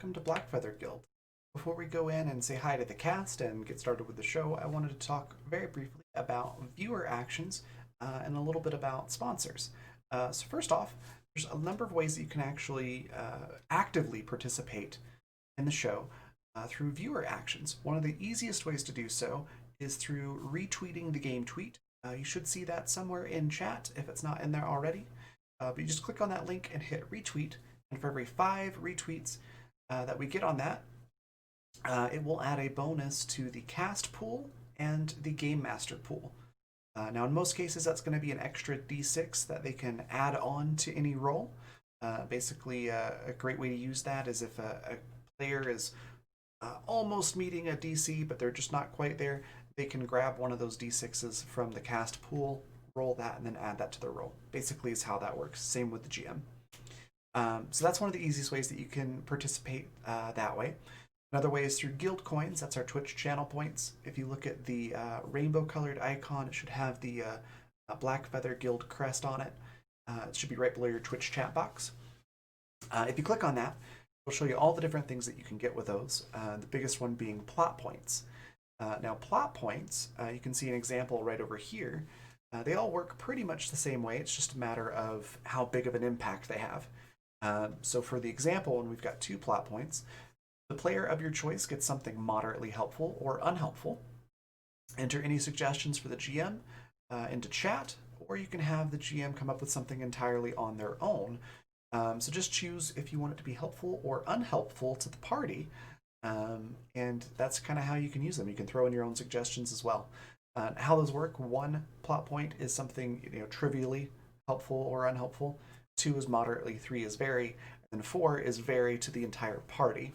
welcome to Blackfeather Guild. Before we go in and say hi to the cast and get started with the show, I wanted to talk very briefly about viewer actions and a little bit about sponsors. So first off, there's a number of ways that you can actually actively participate in the show through viewer actions. One of the easiest ways to do so is through retweeting the game tweet. You should see that somewhere in chat if it's not in there already. But you just click on that link and hit retweet, and for every 5 retweets that we get on that, it will add a bonus to the cast pool and the game master pool. Now, in most cases, that's going to be an extra d6 that they can add on to any roll. Basically, a great way to use that is if a player is almost meeting a DC, but they're just not quite there, they can grab one of those d6s from the cast pool, roll that, and then add that to their roll. Basically, is how that works. Same with the GM. So that's one of the easiest ways that you can participate that way. Another way is through guild coins. That's our Twitch channel points. If you look at the rainbow colored icon, it should have the Blackfeather Guild crest on it. It should be right below your Twitch chat box. If you click on that, it'll show you all the different things that you can get with those. The biggest one being plot points. Now, plot points, you can see an example right over here. They all work pretty much the same way. It's just a matter of how big of an impact they have. So for the example, when we've got 2 plot points, the player of your choice gets something moderately helpful or unhelpful. Enter any suggestions for the GM into chat, or you can have the GM come up with something entirely on their own. So just choose if you want it to be helpful or unhelpful to the party, and that's kind of how you can use them. You can throw in your own suggestions as well. How those work: 1 plot point is something trivially helpful or unhelpful. 2 is moderately. 3 is very, and 4 is very to the entire party.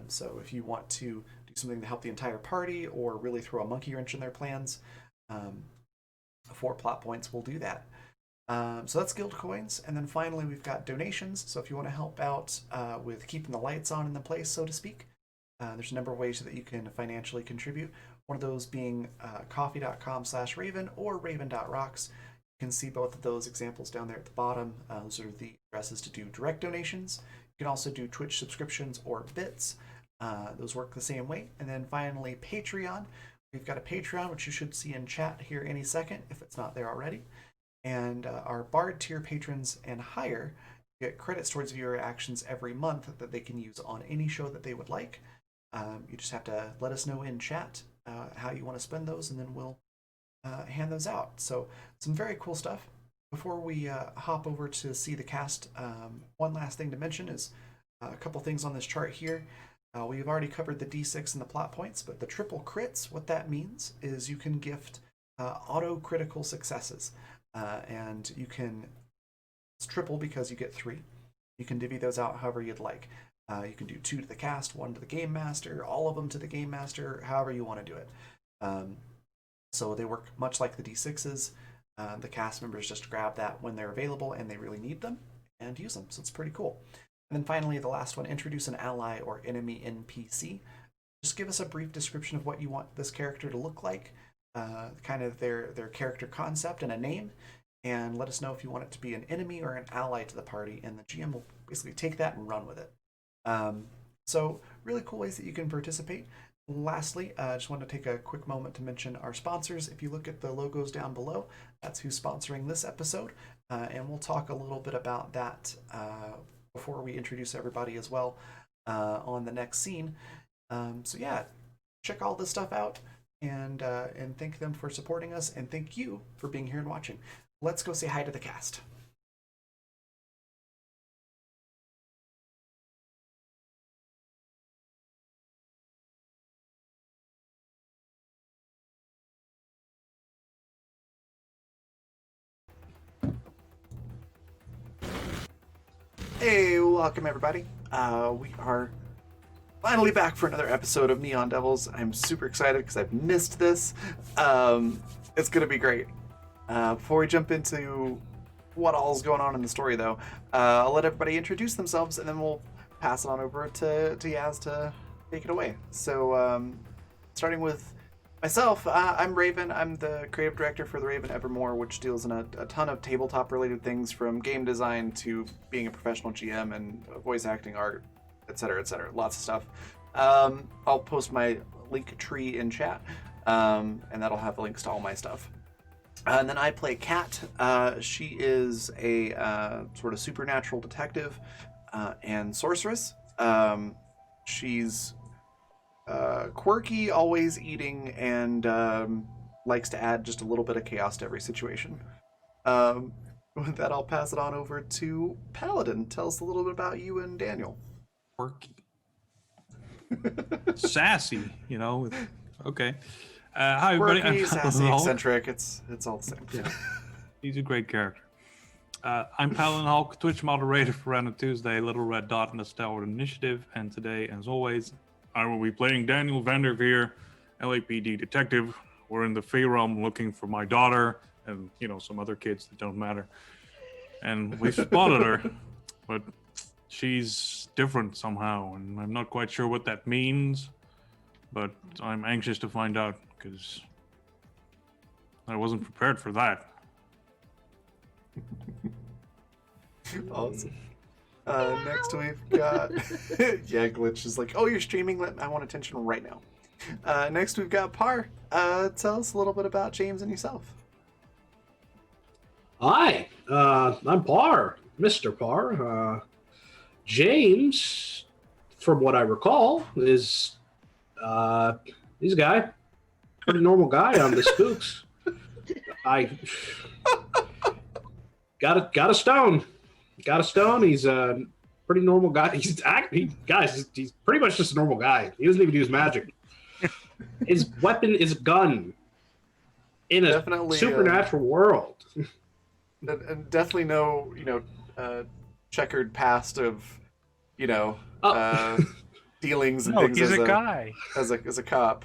So if you want to do something to help the entire party or really throw a monkey wrench in their plans, 4 plot points will do that. So that's guild coins. And then finally, we've got donations. So if you want to help out with keeping the lights on in the place, so to speak, there's a number of ways that you can financially contribute. One of those being coffee.com/Raven or raven.rocks. You can see both of those examples down there at the bottom. Those are the addresses to do direct donations. You can also do Twitch subscriptions or bits. Those work the same way. And then finally, Patreon. We've got a Patreon, which you should see in chat here any second, if it's not there already. And our Bard tier patrons and higher get credits towards viewer actions every month that they can use on any show that they would like. You just have to let us know in chat how you want to spend those, and then we'll hand those out. So some very cool stuff. Before we hop over to see the cast, one last thing to mention is a couple things on this chart here. We've already covered the D6 and the plot points, but the triple crits, what that means is you can gift auto critical successes. And you can, it's triple because you get 3. You can divvy those out however you'd like. You can do 2 to the cast, 1 to the game master, all of them to the game master, however you want to do it. So they work much like the D6s. The cast members just grab that when they're available and they really need them and use them. So it's pretty cool. And then finally, the last one, introduce an ally or enemy NPC. Just give us a brief description of what you want this character to look like, kind of their character concept and a name, and let us know if you want it to be an enemy or an ally to the party, and the GM will basically take that and run with it. So really cool ways that you can participate. Lastly, I just want to take a quick moment to mention our sponsors. If you look at the logos down below, that's who's sponsoring this episode, and we'll talk a little bit about that before we introduce everybody as well on the next scene. So yeah, check all this stuff out and thank them for supporting us, and thank you for being here and watching. Let's go say hi to the cast. Hey, welcome everybody. We are finally back for another episode of Neon Devils. I'm super excited because I've missed this. It's going to be great. Before we jump into what all's going on in the story, though, I'll let everybody introduce themselves, and then we'll pass it on over to Yaz to take it away. So, starting with myself, I'm Raven. I'm the creative director for the Raven Evermore, which deals in a ton of tabletop-related things, from game design to being a professional GM and voice acting, art, etc., etc. Lots of stuff. I'll post my link tree in chat, and that'll have links to all my stuff. And then I play Kat. She is a sort of supernatural detective and sorceress. She's quirky, always eating, and likes to add just a little bit of chaos to every situation. With that, I'll pass it on over to Paladin. Tell us a little bit about you and Daniel. Quirky. Sassy, okay. Hi, everybody. Quirky, I'm sassy, Paladin Hulk. eccentric. It's all the same. Yeah. He's a great character. I'm Paladin Hulk, Twitch moderator for Random Tuesday, Little Red Dot, and the Stalwart Initiative. And today, as always, I will be playing Daniel Vanderveer, LAPD detective. We're in the Fey realm looking for my daughter and, some other kids that don't matter. And we spotted her, but she's different somehow, and I'm not quite sure what that means, but I'm anxious to find out because I wasn't prepared for that. Awesome. Next we've got yeah, Glitch is like, oh, you're streaming, I want attention right now. Next we've got Par. Tell us a little bit about James and yourself. Hi, I'm Par, Mr. Par. James, from what I recall, is he's a guy, pretty normal guy on the Spooks. I got a stone. He's a pretty normal guy. He's pretty much just a normal guy. He doesn't even use magic. His weapon is a gun in a definitely supernatural world. And definitely no, checkered past of, dealings and things. He's a guy as a cop.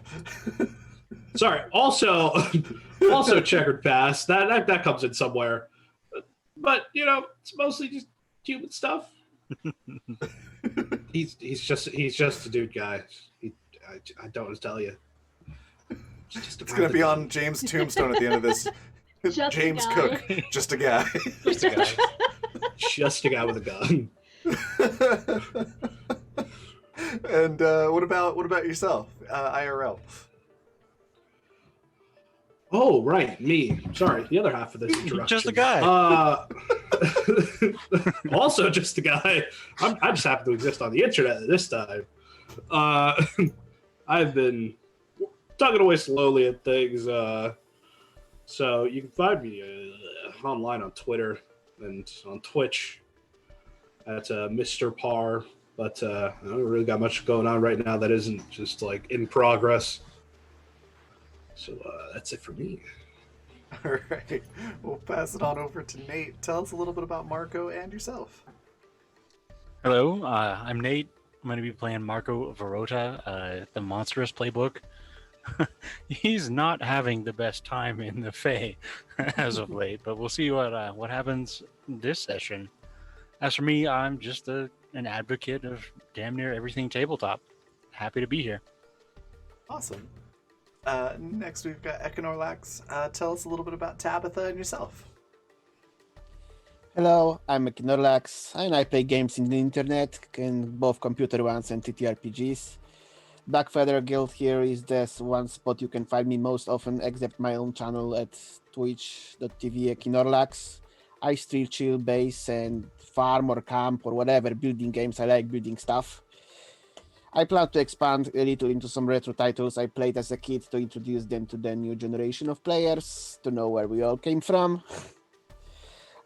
Sorry. Also checkered past. That comes in somewhere. But it's mostly just human stuff. he's just a dude guy. I don't want to tell you. It's gonna be on James' tombstone at the end of this. James Cook, just a guy. Just a guy. Just a guy with a gun. And what about yourself, IRL? Oh, right, me. Sorry, the other half of this introduction. Just a guy. Also just a guy. I just happen to exist on the internet at this time. I've been tugging away slowly at things. So you can find me online on Twitter and on Twitch at Mr. Par. But I don't really got much going on right now that isn't just like in progress. So that's it for me. All right. We'll pass it on over to Nate. Tell us a little bit about Marco and yourself. Hello, I'm Nate. I'm going to be playing Marco Verota, the Monstrous Playbook. He's not having the best time in the Fae as of late, but we'll see what happens this session. As for me, I'm just an advocate of damn near everything tabletop. Happy to be here. Awesome. Next we've got Econorlax. Tell us a little bit about Tabitha and yourself. Hello, I'm Econorlax, and I play games in the internet, in both computer ones and TTRPGs. Black Feather Guild here is the one spot you can find me most often, except my own channel at twitch.tv Econorlax. I stream chill base and farm or camp or whatever building games. I like building stuff. I plan to expand a little into some retro titles I played as a kid to introduce them to the new generation of players, to know where we all came from.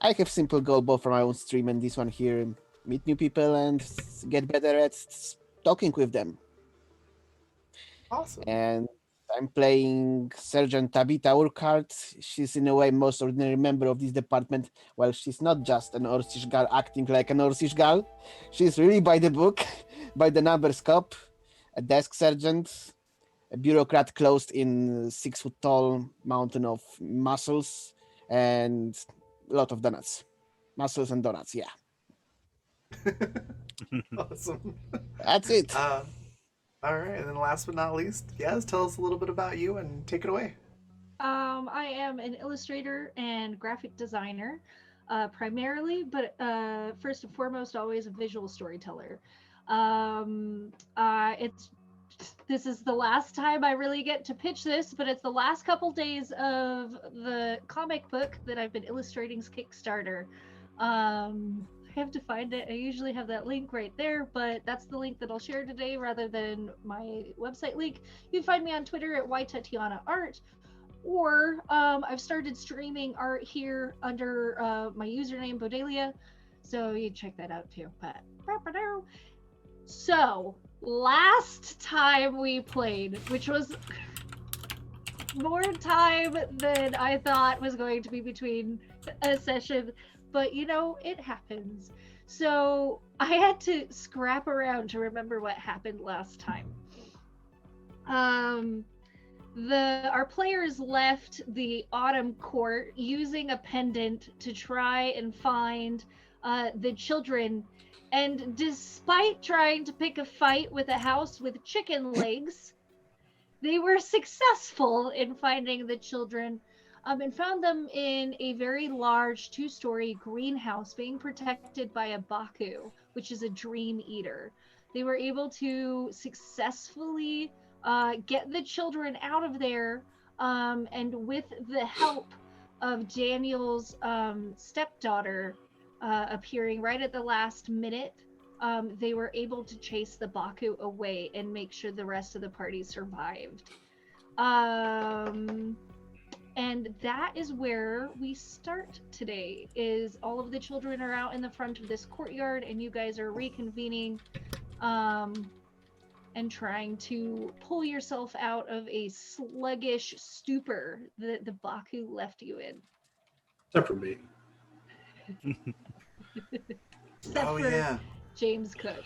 I have simple goal both for my own stream and this one here, meet new people and get better at talking with them. Awesome. And I'm playing Sergeant Tabitha Urquhart. She's in a way most ordinary member of this department. Well, she's not just an Orcish girl acting like an Orcish girl. She's really by the book, by the numbers cop, a desk sergeant, a bureaucrat closed in 6 foot tall mountain of muscles, and a lot of donuts. Muscles and donuts, yeah. Awesome. That's it. All right, and then last but not least, Yaz, tell us a little bit about you and take it away. I am an illustrator and graphic designer, primarily, but first and foremost, always a visual storyteller. It's this is the last time I really get to pitch this, but it's the last couple days of the comic book that I've been illustrating's Kickstarter. I have to find it. I usually have that link right there, but that's the link that I'll share today rather than my website link. You can find me on Twitter at ytatianaart, or I've started streaming art here under my username Bodelia, so you can check that out too. But so last time we played, which was more time than I thought was going to be between a session, but you know, it happens. So I had to scrap around to remember what happened last time. Our players left the autumn court using a pendant to try and find the children, and despite trying to pick a fight with a house with chicken legs, they were successful in finding the children, and found them in a very large 2-story greenhouse being protected by a Baku, which is a dream eater. They were able to successfully get the children out of there, and with the help of Daniel's stepdaughter appearing right at the last minute, they were able to chase the Baku away and make sure the rest of the party survived. And that is where we start today, is all of the children are out in the front of this courtyard, and you guys are reconvening and trying to pull yourself out of a sluggish stupor that the Baku left you in. Except for me. Except Oh, for yeah. James Cook.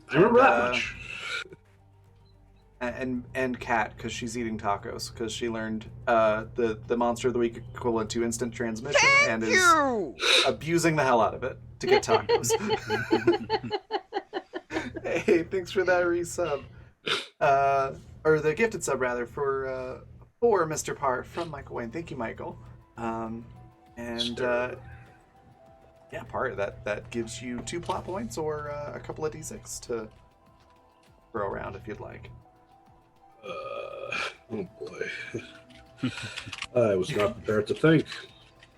I remember And, that much. And Kat, because she's eating tacos, because she learned the Monster of the Week equivalent to instant transmission and is abusing the hell out of it to get tacos. Hey, thanks for that resub. Or the gifted sub, rather, for Mr. Parr from Michael Wayne. Thank you, Michael. Yeah, Parr, that gives you 2 plot points or a couple of d6 to throw around if you'd like. Oh boy. I was not prepared to think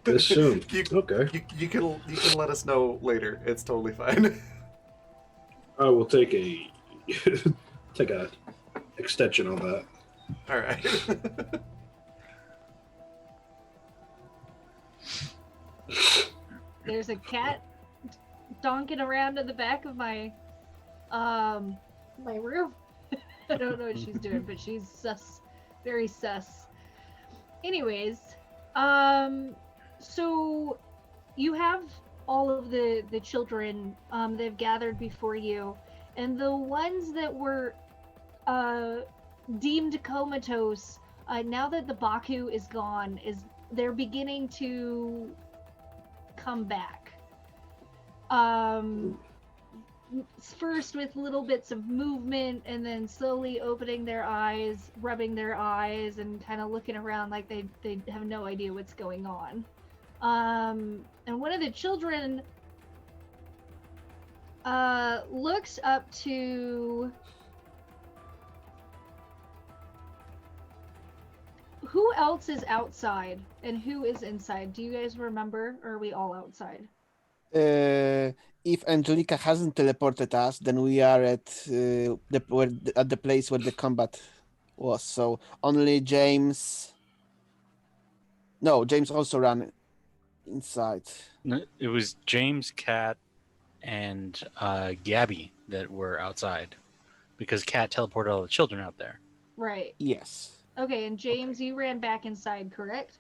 this soon. Okay. You can let us know later. It's totally fine. I will take a extension on that. All right. There's a cat donking around in the back of my room. I don't know what she's doing, but she's sus, very sus. Anyways, so you have all of the children they've gathered before you, and the ones that were deemed comatose, now that the Baku is gone, they're beginning to come back. First with little bits of movement, and then slowly opening their eyes, rubbing their eyes, and kind of looking around like they have no idea what's going on. And one of the children looks up to... Who else is outside and who is inside? Do you guys remember, or are we all outside? If Angelica hasn't teleported us, then we are at the place where the combat was. So only James. No, James also ran inside. No, it was James, Kat, and Gabby that were outside, because Kat teleported all the children out there. Right. Yes. Okay, and James, you ran back inside, correct?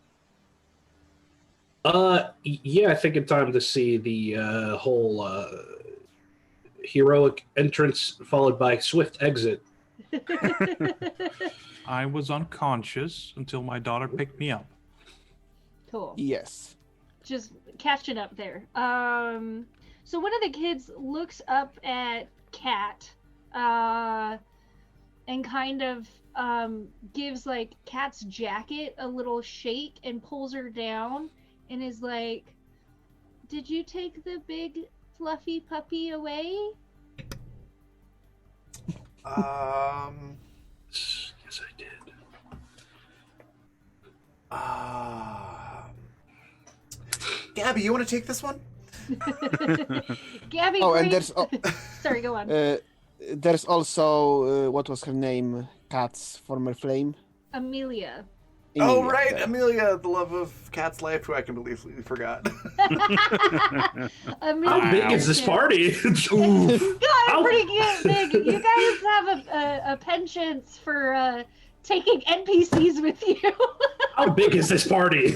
Yeah, I think in time to see the whole heroic entrance followed by swift exit. I was unconscious until my daughter picked me up. Cool. Yes. Just catching up there. So one of the kids looks up at Kat, and kind of gives like Kat's jacket a little shake and pulls her down, and is like, "Did you take the big fluffy puppy away?" Yes, I did. Gabby, you want to take this one? Gabby, Oh, and great. Sorry, go on. there's also what was her name? Kat's former flame. Amelia. Oh, Emilia, right, there. Amelia, the love of Cat's life, who I completely forgot. Amelia. How big is this party? You got How- pretty big. You guys have a penchant for taking NPCs with you. How big is this party?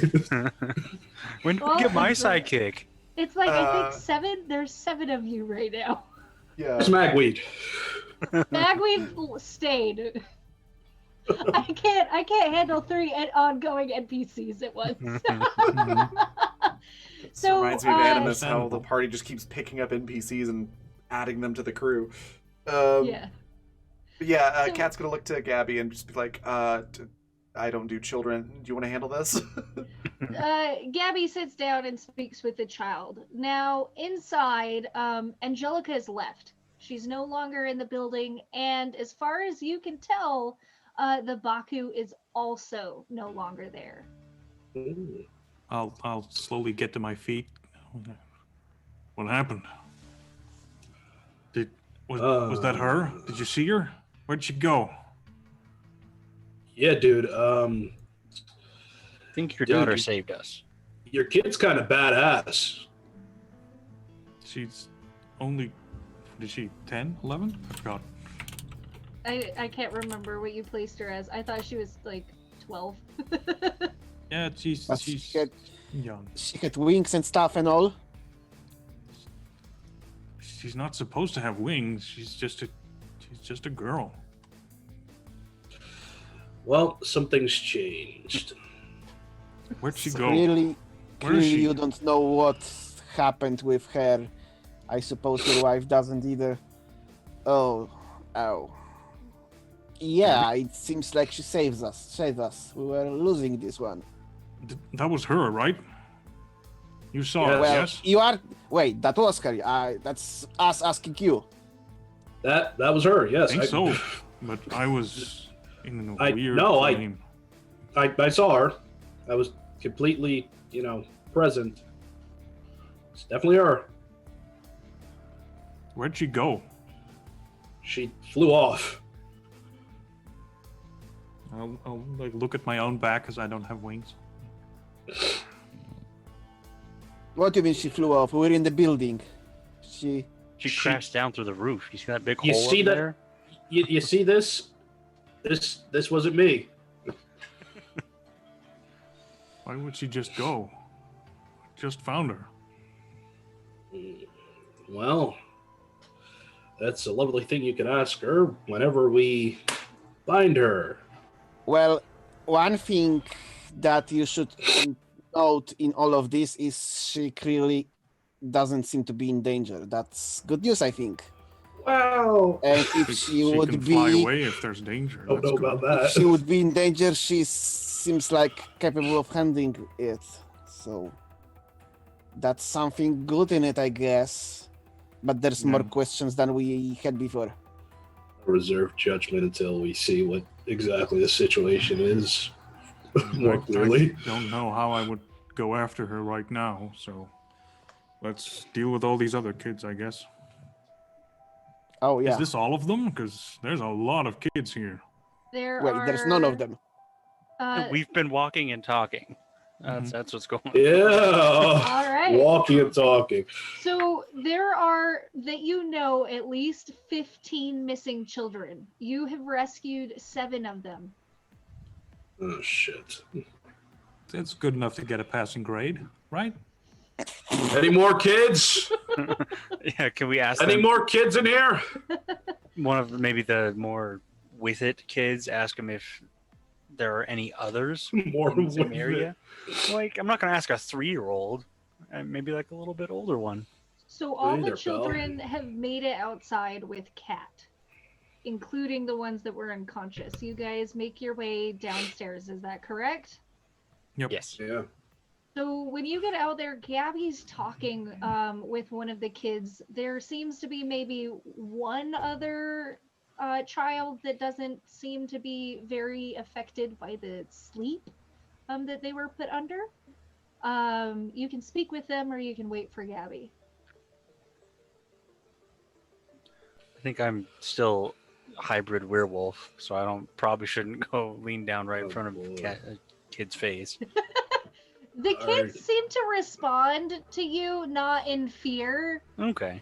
When did Well, we get my it's like- sidekick? It's like I Uh, think 7. There's 7 of you right now. Yeah. It's Magweed. Magweed stayed. I can't handle 3 ongoing NPCs at once. This So, reminds me of Animus, how the Understandable. party just keeps picking up NPCs and adding them to the crew. But yeah. yeah, So- Cat's gonna look to Gabby and just be like, I don't do children. Do you want to handle this? Gabby sits down and speaks with the child. Now, inside, Angelica is left. She's no longer in the building, and as far as you can tell, the Baku is also no longer there. Ooh. I'll slowly get to my feet. What happened? Was that her? Did you see her? Where'd she go? Yeah, dude. I think your Dude, daughter you- saved us. Your kid's kind of badass. She's only. Is she 10, 11? I forgot. I can't remember what you placed her as. I thought she was like 12. Yeah, she's But young. she had wings and stuff and all. She's not supposed to have wings. She's just a girl. Well, something's changed. Where'd she So go? Clearly, Where is she? you don't know what happened with her. I suppose your wife doesn't either. Oh. Yeah, it seems like she saved us. We were losing this one. That was her, right? You saw Yeah, her, Well, yes? you are. Wait, that was her. That's us asking you. That was her. I Yes, think so. But I was in a weird I dream. saw her. I was completely, present. It's definitely her. Where'd she go? She flew off. I'll like look at my own back because I don't have wings. What do you mean she flew off? We were in the building. She. She She- crashed down through the roof. You see that big You hole see up that- there? You see this? This wasn't me. Why would she just go? Just found her. Well, that's a lovely thing you can ask her whenever we find her. Well, one thing that you should note in all of this is she clearly doesn't seem to be in danger. That's good news, I think. Wow. And if she can would fly be, away if there's danger. Don't know That's about good. if she that. would be in danger, she seems like capable of handling it. So that's something good in it, I guess. But there's more Yeah. questions than we had before. Reserve judgment until we see what exactly the situation is more clearly. I don't know how I would go after her right now, so let's deal with all these other kids, I guess. Oh yeah. Is this all of them? Because there's a lot of kids here. There Wait, are. there's none of them. We've been walking and talking. That's what's going on. Yeah. All right. Walking and talking. So there are, that you know, at least 15 missing children. You have rescued 7 of them. Oh shit. It's good enough to get a passing grade, right? Any more kids? Yeah, can we ask Any them, more kids in here? one of maybe the more with it kids, ask them if there are any others More in the same with area? Like, I'm not going to ask a 3-year-old, maybe like a little bit older one. So all Hey the there, pal. children have made it outside with Cat, including the ones that were unconscious. You guys make your way downstairs, is that correct? Yep. Yes. Yeah. So when you get out there, Gabby's talking with one of the kids. There seems to be maybe one other child that doesn't seem to be very affected by the sleep that they were put under. You can speak with them or you can wait for Gabby. I think I'm still hybrid werewolf, so I probably shouldn't go lean down right in front of a kid's face. The kids seem to respond to you not in fear. Okay.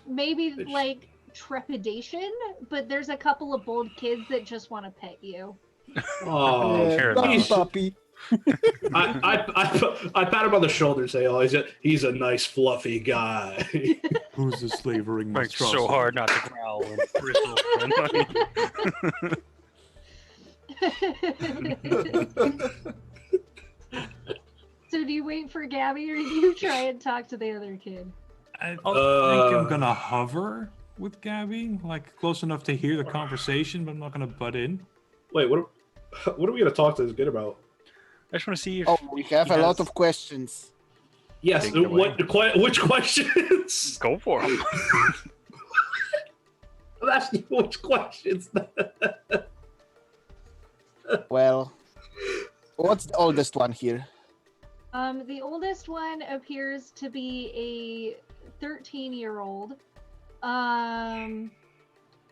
Maybe like trepidation, but there's a couple of bold kids that just want to pet you. Oh, fair puppy, enough. puppy. I pat him on the shoulder and say, "Oh, he's a nice fluffy guy." Who's the slavering Trying so hard not to growl and bristle. So do you wait for Gabby or do you try and talk to the other kid? I think I'm gonna hover with Gabby, like close enough to hear the conversation, but I'm not gonna butt in. Wait, what are we gonna talk to this kid about? I just want to see if Oh, we have he a lot has- of questions. Yes, Take it away. which questions? Go for him. I'm asking which questions. Well, what's the oldest one here? The oldest one appears to be a 13-year-old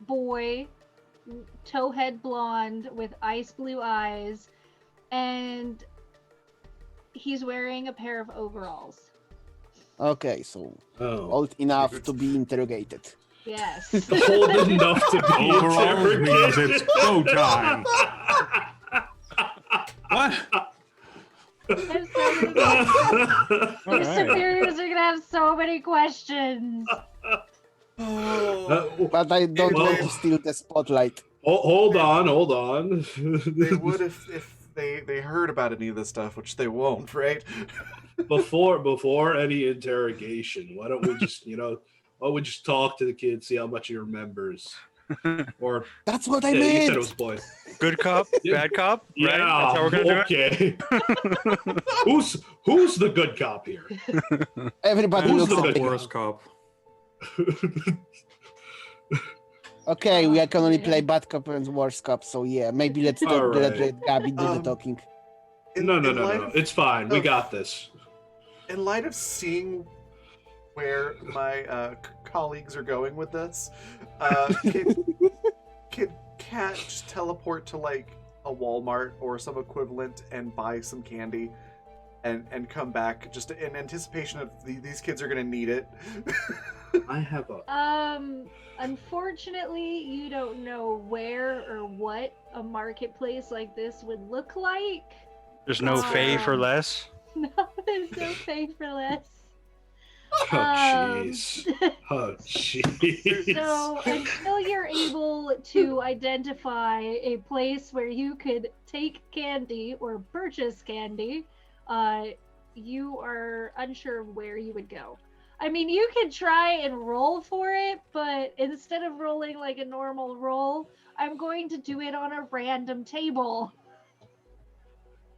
boy, towhead blonde with ice blue eyes, and he's wearing a pair of overalls. Okay, so Oh, old enough to be interrogated. Yes. old enough to be Overalls means interrogated. it's go time. What? I'm so gonna All Your right. superiors are gonna have so many questions. But I don't Well- want to steal the spotlight. Hold on. They would if they heard about any of this stuff, which they won't, right? before any interrogation, why don't we just talk to the kid, see how much he remembers? Or That's what I yeah, you meant. said it was boy. Good cop, Yeah. bad cop. Yeah, Right? That's how we're gonna do it. okay. who's the good cop here? Everybody Who's looks the at good me. Worst cop. Okay, we can only play bad cop and worst cop, so yeah, maybe let's All let right. Gabby do the Um, talking. No, in light no. of- It's fine. We of- got this. In light of seeing where my colleagues are going with this, can Cat just teleport to like a Walmart or some equivalent and buy some candy and come back just in anticipation of these kids are gonna need it? I have a. Unfortunately, you don't know where or what a marketplace like this would look like. There's no Fay for less. No, there's no pay for less. Oh jeez. Oh jeez. So until you're able to identify a place where you could take candy or purchase candy, you are unsure of where you would go. I mean, you could try and roll for it, but instead of rolling like a normal roll, I'm going to do it on a random table.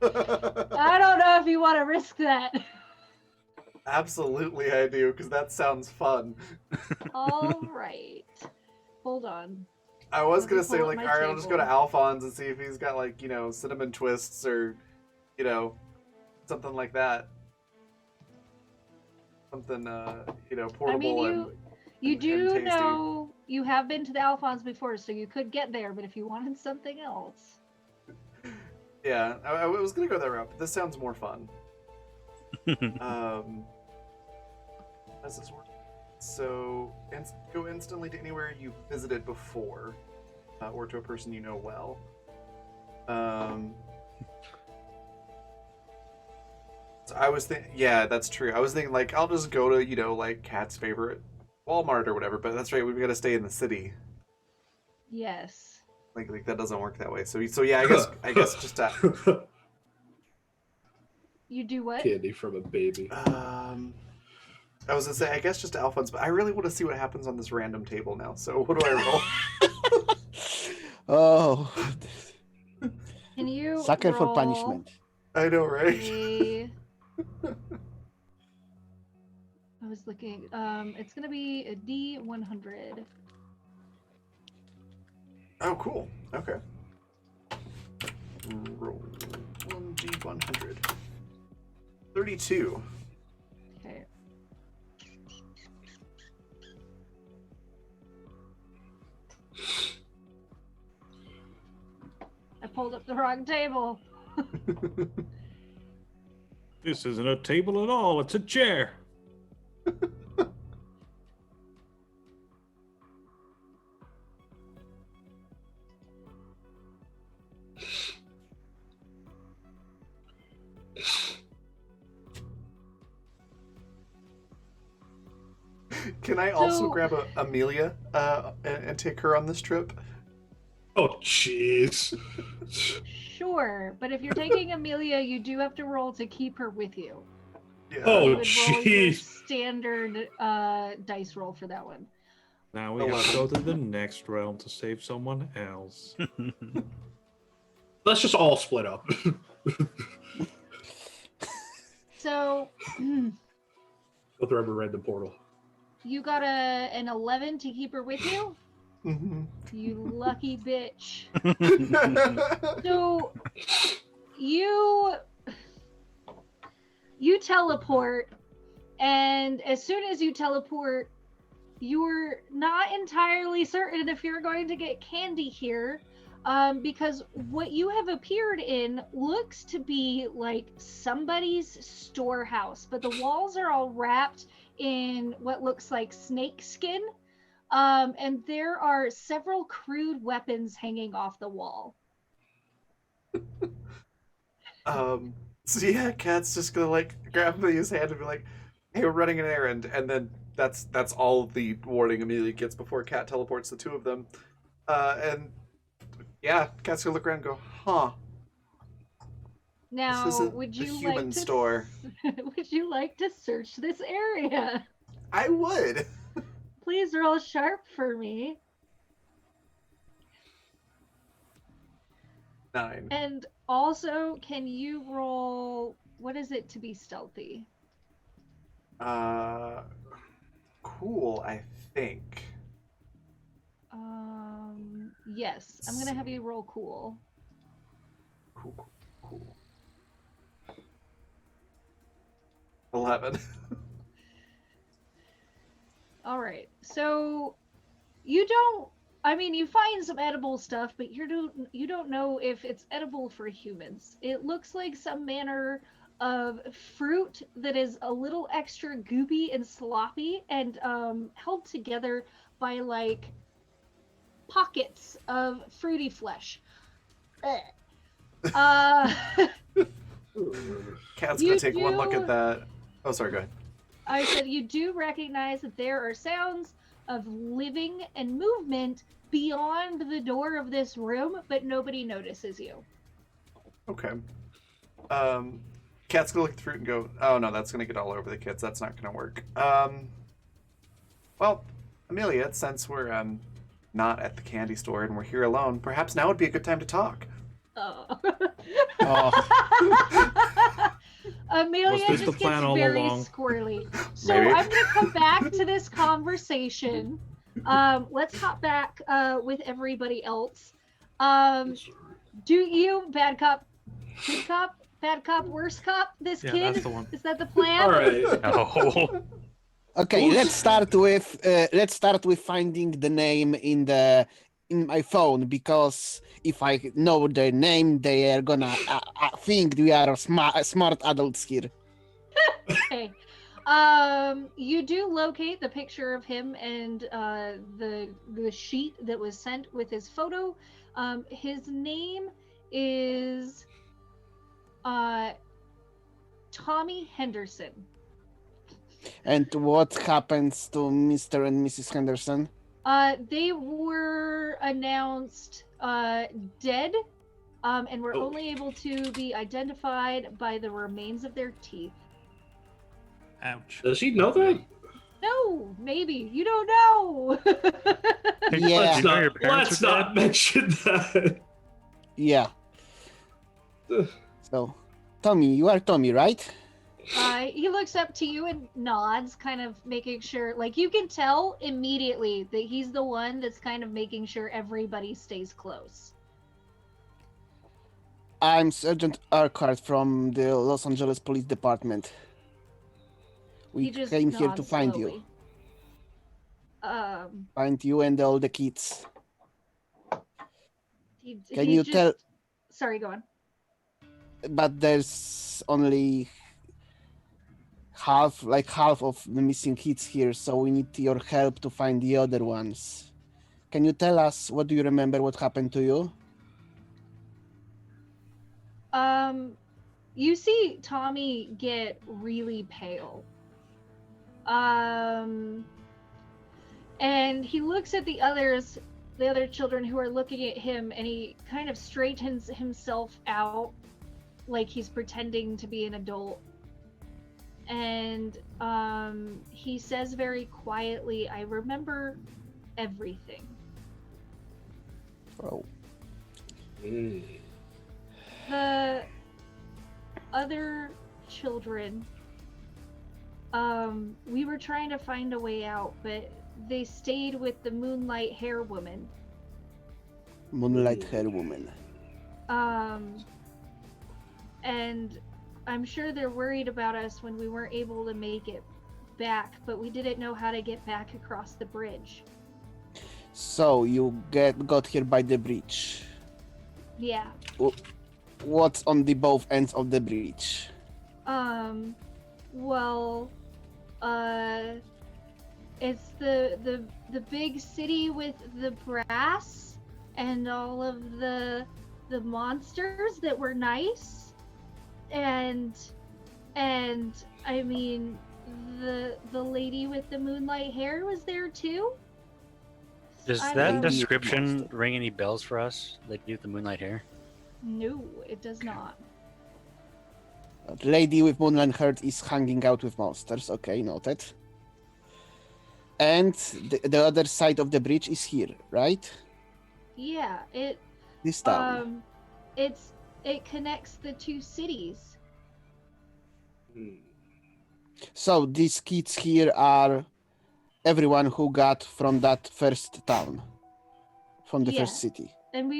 I don't know if you want to risk that. Absolutely, I do, because that sounds fun. All right. Hold on. I was Let gonna me say pull up like, my all right, I'll just go to table. Alphonse and see if he's got like cinnamon twists or something like that. Something portable. I mean, you and do tasty. know you have been to the Alphonse before, so you could get there. But if you wanted something else, Yeah, I was gonna go that route, but this sounds more fun. How does this work? So, go instantly to anywhere you've visited before, or to a person you know well. So I was thinking, yeah, that's true. I was thinking, like, I'll just go to, like, Kat's favorite Walmart or whatever, but that's right, we've got to stay in the city. yes. Like that doesn't work that way. So yeah, I guess just You do what? Candy from a baby. I was gonna say, I guess just Alphonse, but I really want to see what happens on this random table now. So what do I roll? Oh, Can you sucker for roll punishment. I know, right? I was looking. It's gonna be a D100. Oh, cool. Okay. Roll 1d100. 32. Okay. I pulled up the wrong table. This isn't a table at all. It's a chair. Can I also So- grab Amelia and take her on this trip? Oh, jeez. Sure, but if you're taking Amelia, you do have to roll to keep her with you. Yeah. Oh, You would roll your jeez. standard dice roll for that one. Now we have to go to the next realm to save someone else. Let's just all split up. So Go through every random portal. you got an 11 to keep her with you? Mm-hmm. You lucky bitch. So you teleport, and as soon as you teleport, you're not entirely certain if you're going to get candy here, because what you have appeared in looks to be like somebody's storehouse, but the walls are all wrapped in what looks like snake skin, and there are several crude weapons hanging off the wall. So yeah, Kat's just gonna like grab Amelia's hand and be like, "Hey, we're running an errand," and then that's all the warning Amelia gets before Kat teleports the two of them. And yeah, Kat's gonna look around and go, "Huh? Now, This isn't would the you human like to store." would you like to search this area? I would. Please roll sharp for me. 9. And also, can you roll, what is it to be stealthy? Cool. I think. Yes, I'm gonna have you roll cool. Cool. 11. All right, so you don't. I mean, you find some edible stuff, but you don't know if it's edible for humans. It looks like some manner of fruit that is a little extra goopy and sloppy, and held together by like pockets of fruity flesh. Kat's You gonna take one look do- at that. Oh, sorry. Go ahead. I said you do recognize that there are sounds of living and movement beyond the door of this room, but nobody notices you. Okay. Kat's gonna look at the fruit and go, "Oh no, that's gonna get all over the kids. That's not gonna work." Well, Amelia, since we're not at the candy store and we're here alone, perhaps now would be a good time to talk. Oh. Oh, Amelia Was this just the plan gets all very along? squirrely. So Maybe. I'm gonna come back to this conversation. Let's hop back with everybody else. Do you, bad cop, good cop, bad cop, worst cop, this Yeah, kid? that's the one. Is that the plan? All right. No. okay. Let's start with finding the name in my phone, because if I know their name, they are gonna think we are smart adults here. Okay. You do locate the picture of him and the sheet that was sent with his photo. His name is Tommy Henderson. And what happens to Mr. and Mrs. Henderson? They were announced dead, and were Oh. only able to be identified by the remains of their teeth. Ouch. Does he know that? No, maybe you don't know. Yeah. Let's You know your not, parents let's are not dead? mention that. Yeah. So, Tommy, you are Tommy, right? He looks up to you and nods, kind of making sure, like, you can tell immediately that he's the one that's kind of making sure everybody stays close. I'm Sergeant Urquhart from the Los Angeles Police Department. We He just came here to nods find slowly. you. Um, Find you and all the kids. Can he you just... tell? Sorry, go on. But there's only half of the missing kids here, so we need your help to find the other ones. Can you tell us, what do you remember what happened to you? You see Tommy get really pale. And he looks at the other children who are looking at him, and he kind of straightens himself out like he's pretending to be an adult. And he says very quietly, "I remember everything." Oh, The other children, we were trying to find a way out, but they stayed with the Moonlight Hair Woman. Moonlight Hair Woman. And I'm sure they're worried about us when we weren't able to make it back, but we didn't know how to get back across the bridge. So you got here by the bridge. Yeah. What's on the both ends of the bridge? Well, it's the big city with the brass and all of the monsters that were nice, and I mean the lady with the moonlight hair was there too. Does I that don't- description Monster. ring any bells for us? Lady with the moonlight hair? No, it does not. Lady with moonlight hair is hanging out with monsters. Okay, noted. And the other side of the bridge is here, right? Yeah, This town. it connects the two cities. So these kids here are everyone who got from that first town, from the first Yeah. city. And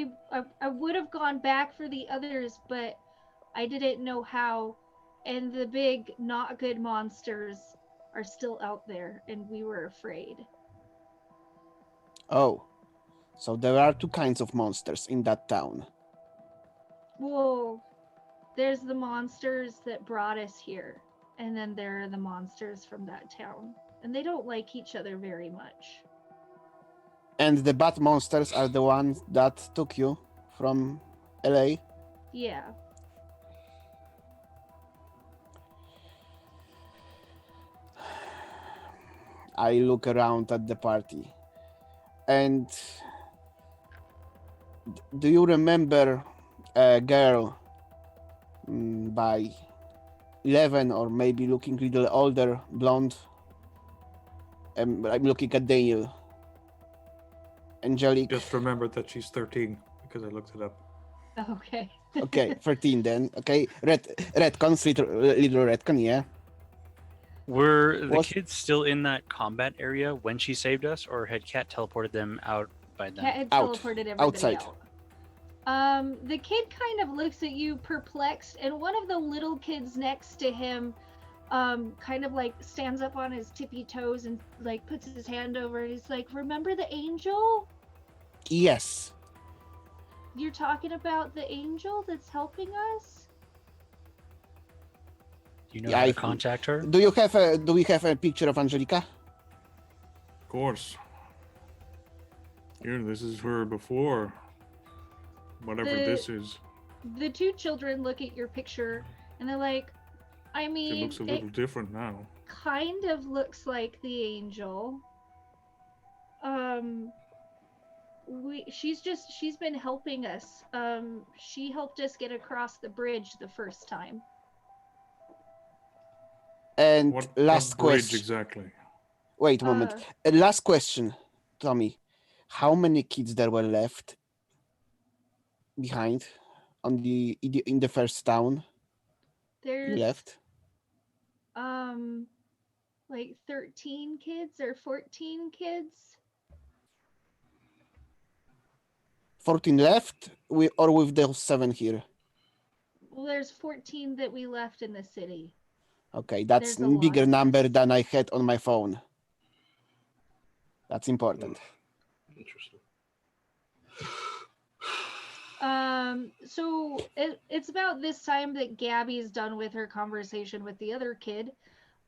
I would have gone back for the others, but I didn't know how. And the big not good monsters are still out there, and we were afraid. Oh, so there are two kinds of monsters in that town. Well, there's the monsters that brought us here, and then there are the monsters from that town, and they don't like each other very much. And the bad monsters are the ones that took you from LA. Yeah. I look around at the party. And do you remember a girl by 11 or maybe looking a little older, blonde? I'm looking at Daniel. Angelique. Just remembered that she's 13 because I looked it up. Okay. Okay, 13 then. Okay, retcon, little retcon, yeah. Were the Was- kids still in that combat area when she saved us, or had Cat teleported them out by then? Cat had Out. teleported everybody Outside. out. The kid kind of looks at you perplexed, and one of the little kids next to him kind of like stands up on his tippy toes and like puts his hand over and he's like, "Remember the angel? Yes. You're talking about the angel that's helping us?" Do you know Yeah, how to I- contact her? Do we have a picture of Angelica? Of course. Here, this is her before. Whatever The- this is. The two children look at your picture and they're like, "I She mean, looks a little different now. kind of looks like the angel. She's been helping us. She helped us get across the bridge the first time." And What last bridge question. exactly? Wait a moment. Last question, Tommy. How many kids there were left behind on in the first town you There's left? like 13 kids or 14 kids. 14 left, or with those 7 here. Well, there's 14 that we left in the city. Okay, that's There's a lot bigger of number us. than I had on my phone. That's important. Interesting. So it's about this time that Gabby's done with her conversation with the other kid,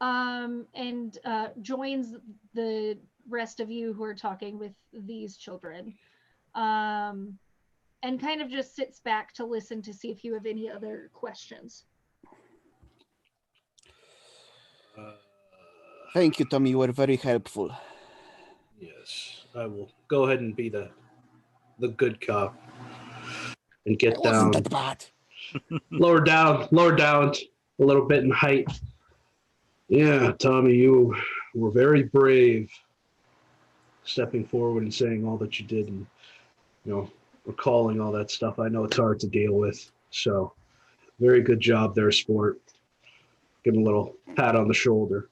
and joins the rest of you who are talking with these children, and kind of just sits back to listen to see if you have any other questions. Thank you, Tommy. You were very helpful. Yes, I will go ahead and be the good cop and get It wasn't down, that bad. lower down a little bit in height. Yeah, Tommy, you were very brave, stepping forward and saying all that you did, and recalling all that stuff. I know it's hard to deal with, so very good job there, sport. Give him a little pat on the shoulder.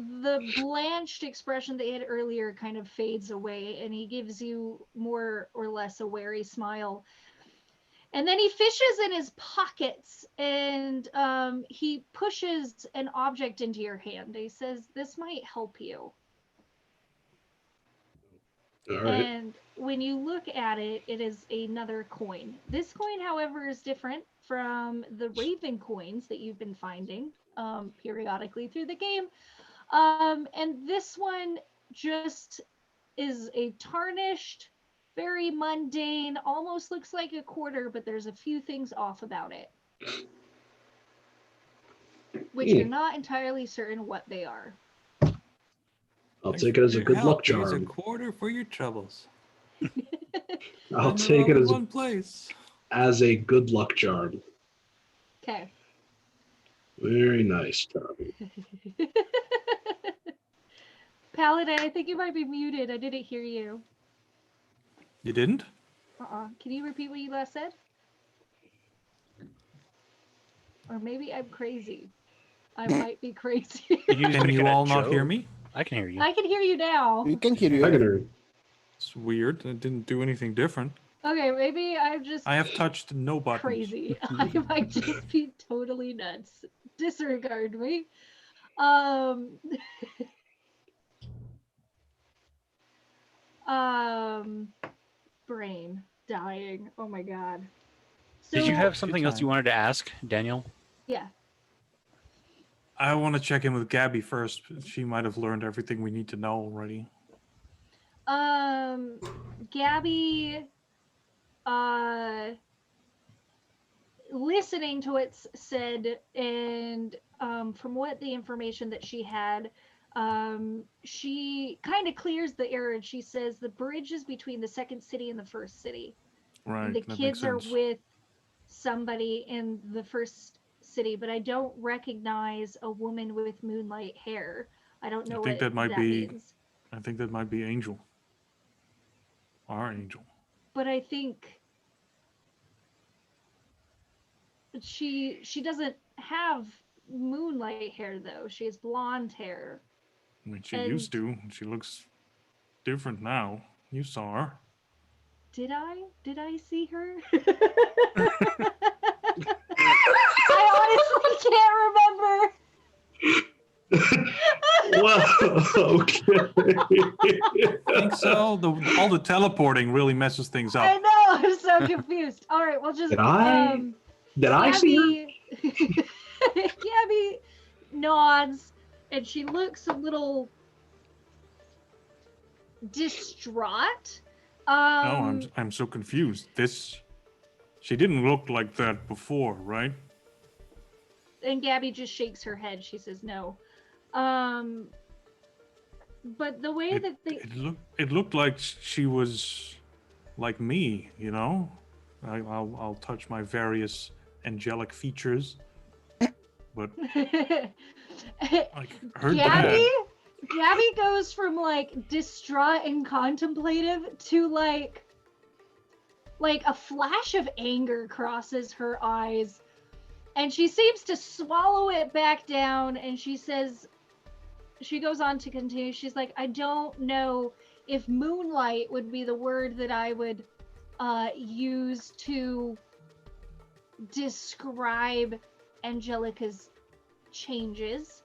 The blanched expression that he had earlier kind of fades away, and he gives you more or less a wary smile. And then he fishes in his pockets, and he pushes an object into your hand. He says, "This might help you." All right. And when you look at it, it is another coin. This coin, however, is different from the Raven coins that you've been finding periodically through the game. And this one just is a tarnished, very mundane, almost looks like a quarter, but there's a few things off about it, which you're not entirely certain what they are. I'll take it as a good luck Here's a charm. quarter for your troubles. I'll And they're take all it in as one place. a good luck charm. Okay. Very nice, Tommy. Paladin, I think you might be muted. I didn't hear you. You didn't? Can you repeat what you last said? Or maybe I'm crazy. I might be crazy. Can you all not hear me? I can hear you. I can hear you now. We can hear you. I can hear you. It's weird. It didn't do anything different. Okay, maybe I'm just I have touched no buttons. crazy. I might just be totally nuts. Disregard me. Brain dying. Oh my god. So, Did you have something else you time. wanted to ask, Daniel? Yeah. I want to check in with Gabby first. She might have learned everything we need to know already. Gabby, listening to what's said, and from what the information that she had, she kind of clears the air, and she says the bridge is between the second city and the first city. Right. And the that kids makes are sense. with somebody in the first city, but I don't recognize a woman with moonlight hair. I don't know I think what that might be. means. I think that might be Angel. Our Angel. But I think she doesn't have moonlight hair though. She has blonde hair. I mean, she used to. She looks different now. You saw her. Did I see her? I honestly can't remember. Well, okay. I think so. All the teleporting really messes things I up. know, I'm so confused. All right, well just Did I see her? Gabby nods, and she looks a little distraught. No, I'm so confused. She didn't look like that before, right? And Gabby just shakes her head. She says no. But the way that they It looked like she was like me, you know. I'll touch my various angelic features, but like her dad. Gabby goes from like distraught and contemplative to like a flash of anger crosses her eyes, And she seems to swallow it back down, and she goes on to continue. She's like, I don't know if moonlight would be the word that I would use to describe Angelica's changes.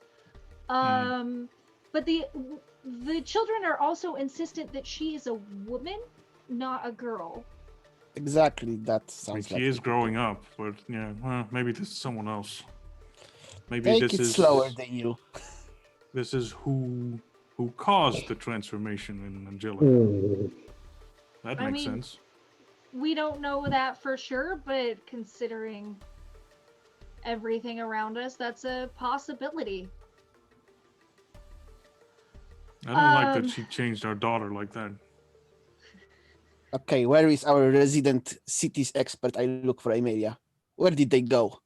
But the children are also insistent that she is a woman, not a girl. Exactly, that I mean, sounds she like is it. growing up, but yeah, well, maybe this is someone else. Maybe Take this it is slower than you. who caused the transformation in Angelica. Hmm. That I makes mean, sense. we don't know that for sure, but considering everything around us, that's a possibility. I don't like that she changed our daughter like that. Okay, where is our resident cities expert? I look for Amelia. Where did they go?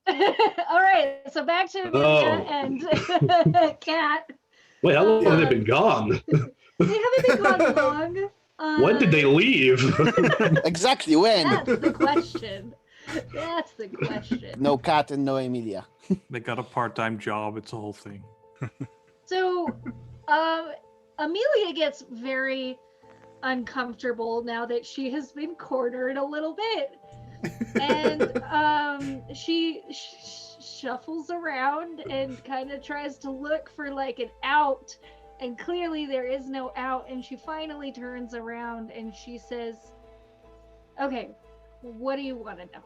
All right, so back to Amelia and Kat. Wait, how long have they Um, been gone? They haven't been gone long. When did they leave? Exactly when? That's the question. That's the question. No Cat and no Amelia. They got a part-time job. It's a whole thing. So, Amelia gets very uncomfortable now that she has been cornered a little bit, and she shuffles around and kind of tries to look for like an out, and clearly there is no out, and she finally turns around and she says, okay, what do you want to know?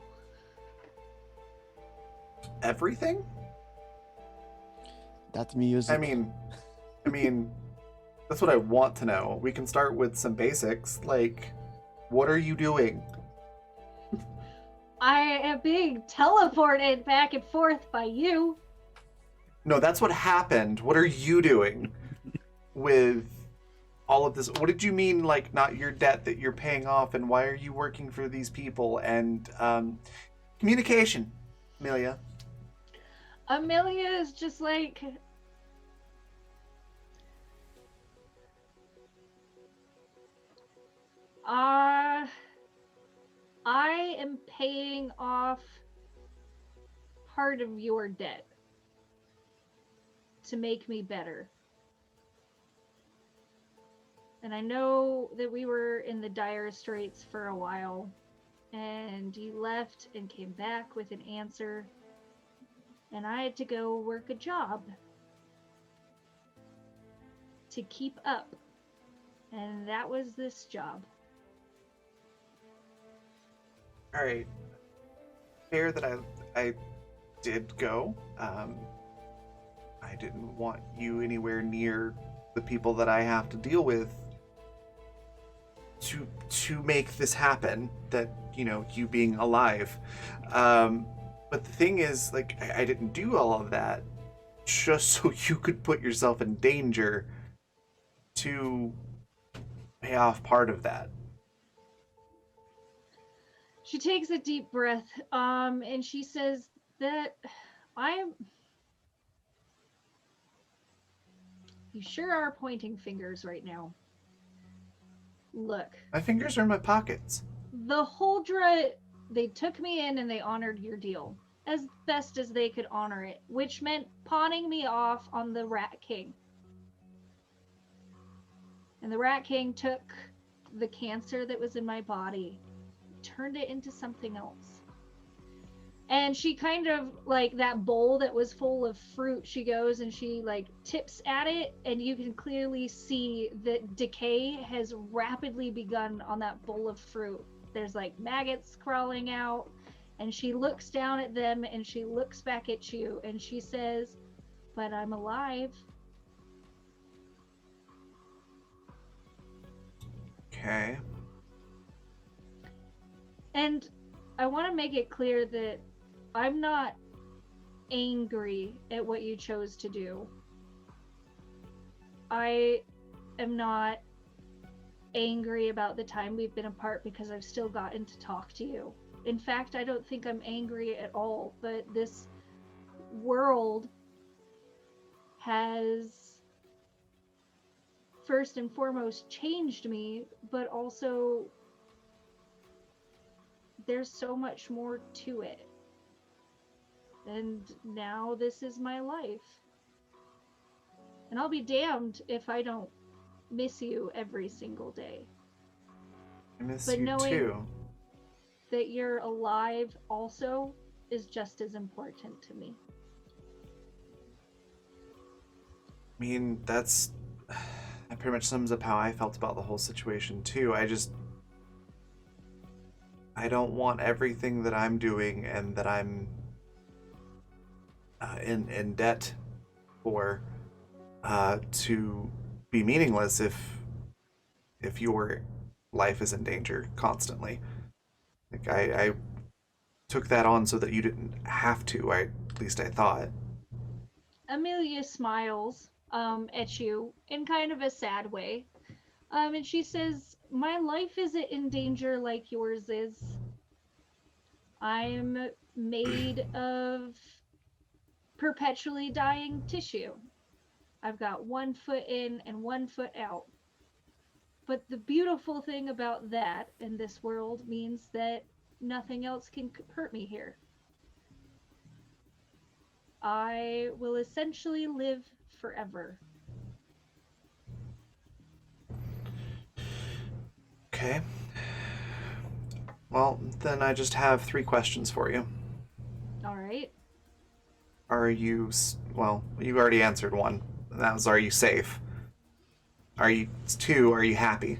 Everything? That music. I mean, that's what I want to know. We can start with some basics, like, what are you doing? I am being teleported back and forth by you. No, that's what happened. What are you doing with all of this? What did you mean, like, not your debt that you're paying off, and why are you working for these people? And communication, Amelia. Amelia is just like, I am paying off part of your debt to make me better. And I know that we were in the dire straits for a while, and you left and came back with an answer, and I had to go work a job to keep up. And that was this job. All right. Fair that I did go. I didn't want you anywhere near the people that I have to deal with to make this happen. That, you know, you being alive. But the thing is, like, I didn't do all of that just so you could put yourself in danger to pay off part of that. She takes a deep breath, and she says that you sure are pointing fingers right now. Look, My fingers are in my pockets. the Holdra, they took me in and they honored your deal as best as they could honor it, which meant pawning me off on the Rat King. And the Rat King took the cancer that was in my body, turned it into something else. And she kind of, like, that bowl that was full of fruit, she goes and she, like, tips at it, and you can clearly see that decay has rapidly begun on that bowl of fruit. There's, like, maggots crawling out, and she looks down at them and she looks back at you and she says, but I'm alive. Okay. And I want to make it clear that I'm not angry at what you chose to do. I am not angry about the time we've been apart because I've still gotten to talk to you. In fact, I don't think I'm angry at all, but this world has first and foremost changed me, but also there's so much more to it. And now this is my life. And I'll be damned if I don't miss you every single day. I miss But you knowing too. that you're alive also is just as important to me. I mean, that pretty much sums up how I felt about the whole situation too. I don't want everything that I'm doing and that I'm in debt for to be meaningless if your life is in danger constantly. Like I took that on so that you didn't have to. At least I thought. Amelia smiles at you in kind of a sad way. And she says, "My life isn't in danger like yours is. I'm made of perpetually dying tissue. I've got 1 foot in and 1 foot out. But the beautiful thing about that in this world means that nothing else can hurt me here. I will essentially live forever." Okay. Well, then I just have 3 questions for you. All right. Are you well? You already answered one. That was, are you safe? Are you 2? Are you happy?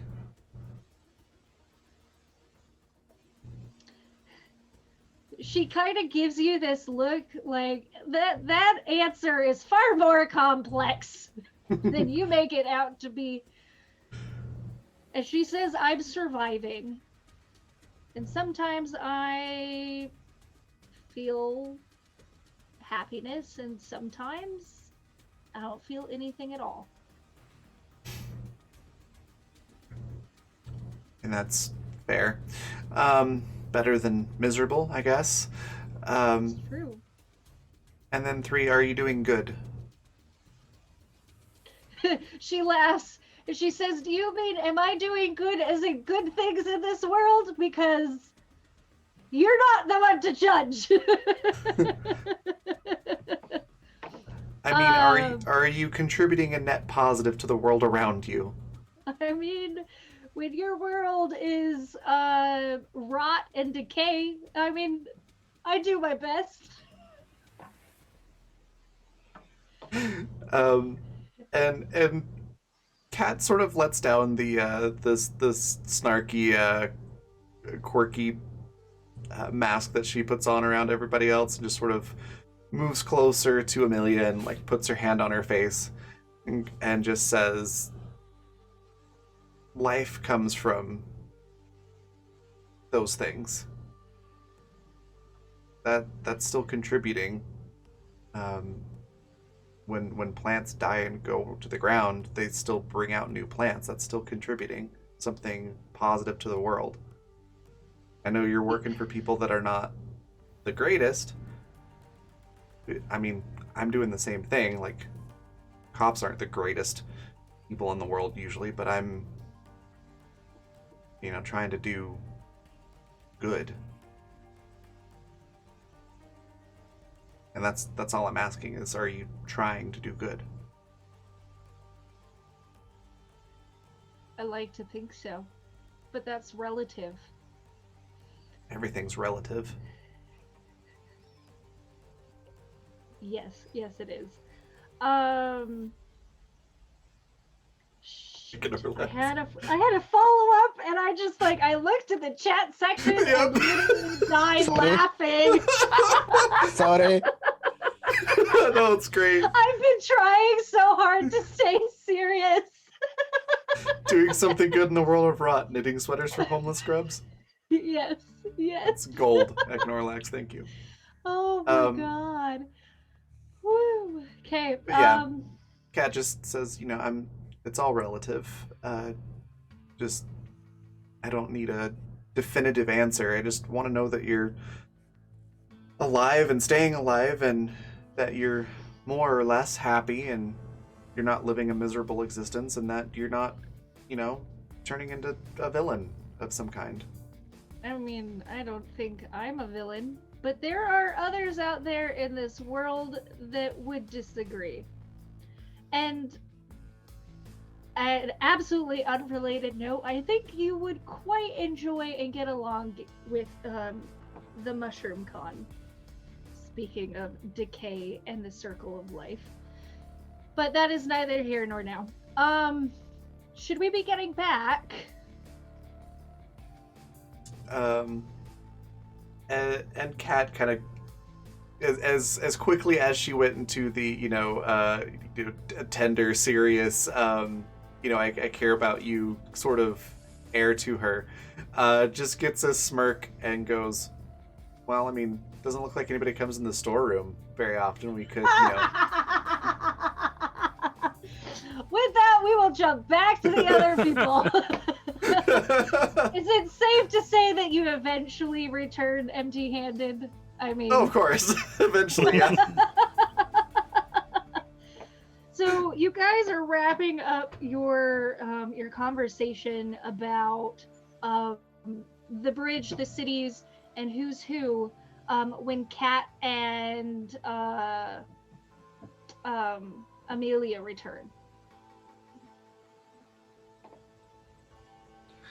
She kind of gives you this look like that answer is far more complex than you make it out to be. And she says, "I'm surviving. And sometimes I feel happiness, and sometimes I don't feel anything at all." And that's fair. Better than miserable, I guess. It's true. And then 3, are you doing good? She laughs and she says, "Do you mean, am I doing good as in good things in this world? Because you're not the one to judge." I mean, are you contributing a net positive to the world around you? I mean, when your world is rot and decay, I mean, I do my best. And Kat sort of lets down the this snarky quirky mask that she puts on around everybody else, and just sort of moves closer to Amelia and like puts her hand on her face and just says, life comes from those things. That's still contributing. When plants die and go to the ground, they still bring out new plants. That's still contributing something positive to the world. I know you're working for people that are not the greatest. I mean, I'm doing the same thing. Like, cops aren't the greatest people in the world usually, but I'm, trying to do good. And that's all I'm asking is, are you trying to do good? I like to think so, but that's relative. Everything's relative. Yes, it is. I had a follow up, and I just I looked at the chat section and literally died laughing. Sorry. No, it's great. I've been trying so hard to stay serious. Doing something good in the world of rot, knitting sweaters for homeless scrubs. Yes. It's gold, Eknorlax, thank you. Oh my god. Woo. Okay. Yeah. Kat just says, it's all relative. Just, I don't need a definitive answer. I just want to know that you're alive and staying alive, and that you're more or less happy, and you're not living a miserable existence, and that you're not, turning into a villain of some kind. I mean, I don't think I'm a villain. but there are others out there in this world that would disagree. And an absolutely unrelated note, I think you would quite enjoy and get along with the Mushroom Con. Speaking of decay and the circle of life. But that is neither here nor now. Should we be getting back? And Kat kind of, as quickly as she went into the tender, serious, I care about you sort of air to her, just gets a smirk and goes, well, I mean, doesn't look like anybody comes in the storeroom very often. We could, With that, we will jump back to the other people. Is it safe to say that you eventually return empty-handed? I mean... Oh, of course. Eventually, yeah. So you guys are wrapping up your conversation about the bridge, the cities, and who's who when Kat and Amelia return.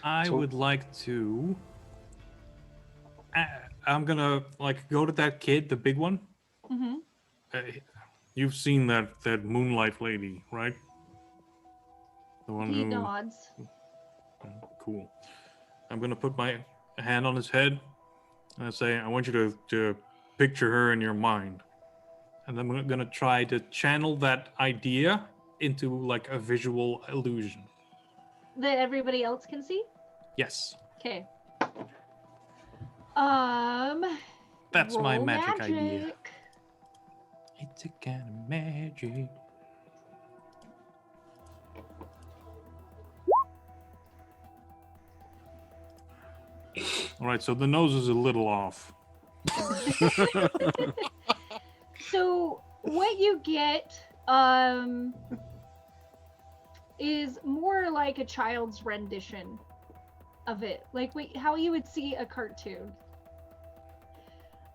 I would like to. I'm gonna go to that kid, the big one. Mm-hmm. You've seen that Moonlight lady, right? The one He who nods. Cool. I'm gonna put my hand on his head and I say, I want you to picture her in your mind, and I'm gonna try to channel that idea into like a visual illusion. That everybody else can see? Yes. Okay. That's my roll magic idea. magic. It's a kind of magic. All right, so the nose is a little off. So what you get is more like a child's rendition of it, like how you would see a cartoon.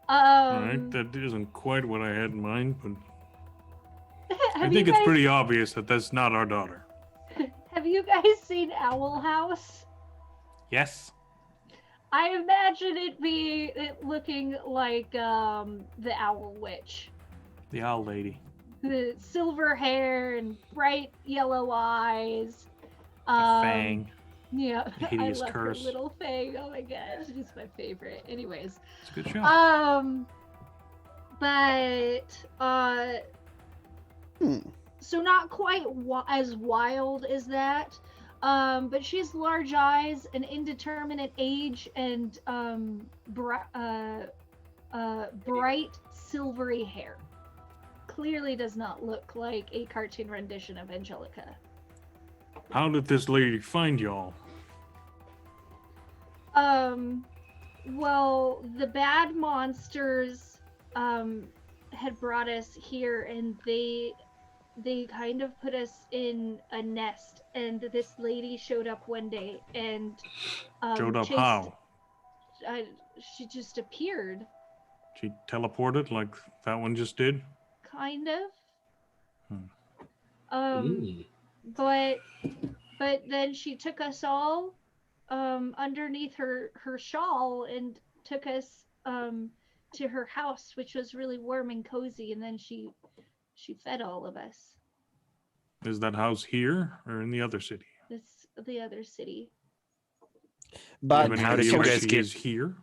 All right, that isn't quite what I had in mind, but I think it's pretty obvious that that's not our daughter. Have you guys seen Owl House? Yes. I imagine it looking like the Owl Witch. The owl lady. The silver hair and bright yellow eyes. A fang. Yeah, A hideous I love curse. her little fang. Oh my gosh, she's my favorite. Anyways, It's a good show. So not quite as wild as that. But she has large eyes, an indeterminate age, and bright silvery hair. Clearly does not look like a cartoon rendition of Angelica. How did this lady find y'all? Well, the bad monsters had brought us here, and they kind of put us in a nest, and this lady showed up one day and Showed up how? She just appeared. She teleported like that one just did? Kind of. Ooh. But then she took us all underneath her shawl and took us to her house, which was really warm and cozy, and then she fed all of us. Is that house here or in the other city? It's the other city. But Do you have any how did idea you why guys she get- is here?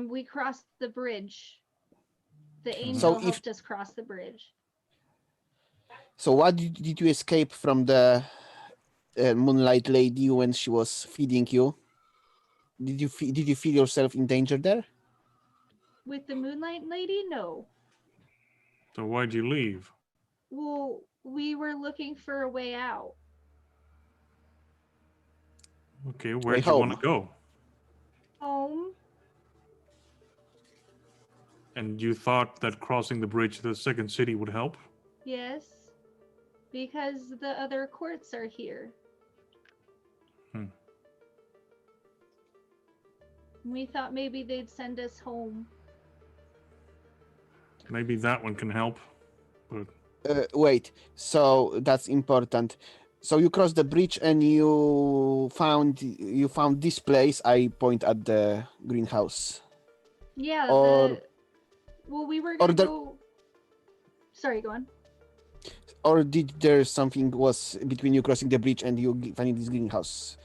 We crossed the bridge. The So angel if- helped us cross the bridge. So what did you escape from the Moonlight Lady when she was feeding you? Did you feel yourself in danger there? With the Moonlight Lady? No. So why'd you leave? Well, we were looking for a way out. Okay, where'd you want to home. go? Home? And you thought that crossing the bridge to the second city would help? Yes. Because the other courts are here. We thought maybe they'd send us home. Maybe that one can help. But Wait, so that's important. So you crossed the bridge and you found this place. I point at the greenhouse. Yeah, Or well, we were or gonna the go. Sorry, go on. or did there something was between you crossing the bridge and you finding this greenhouse?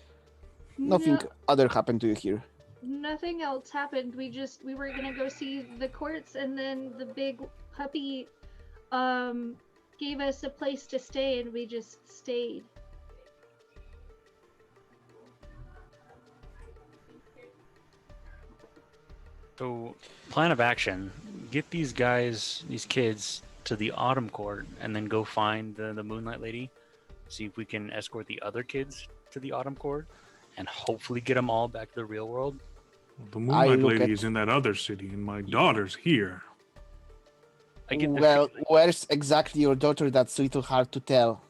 Nothing No, other happened to you here. nothing else happened. We were gonna go see the courts, and then the big puppy gave us a place to stay, and we just stayed. So, plan of action: get these guys, these kids, to the Autumn Court, and then go find the Moonlight Lady. See if we can escort the other kids to the Autumn Court, and hopefully get them all back to the real world. the I Moonlight look Lady at- is in that other city, and my daughter's here. I get the Well, where's exactly your daughter? That's a little hard to tell.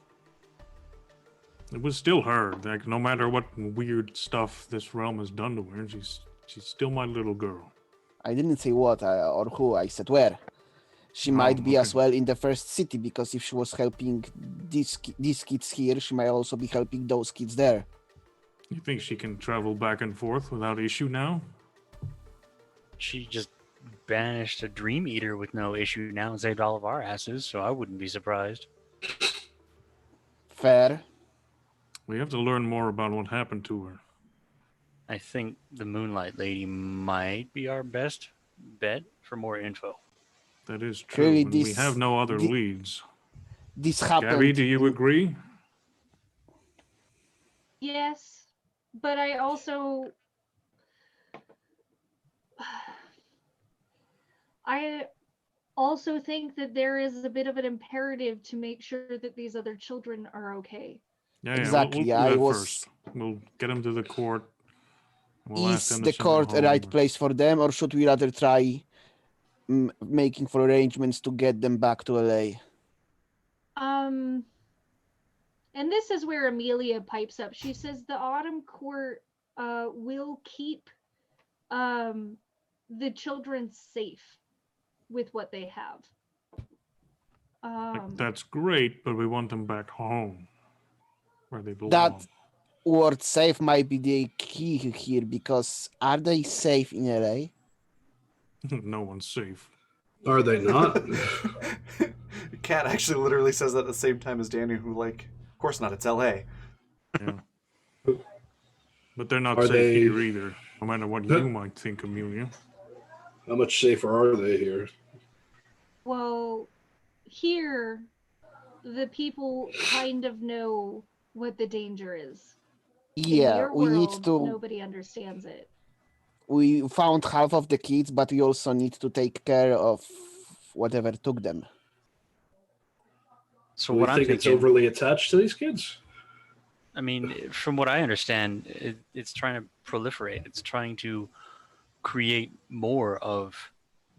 It was still her. Like, no matter what weird stuff this realm has done to her, she's still my little girl. I didn't say what or who. I said where. She might be as okay. well in the first city because if she was helping these kids here, she might also be helping those kids there. You think she can travel back and forth without issue now? She just banished a Dream Eater with no issue now and saved all of our asses, so I wouldn't be surprised. Fair. We have to learn more about what happened to her. I think the Moonlight Lady might be our best bet for more info. That is true, Clearly and we this- have no other the- leads. This happened. Gabby, do you agree? Yes, but I also I also think that there is a bit of an imperative to make sure that these other children are okay. Yeah, Exactly, We'll do I that was- first. We'll get them to the court. We'll ask Is them to the send them court a right home. place for them, or should we rather try making for arrangements to get them back to LA? And this is where Amelia pipes up. She says the Autumn Court will keep the children safe with what they have. Like, that's great, but we want them back home, where they belong. That word safe might be the key here because are they safe in LA? No one's safe. Are they not? Kat actually literally says that at the same time as Danny, who, like, of course not, it's LA. Yeah. But they're not Are safe they- here either, no matter what you might think, Amelia. How much safer are they here? Well, here, the people kind of know what the danger is. In Yeah, your we need world, to. Nobody understands it. We found half of the kids, but we also need to take care of whatever took them. So Do we what I'm think it's thinking, overly attached to these kids? I mean, from what I understand, it's trying to proliferate. It's trying to create more of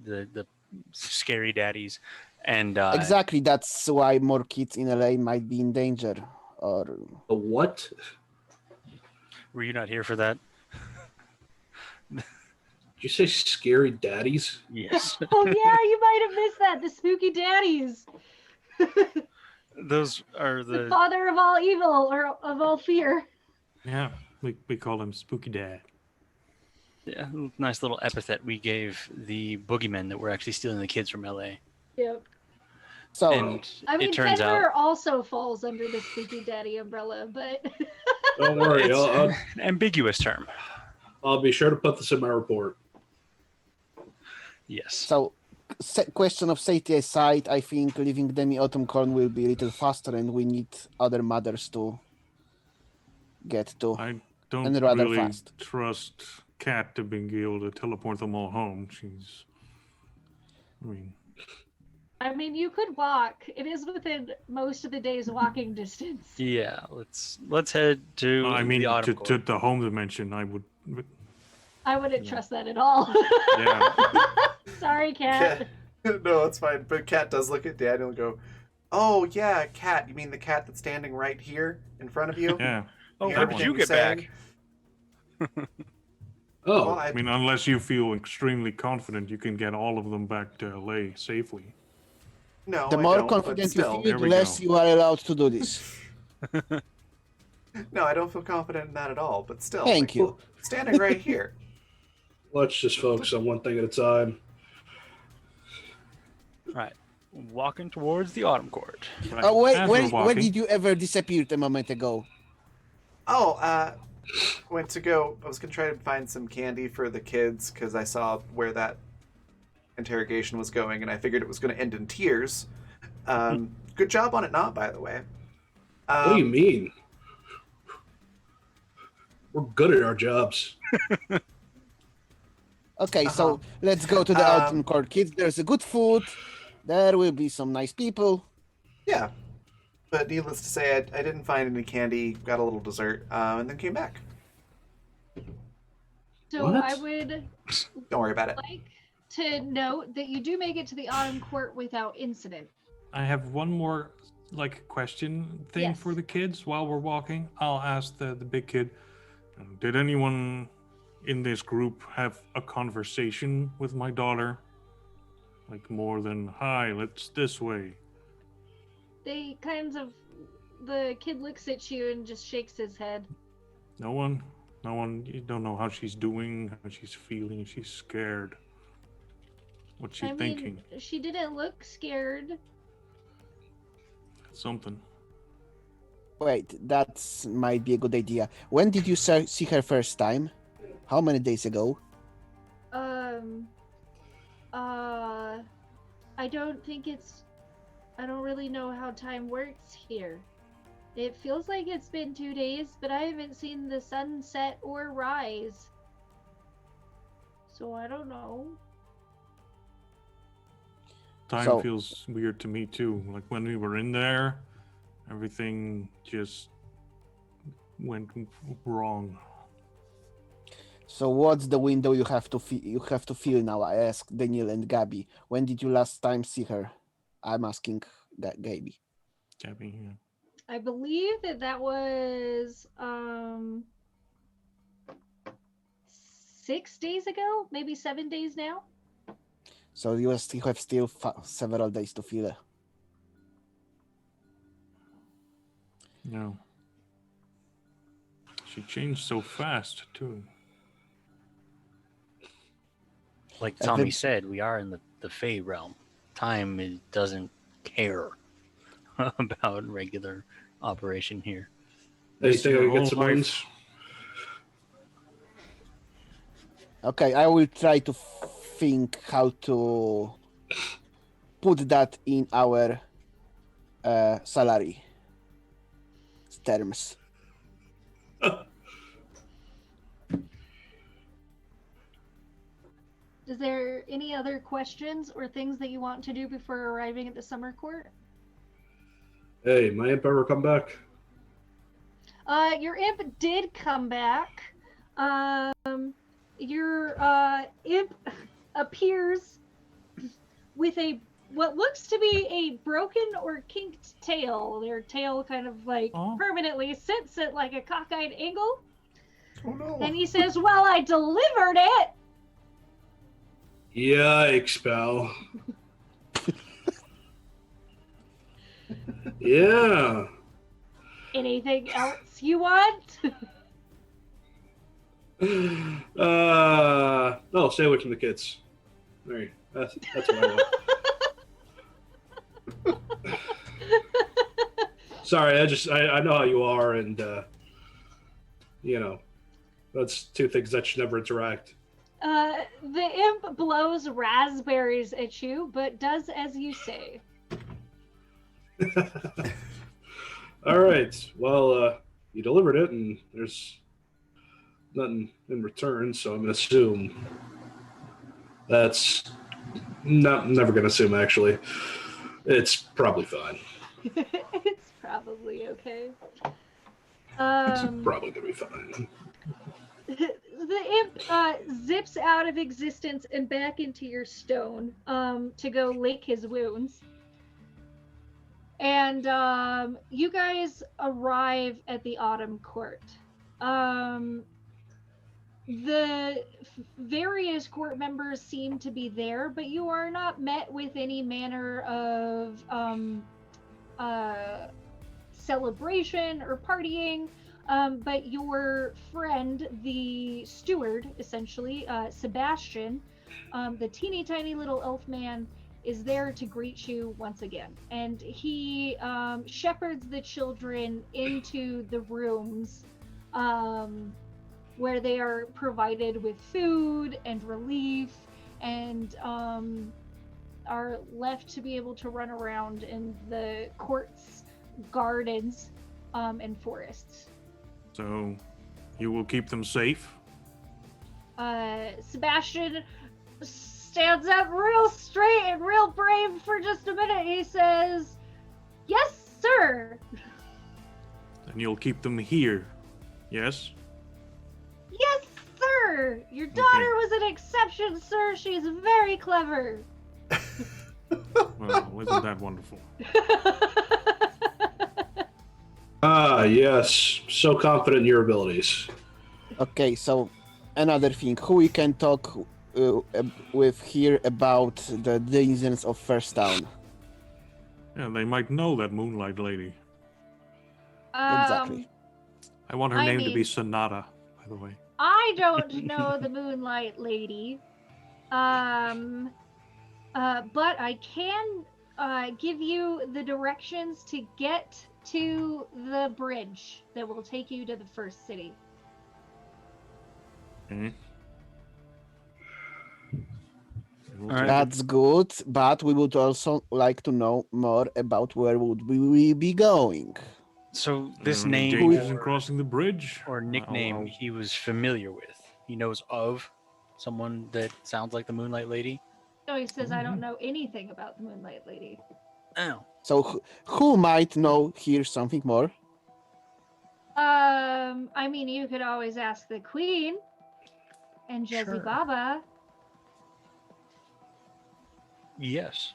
the scary daddies, and Exactly, that's why more kids in LA might be in danger. Or A what? were you not here for that? Did you say scary daddies? Yes. Oh yeah, you might have missed that. The spooky daddies. Those are The the father of all evil or of all fear. Yeah, we call him Spooky Dad. yeah, nice little epithet we gave the boogeymen that were actually stealing the kids from LA. Yep. so And I mean, it turns Denver out also falls under the spooky daddy umbrella, but Don't worry, it's I'll an ambiguous term. I'll be sure to put this in my report. Yes. so question of safety aside, I think leaving them in Autumn Corn will be a little faster, and we need other mothers to get to. I don't And rather really fast. trust Kat to being able to teleport them all home. I mean, you could walk. It is within most of the day's walking distance. Yeah, let's head to I mean, the Autumn to Court. the home dimension, I would. But, I wouldn't trust that at all. yeah, Sorry, Kat. No, it's fine. But Kat does look at Daniel and go, "Oh yeah, Kat. You mean the cat that's standing right here in front of you?" yeah. Oh, Yeah, where did everything you you're get back? saying. Oh, Well, I mean, unless you feel extremely confident, you can get all of them back to LA safely. no, The I more don't. But confident you still, feel, There the we less go. you are allowed to do this. no, I don't feel confident in that at all. But still, Thank like, you. standing right here. let's just focus on one thing at a time. Right. Walking towards the Autumn Court. Right. Oh wait, As where, we're where walking, did you ever disappear a moment ago? Oh, went to go. I was gonna try to find some candy for the kids because I saw where that interrogation was going, and I figured it was going to end in tears. Good job on it, not by the way. What do you mean? We're good at our jobs. Okay, so let's go to the Autumn Court, kids. There's a good food. There will be some nice people. Yeah, but needless to say, I didn't find any candy. Got a little dessert, and then came back. So What? I would Don't worry about it. like to note that you do make it to the Autumn Court without incident. I have one more question thing Yes. for the kids while we're walking. I'll ask the big kid. Did anyone in this group have a conversation with my daughter? Like more than hi, let's this way. They kind of, the kid looks at you and just shakes his head. No one. You don't know how she's doing, how she's feeling. She's scared. What's she thinking? Mean, she didn't look scared. Something. Wait, that might be a good idea. When did you see her first time? How many days ago? I don't think it's. I don't really know how time works here. It feels like it's been 2 days, but I haven't seen the sun set or rise. So I don't know. Time feels weird to me too. Like when we were in there, everything just went wrong. So what's the window you have to fill now? I asked Daniel and Gabby. When did you last time see her? I'm asking Gabby. Gabby, yeah. I believe that was 6 days ago, maybe 7 days now. So you have still several days to fill. No. She changed so fast too. Like Tommy said, we are in the Fey realm. Time doesn't care about regular operation here. Hey, you think I can get some life. wings? Okay, I will try to think how to put that in our salary terms. Is there any other questions or things that you want to do before arriving at the summer court? Hey, my imp ever come back? Your imp did come back. Your imp appears with what looks to be a broken or kinked tail. Their tail kind of permanently sits at like a cockeyed angle. Oh no! And he says, "Well, I delivered it." Yikes, pal. Yeah. Anything else you want? No, stay away from the kids. Right. That's what I want. Sorry, I know how you are, and that's two things that should never interact. The imp blows raspberries at you, but does as you say. All right. Well, you delivered it, and there's nothing in return, so I'm gonna assume that's never gonna assume. Actually, it's probably fine. It's probably okay. It's probably gonna be fine. The imp zips out of existence and back into your stone to go lick his wounds. And you guys arrive at the Autumn Court. the various court members seem to be there, but you are not met with any manner of celebration or partying. But your friend, the steward, essentially, Sebastian, the teeny tiny little elf man, is there to greet you once again. And he shepherds the children into the rooms where they are provided with food and relief and are left to be able to run around in the court's gardens and forests. So, you will keep them safe? Sebastian stands up real straight and real brave for just a minute. He says, "Yes, sir." And you'll keep them here, yes? "Yes, sir. Your daughter was an exception, sir. She's very clever." Well, isn't that wonderful? Ah, yes. So confident in your abilities. Okay, so another thing, who we can talk with here about the denizens of First Town? Yeah, they might know that Moonlight Lady. Exactly. I want her I name to be mean- Sonata, by the way. I don't know the Moonlight Lady, but I can give you the directions to get to the bridge that will take you to the first city. Okay. We'll All right. take it. That's good, but we would also like to know more about where would we be going. So this Any name dangers in or, crossing the bridge? or nickname I'll- he was familiar with. He knows of someone that sounds like the Moonlight Lady. So he says, "I don't know anything about the Moonlight Lady." Oh, So who might know here something more? I mean, you could always ask the Queen and Jezzy Sure. Baba. yes.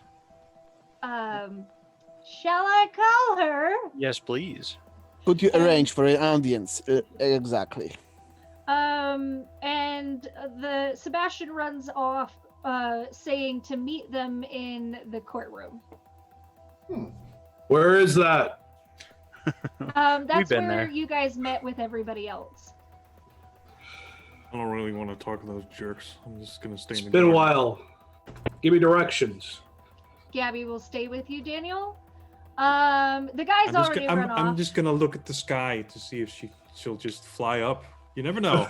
Shall I call her? Yes, please. Could you arrange for an audience? Exactly. And the Sebastian runs off, saying to meet them in the courtroom. Where is that? That's been where there. you guys met with everybody else. I don't really want to talk to those jerks. I'm just gonna stay It's in the been a garden. while. Give me directions. Gabby will stay with you, Daniel. The guy's already run off. I'm just gonna look at the sky to see if she'll just fly up. You never know.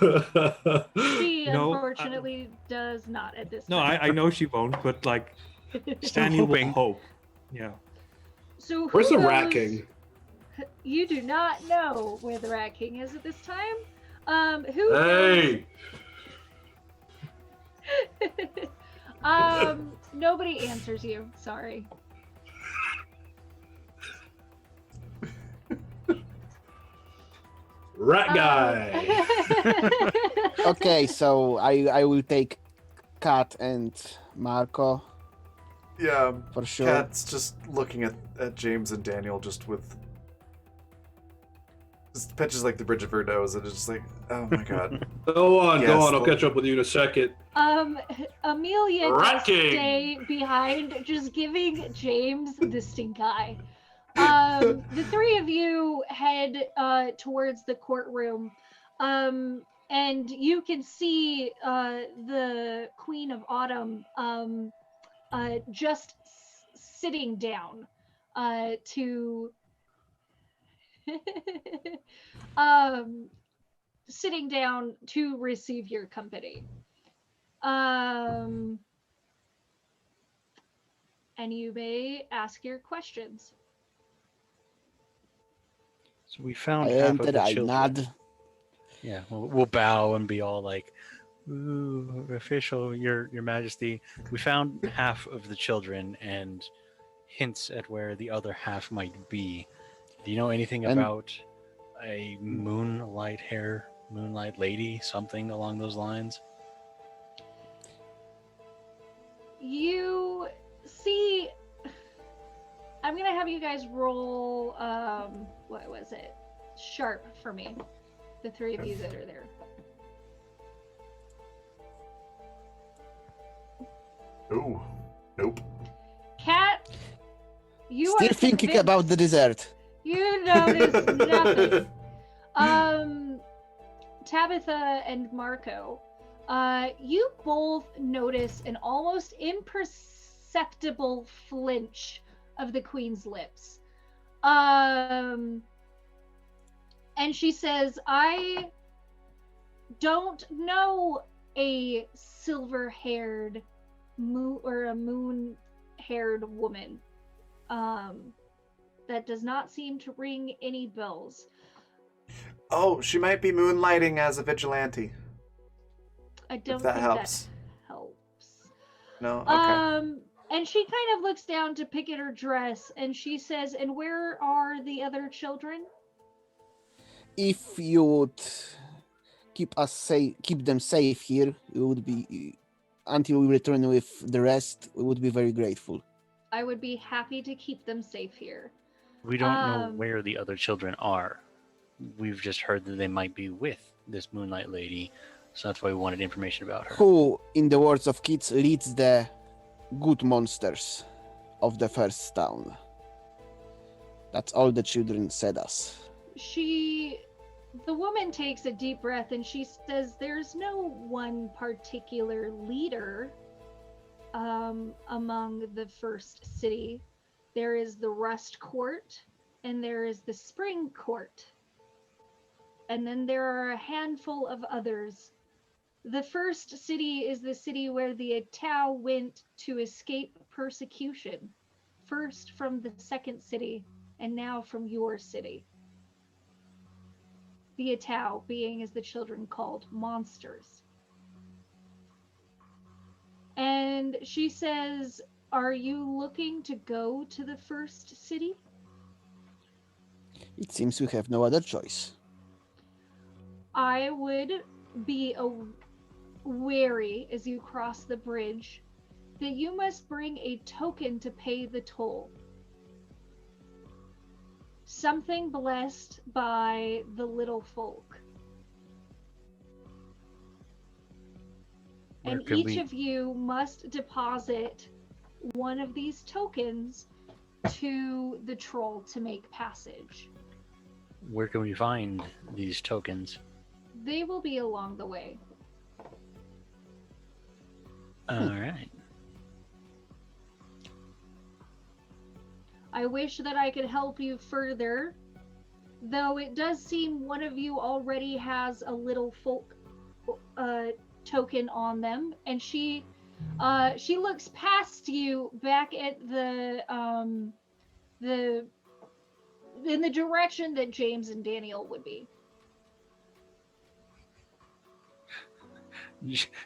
She No, unfortunately does not at this No, time. I know she won't, but like Still Daniel will hoping. hope. Yeah. So Where's who the knows- Rat King? You do not know where the Rat King is at this time. Who knows? Hey! Nobody answers you. Sorry. Rat guy! Okay, so I will take Kat and Marco Yeah, for sure. Kat's just looking at James and Daniel just with just pitches like the bridge of her nose, and it's just like, oh my god. Go on, Yes, go on. I'll well- catch up with you in a second. Amelia Rat just King. stay behind, just giving James the stink eye. The three of you head towards the courtroom, and you can see the Queen of Autumn just sitting down to sitting down to receive your company. And you may ask your questions. So we I found half of enter, the I children. nod. Yeah, we'll bow and be all like, "Ooh, official, your Majesty." We found half of the children and hints at where the other half might be. Do you know anything And- about a moonlight lady, something along those lines? You see, I'm gonna have you guys roll. What was it? Sharp for me. The three of you that are there. Ooh. Nope. Cat, you Still are thinking convinced about the dessert. You notice nothing. Tabitha and Marco, you both notice an almost imperceptible flinch of the queen's lips. And she says, I don't know a silver-haired or a moon-haired woman. That does not seem to ring any bells. Oh, she might be moonlighting as a vigilante. I don't that think helps. that helps. No? Okay. And she kind of looks down to pick at her dress, and she says, "And where are the other children?" If you would keep them safe here, it would be until we return with the rest. We would be very grateful. I would be happy to keep them safe here. We don't know where the other children are. We've just heard that they might be with this Moonlight Lady, so that's why we wanted information about her. Who, in the words of kids, leads the good monsters of the first town? That's all the children said us. The woman takes a deep breath and she says, "There's no one particular leader among the first city. There is the Rust Court and there is the Spring Court. And then there are a handful of others. The first city is the city where the Atau went to escape persecution. First from the second city, and now from your city. The Atau being, as the children called, monsters." And she says, "Are you looking to go to the first city?" It seems we have no other choice. I would be wary as you cross the bridge that you must bring a token to pay the toll. Something blessed by the little folk. And each of you must deposit one of these tokens to the troll to make passage. Where can we find these tokens? They will be along the way. All right. I wish that I could help you further, though it does seem one of you already has a little folk token on them, and she looks past you back at the in the direction that James and Daniel would be.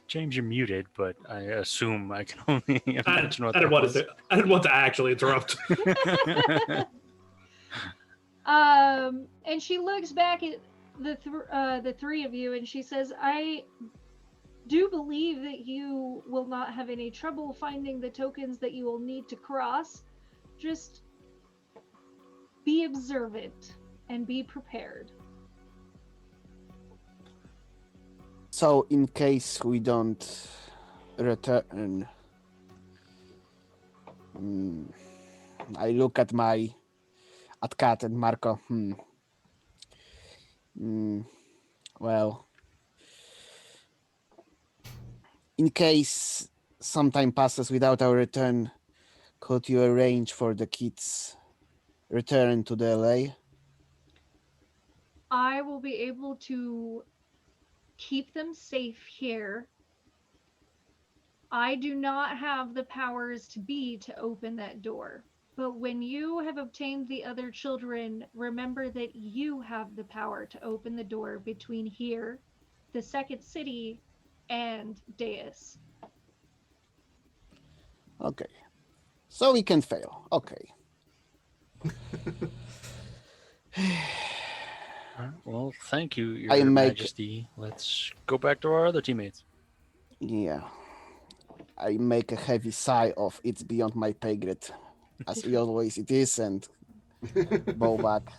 James, you're muted, but I assume I can only imagine what I that was. I didn't want to actually interrupt. And she looks back at the three of you, and she says, "I do believe that you will not have any trouble finding the tokens that you will need to cross. Just be observant and be prepared." So, in case we don't return, I look at Kat and Marco. Well, in case some time passes without our return, could you arrange for the kids' return to the LA? I will be able to keep them safe here. I do not have the powers to open that door. But when you have obtained the other children, remember that you have the power to open the door between here, the second city, and Deus. Okay. So we can fail. Okay. Well, thank you, Your Majesty. Let's go back to our other teammates. Yeah. I make a heavy sigh of "it's beyond my pay grade," as always it is, and bow back.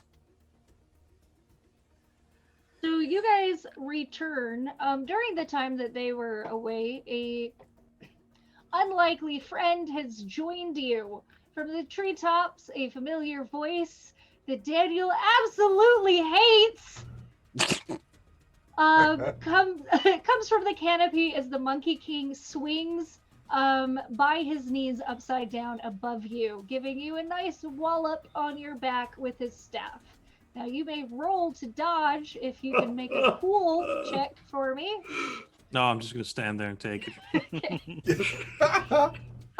So you guys return. During the time that they were away, unlikely friend has joined you. From the treetops, a familiar voice that Daniel absolutely hates comes from the canopy as the Monkey King swings by his knees upside down above you, giving you a nice wallop on your back with his staff. Now you may roll to dodge if you can make a cool check for me. No, I'm just gonna stand there and take it.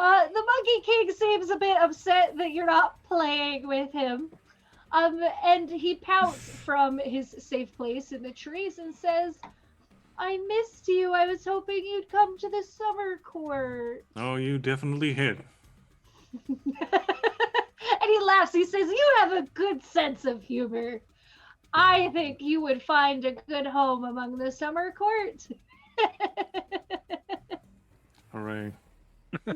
The Monkey King seems a bit upset that you're not playing with him. And he pouts from his safe place in the trees and says, I missed you. I was hoping you'd come to the summer court. Oh, you definitely hit. And he laughs. He says, you have a good sense of humor. I think you would find a good home among the summer court. Hooray.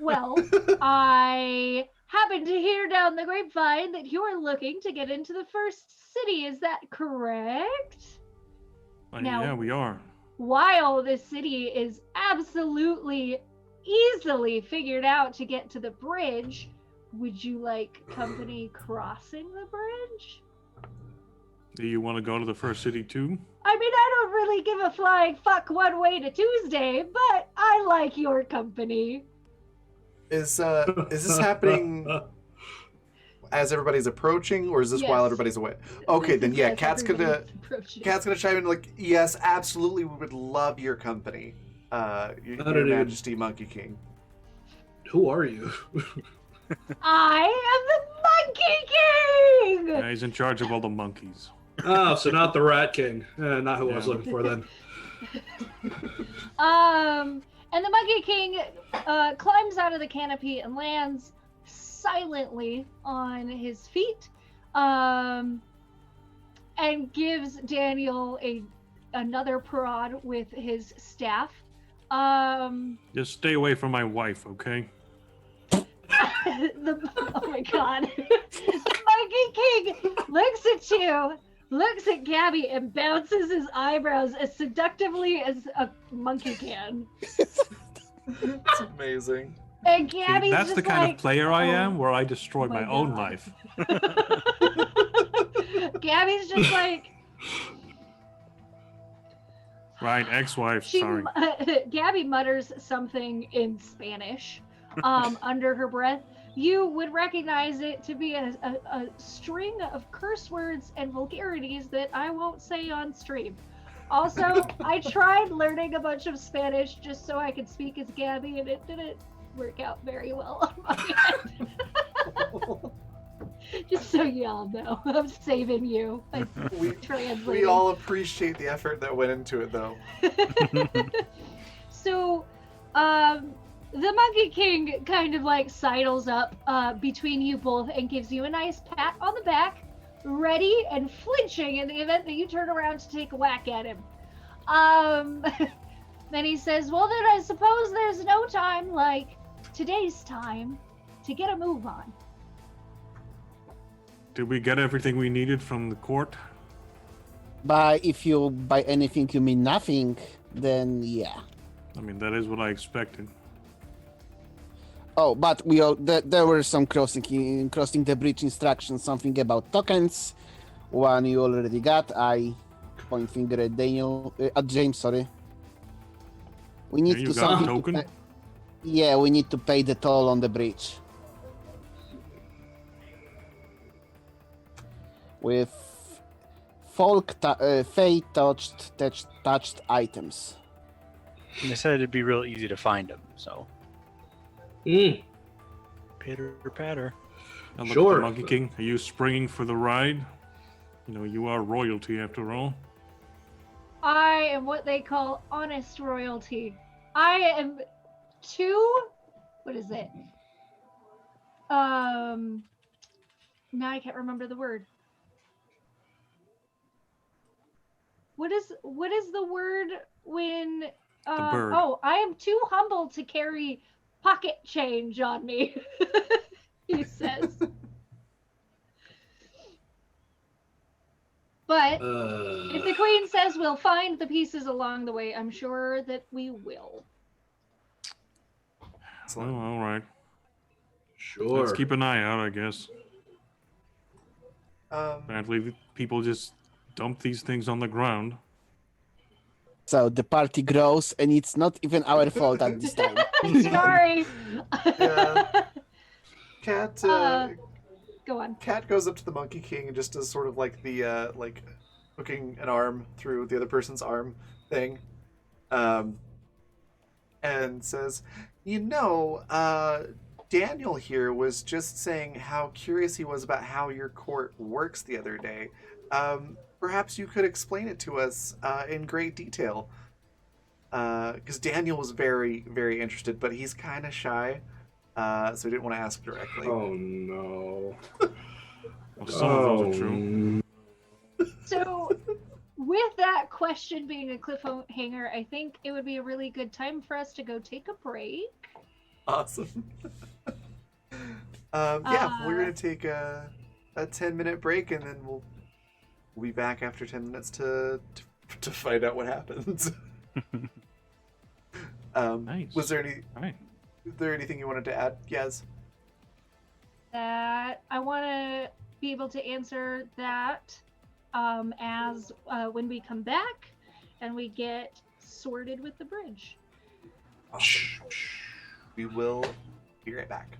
Well, I happen to hear down the grapevine that you're looking to get into the first city. Is that correct? Now- Yeah, we are. While this city is absolutely easily figured out to get to the bridge, would you like company crossing the bridge? Do you want to go to the first city too? I mean, I don't really give a flying fuck one way to Tuesday, but I like your company. Is this happening as everybody's approaching, or is this while Yes. everybody's away? Okay, then yeah, Yes, Cat's gonna everybody's approaching. chime in like, yes, absolutely, we would love your company, your don't even- Majesty Monkey King. Who are you? I am the Monkey King! Yeah, he's in charge of all the monkeys. Oh, so not the Rat King. Not who I was Yeah. looking for then. And the Monkey King climbs out of the canopy and lands silently on his feet, and gives Daniel another prod with his staff. Just stay away from my wife, okay? Oh my god. The Monkey King looks at you, looks at Gabby, and bounces his eyebrows as seductively as a monkey can. It's amazing. And See, Gabby's that's just the kind like, of player I "Oh am, where I destroy my my own God." life. Gabby's just like, Right, ex-wife, sorry. Gabby mutters something in Spanish under her breath. You would recognize it to be a string of curse words and vulgarities that I won't say on stream. Also, I tried learning a bunch of Spanish just so I could speak as Gabby, and it didn't work out very well on my end. Just so y'all know, I'm saving you. I'm We translating. all appreciate the effort that went into it, though. So, the Monkey King kind of like sidles up between you both and gives you a nice pat on the back, ready and flinching in the event that you turn around to take a whack at him. Then he says, well, then I suppose there's no time like today's time to get a move on. Did we get everything we needed from the court? If you by anything you mean nothing, then yeah. I mean, that is what I expected. Oh, but there were some crossing the bridge instructions, something about tokens. One you already got. I point finger at James. Sorry. We need Yeah, to you got a something. token? Yeah, we need to pay the toll on the bridge. With fate touched items. And they said it'd be real easy to find them, so Mm. pitter patter. Now look, Sure. the Monkey King, are you springing for the ride? You know, you are royalty after all. I am what they call honest royalty. I am what is it? Now I can't remember the word. What is the word when bird. oh, I am too humble to carry pocket change on me. He says. But if the queen says we'll find the pieces along the way, I'm sure that we will. Excellent. all right. Sure. Let's keep an eye out, I guess. Um, Apparently, people just dump these things on the ground. So the party grows, and it's not even our fault at this time. Sorry. Yeah. Cat Go on. Cat goes up to the Monkey King and just does sort of like the like hooking an arm through the other person's arm thing, and says, Daniel here was just saying how curious he was about how your court works the other day. Perhaps you could explain it to us in great detail. Because Daniel was very, very interested, but he's kind of shy, so he didn't want to ask directly. Oh no. Well, some of those are true. So, with that question being a cliffhanger, I think it would be a really good time for us to go take a break. Awesome. We're gonna take a 10-minute break, and then we'll be back after 10 minutes to find out what happens. Nice. Was there Right. anything you wanted to add? Yes. That I want to be able to answer that as when we come back and we get sorted with the bridge. Awesome. We will be right back.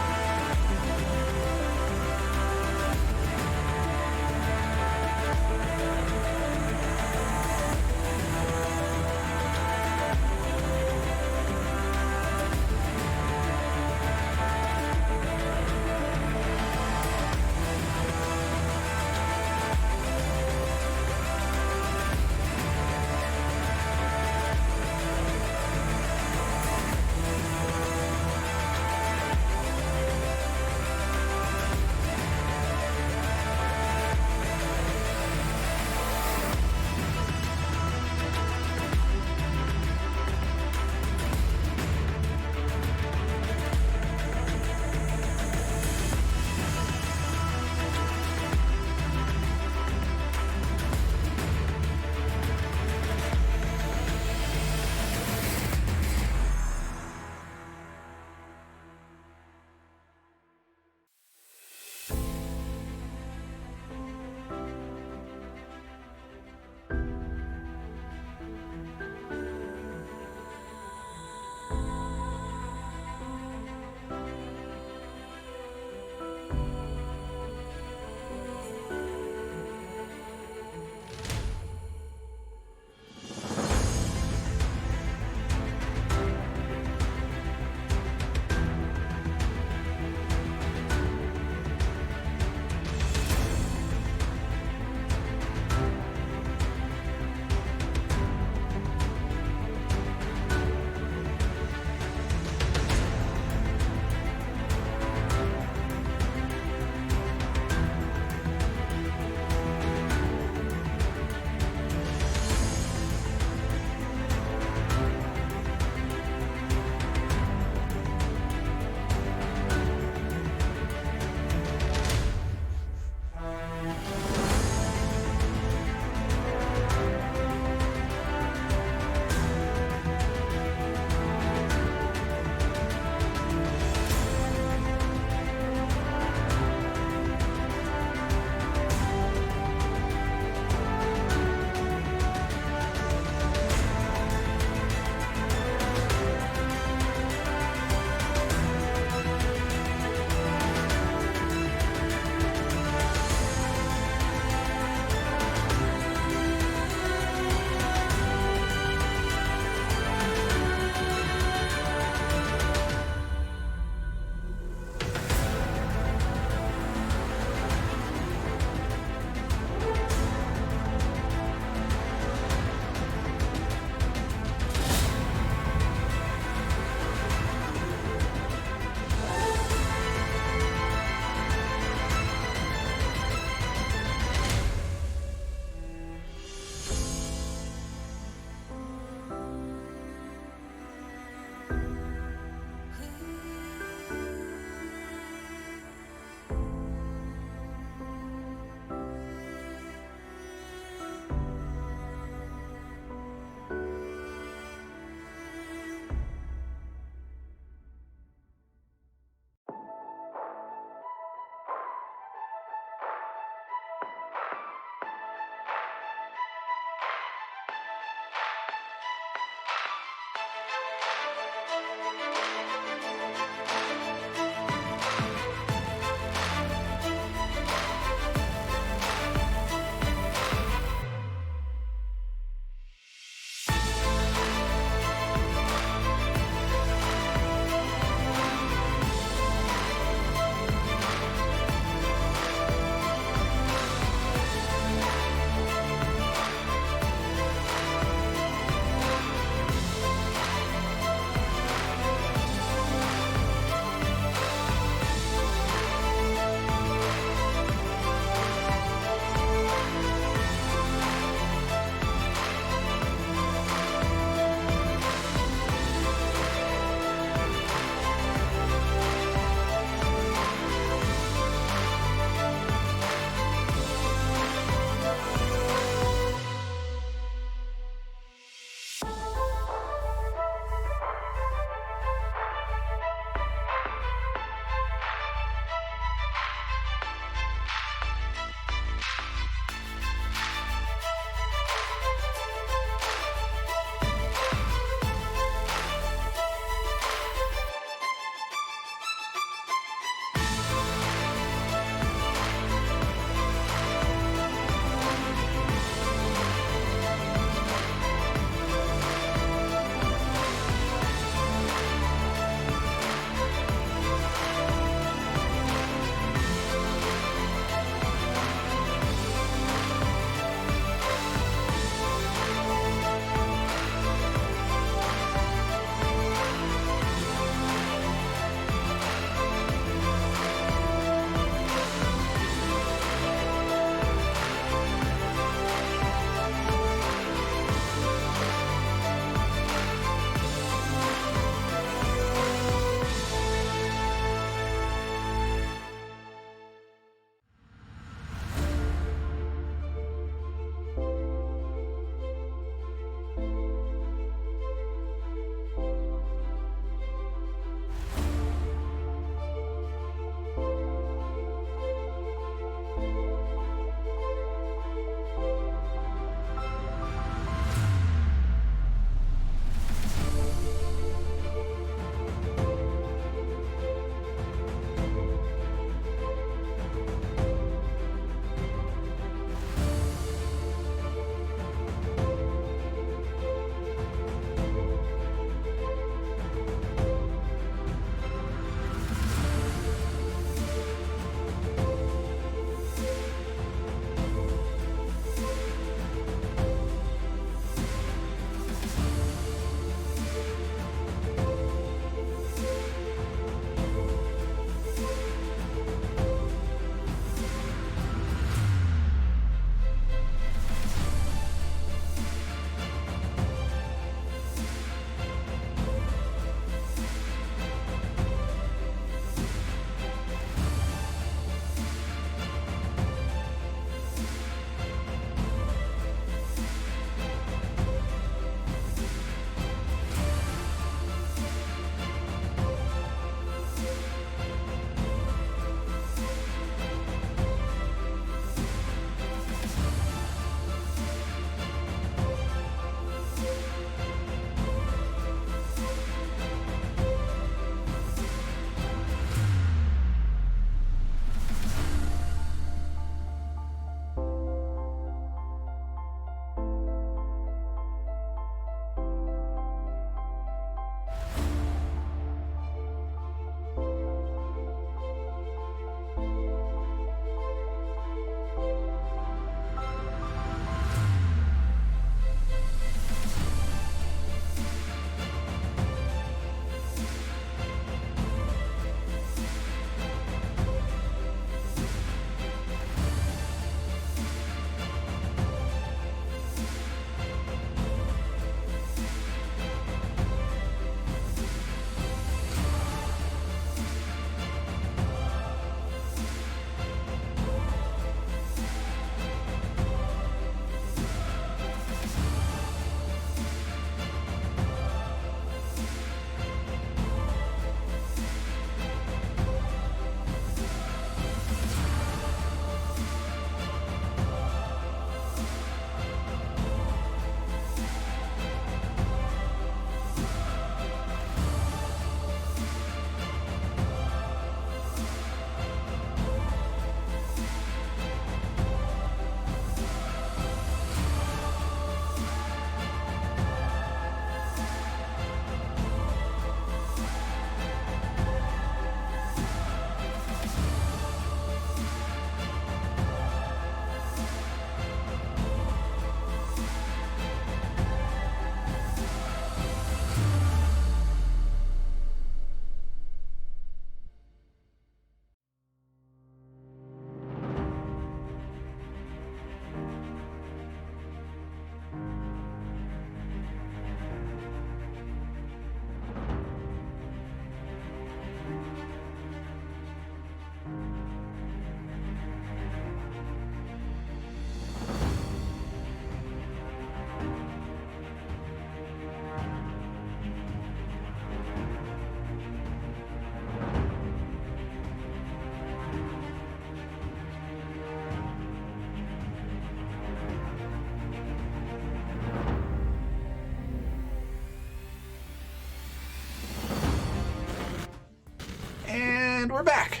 we're back.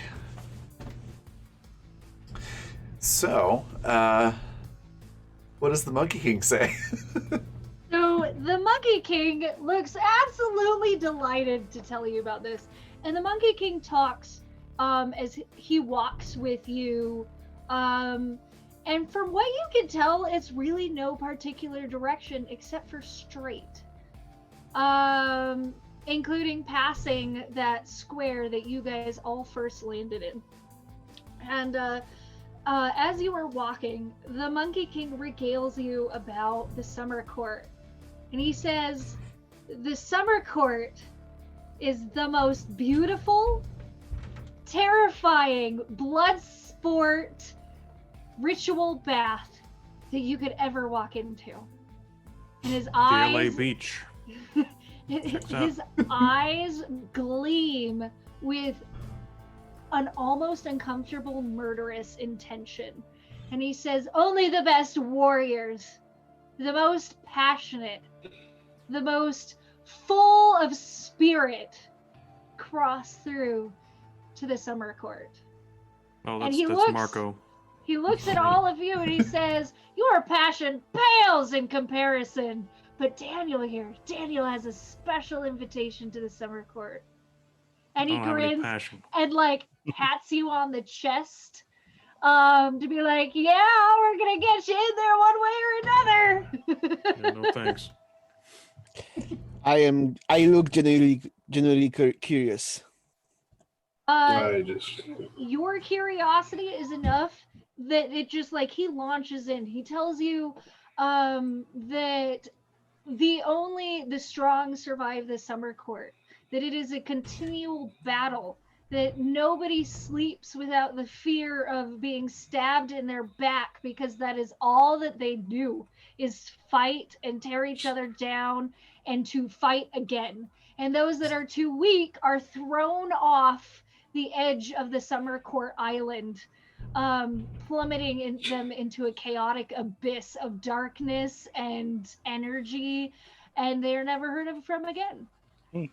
So, what does the Monkey King say? So the Monkey King looks absolutely delighted to tell you about this. And the Monkey King talks as he walks with you. And from what you can tell, it's really no particular direction except for straight. Including passing that square that you guys all first landed in. And as you are walking, the Monkey King regales you about the Summer Court. And he says, the Summer Court is the most beautiful, terrifying, blood sport ritual bath that you could ever walk into. And his The eyes... LA Beach. His eyes gleam with an almost uncomfortable murderous intention. And he says, only the best warriors, the most passionate, the most full of spirit cross through to the Summer Court. Oh, And that's he that's looks- Marco. He looks at all of you and he says, your passion pales in comparison. But Daniel has a special invitation to the Summer Court. And he Don't have any grins passion. and like pats you on the chest to be like, yeah, we're gonna get you in there one way or another. Yeah, no thanks. I look genuinely curious. I just Your curiosity is enough that it just like he launches in. He tells you that the strong survive the Summer Court, that it is a continual battle, that nobody sleeps without the fear of being stabbed in their back, because that is all that they do, is fight and tear each other down and to fight again. And those that are too weak are thrown off the edge of the Summer Court Island, plummeting them into a chaotic abyss of darkness and energy, and they're never heard of from again.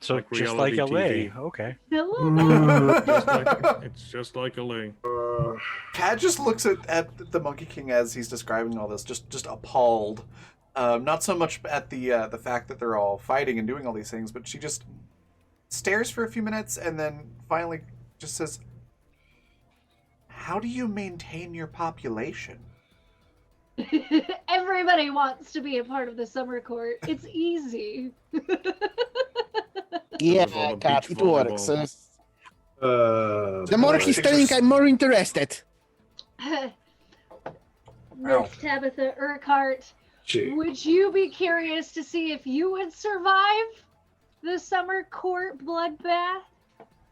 So Like just like reality LA. TV. Okay. It's just like LA. Kat just looks at the Monkey King as he's describing all this, just appalled. Not so much at the fact that they're all fighting and doing all these things, but she just stares for a few minutes and then finally just says, "How do you maintain your population?" Everybody wants to be a part of the Summer Court. It's easy. Yeah, With all the Cat, beach it works. volleyball. The more he's telling, I'm more interested. Miss Tabitha Urquhart, Gee. would you be curious to see if you would survive the Summer Court bloodbath?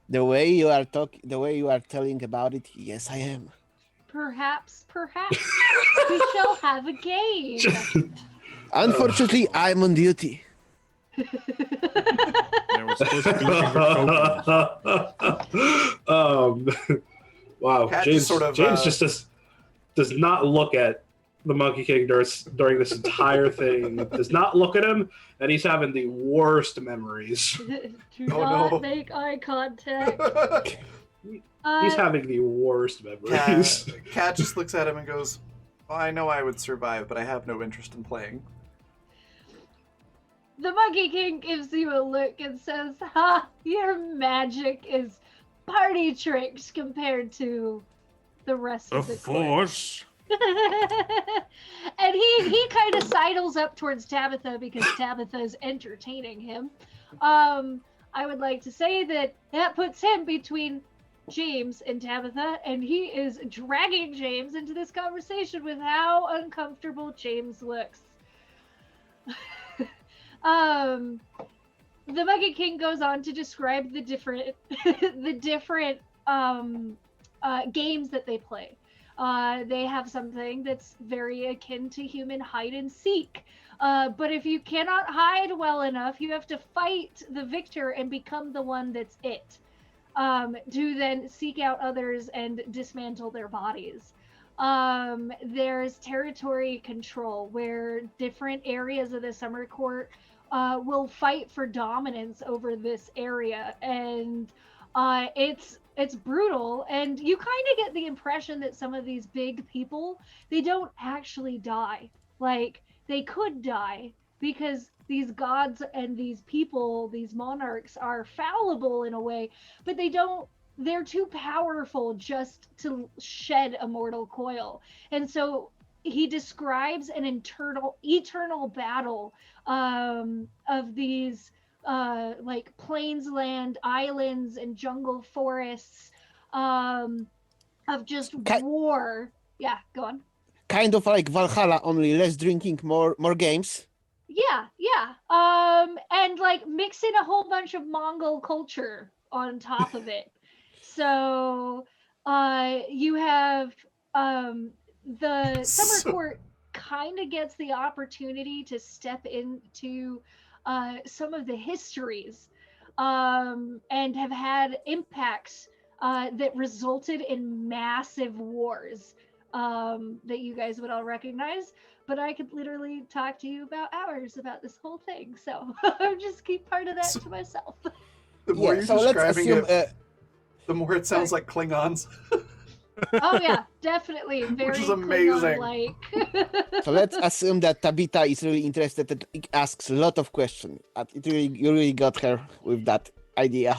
The way you are telling about it, yes, I am. Perhaps we shall have a game. Unfortunately, I'm on duty. There was supposed to be tokens. Wow, Cat James just sort of, James just does not look at the Monkey King during this entire thing. Does not look at him, and he's having the worst memories. Do Oh, not no. make eye contact. He's having the worst memories. Kat just looks at him and goes, "Well, I know I would survive, but I have no interest in playing." The Monkey King gives you a look and says, "Ha! Your magic is party tricks compared to the rest The of the Force. And he kind of sidles up towards Tabitha because Tabitha is entertaining him. I would like to say that puts him between James and Tabitha, and he is dragging James into this conversation with how uncomfortable James looks. The Monkey King goes on to describe the different games that they play. They have something that's very akin to human hide and seek. But if you cannot hide well enough, you have to fight the victor and become the one that's it. To then seek out others and dismantle their bodies. There's territory control, where different areas of the Summer Court will fight for dominance over this area, and it's It's brutal, and you kind of get the impression that some of these big people, they don't actually die. Like, they could die because these gods and these people, these monarchs, are fallible in a way, but they don't, they're too powerful just to shed a mortal coil. And so he describes an eternal battle of these like plainsland islands and jungle forests, of just war. Yeah, go on. Kind of like Valhalla, only less drinking, more games. Yeah. And like mix in a whole bunch of Mongol culture on top of it. So, you have the Summer So- Court kind of gets the opportunity to step into some of the histories, and have had impacts that resulted in massive wars, that you guys would all recognize. But I could literally talk to you about hours about this whole thing. So I'll just keep part of that So- to myself. The more Yeah, you're so let's describing assume. it, the more it sounds like Klingons. Oh yeah, definitely. Very is amazing. Klingon-like. So let's assume that Tabitha is really interested and asks a lot of questions. You really got her with that idea.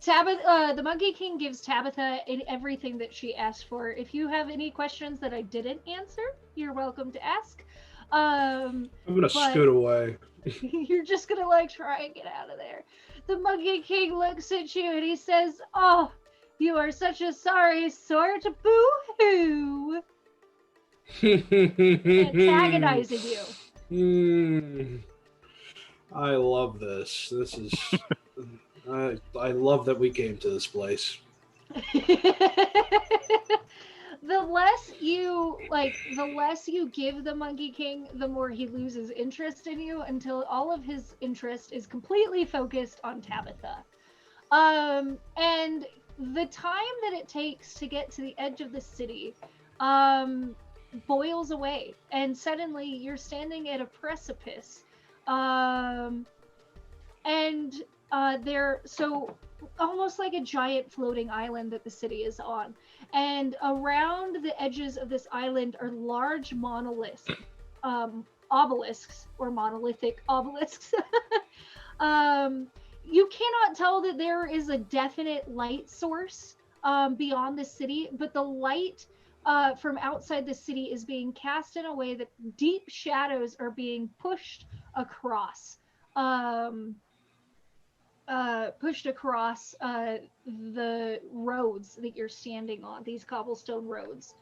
Tabitha, the Monkey King gives Tabitha everything that she asked for. If you have any questions that I didn't answer, you're welcome to ask. I'm gonna But- scoot away. You're just gonna like try and get out of there. The Monkey King looks at you and he says, "Oh, you are such a sorry sort. Boo-hoo!" Antagonizing you. I love this. This is. I love that we came to this place. The less you give the Monkey King, the more he loses interest in you, until all of his interest is completely focused on Tabitha. And the time that it takes to get to the edge of the city boils away, and suddenly you're standing at a precipice. So almost like a giant floating island that the city is on. And around the edges of this island are large monoliths, obelisks, or monolithic obelisks. You cannot tell that there is a definite light source beyond the city, but the light from outside the city is being cast in a way that deep shadows are being pushed across. The roads that you're standing on, these cobblestone roads.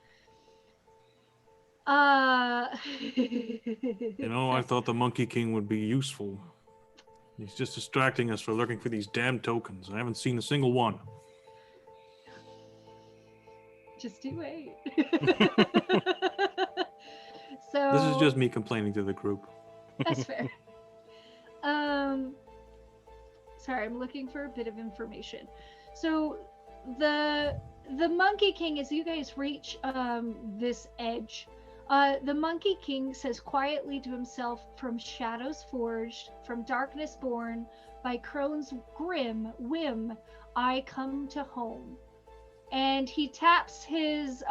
You know, I thought the Monkey King would be useful. He's just distracting us for looking for these damn tokens. I haven't seen a single one. Just you wait. So This is just me complaining to the group. that's fair. Sorry, I'm looking for a bit of information. So the Monkey King, as you guys reach this edge, the Monkey King says quietly to himself, "From shadows forged, from darkness born, by crone's grim whim, I come to home." And he taps his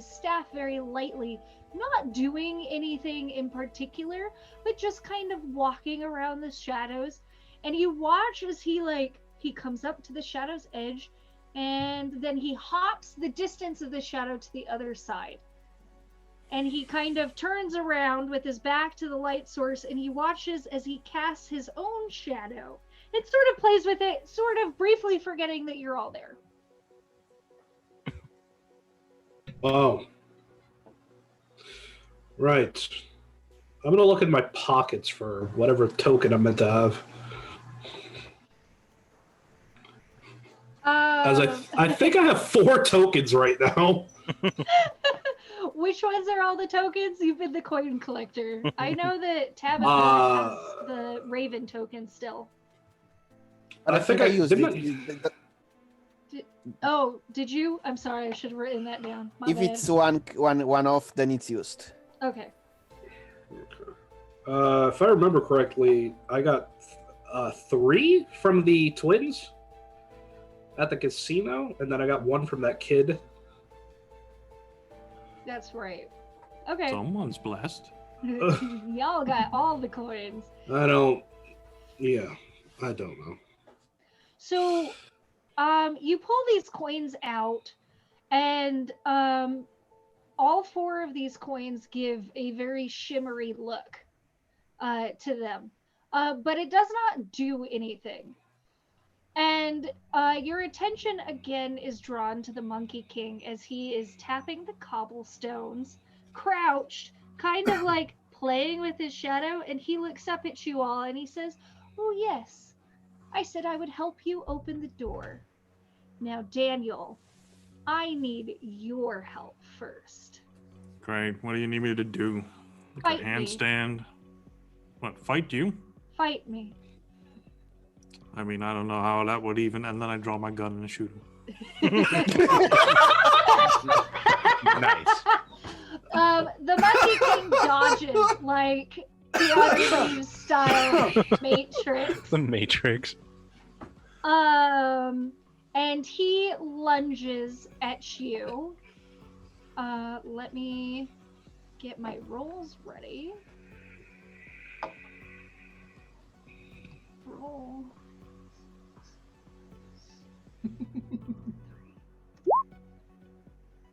staff very lightly, not doing anything in particular, but just kind of walking around the shadows. And you watch as he comes up to the shadow's edge, and then he hops the distance of the shadow to the other side. And he kind of turns around with his back to the light source, and he watches as he casts his own shadow. It sort of plays with it, sort of briefly forgetting that you're all there. Oh. Right. I'm gonna look in my pockets for whatever token I'm meant to have. As I think I have 4 tokens right now. Which ones are all the tokens? You've been the coin collector. I know that Tabitha has the Raven token still. I think I used didn't it. Oh, did you? I'm sorry, I should have written that down. My If bad. it's one off, then it's used. Okay. If I remember correctly, I got 3 from the twins. at the casino, and then I got one from that kid. That's right. Okay. Someone's blessed. Y'all got all the coins. I don't know. So, you pull these coins out, and all 4 of these coins give a very shimmery look to them, but it does not do anything. And your attention again is drawn to the Monkey King as he is tapping the cobblestones, crouched, kind of like playing with his shadow, and he looks up at you all and he says, "Oh yes, I said I would help you open the door. Now, Daniel, I need your help first." Great. What do you need me to do? Like Fight a me. handstand? What, fight you? Fight me. I mean, I don't know how that would even, and then I draw my gun and shoot him. Nice. The Monkey King dodges like Keanu Reeves style Matrix. The Matrix. And he lunges at you. Let me get my rolls ready. Roll.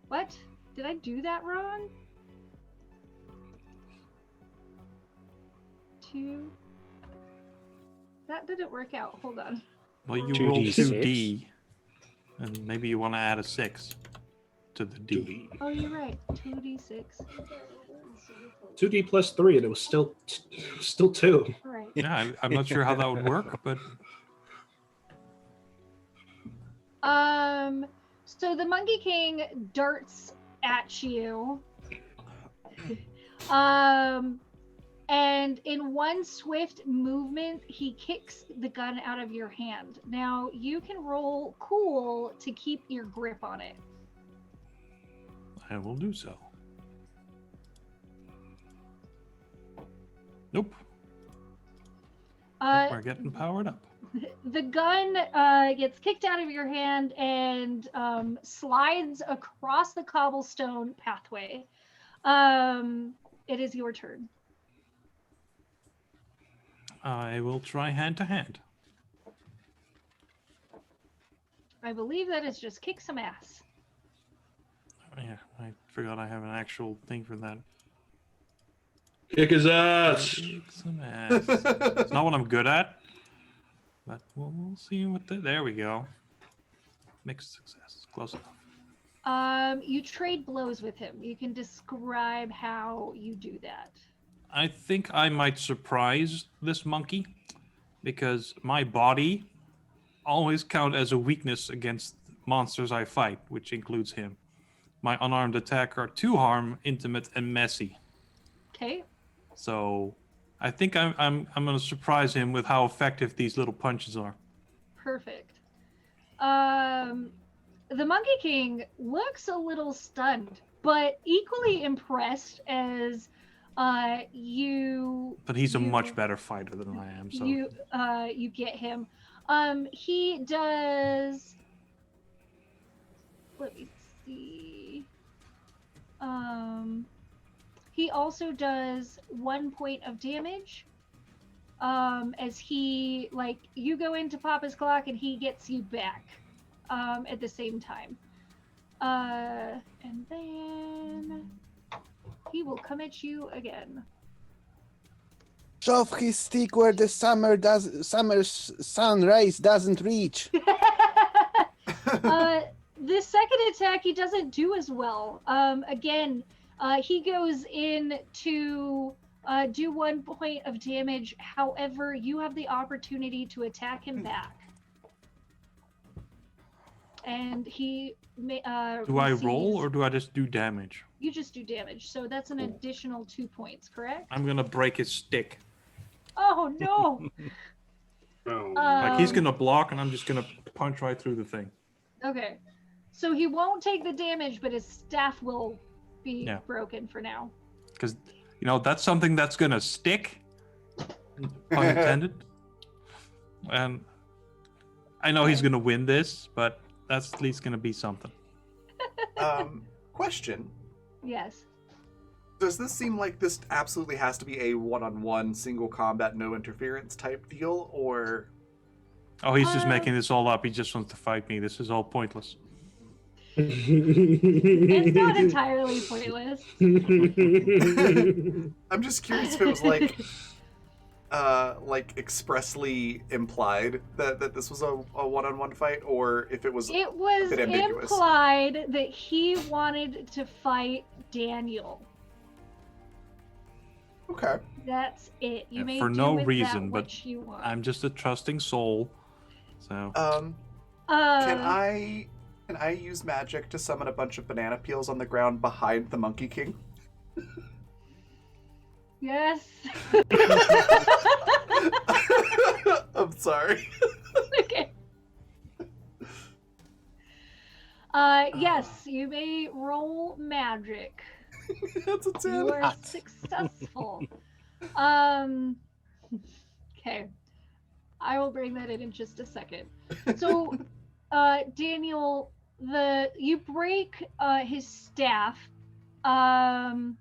What? Did I do that wrong? 2. That didn't work out. Hold on. Well, you 2D6. roll 2D, and maybe you want to add a 6 to the D. Oh, you're right. 2d6. 2D plus 3, and it was still 2. All right. Yeah, I'm not sure how that would work, but So the Monkey King darts at you. And in one swift movement, he kicks the gun out of your hand. Now you can roll cool to keep your grip on it. I will do so. Nope, we're getting powered up. The gun gets kicked out of your hand and slides across the cobblestone pathway. It is your turn. I will try hand to hand. I believe that is just kick some ass. Yeah, I forgot I have an actual thing for that. Kick his ass. Kick some ass. It's not what I'm good at, but we'll see what there we go. Mixed success. Close enough. You trade blows with him. You can describe how you do that. I think I might surprise this monkey because my body always count as a weakness against monsters I fight, which includes him. My unarmed attack are 2 harm, intimate, and messy. Okay. So I think I'm gonna surprise him with how effective these little punches are. Perfect. The Monkey King looks a little stunned, but equally impressed as you. But he's a you- much better fighter than I am. So You get him. He does. Let me see. He also does 1 point of damage. As he you go into Papa's clock and he gets you back. At the same time. And then he will come at you again. Shove his stick where the summer's sun rays doesn't reach. The second attack he doesn't do as well. Again, he goes in to do 1 point of damage. However, you have the opportunity to attack him back. And he do I roll or do I just do damage? You just do damage, so that's an additional 2 points, correct? I'm gonna break his stick. Oh no! Oh. Like he's gonna block and I'm just gonna punch right through the thing. Okay, so he won't take the damage, but his staff will be Yeah. broken for now. Because that's something that's gonna stick, pun intended. And I know he's gonna win this, but that's at least gonna be something. Question. Yes. Does this seem like this absolutely has to be a one-on-one, single combat, no interference type deal, or... Oh, he's just making this all up. He just wants to fight me. This is all pointless. It's not entirely pointless. I'm just curious if it was like expressly implied that this was a one-on-one fight, or if it was It was a bit ambiguous. implied that he wanted to fight Daniel. Okay. That's it. You Yeah, may for do no with reason, that but what you want. I'm just a trusting soul. So Can I use magic to summon a bunch of banana peels on the ground behind the Monkey King? Yes. I'm sorry. Okay. Yes, you may roll magic. That's a 10. You are successful. Okay. I will bring that in just a second. So, Daniel, you break his staff, and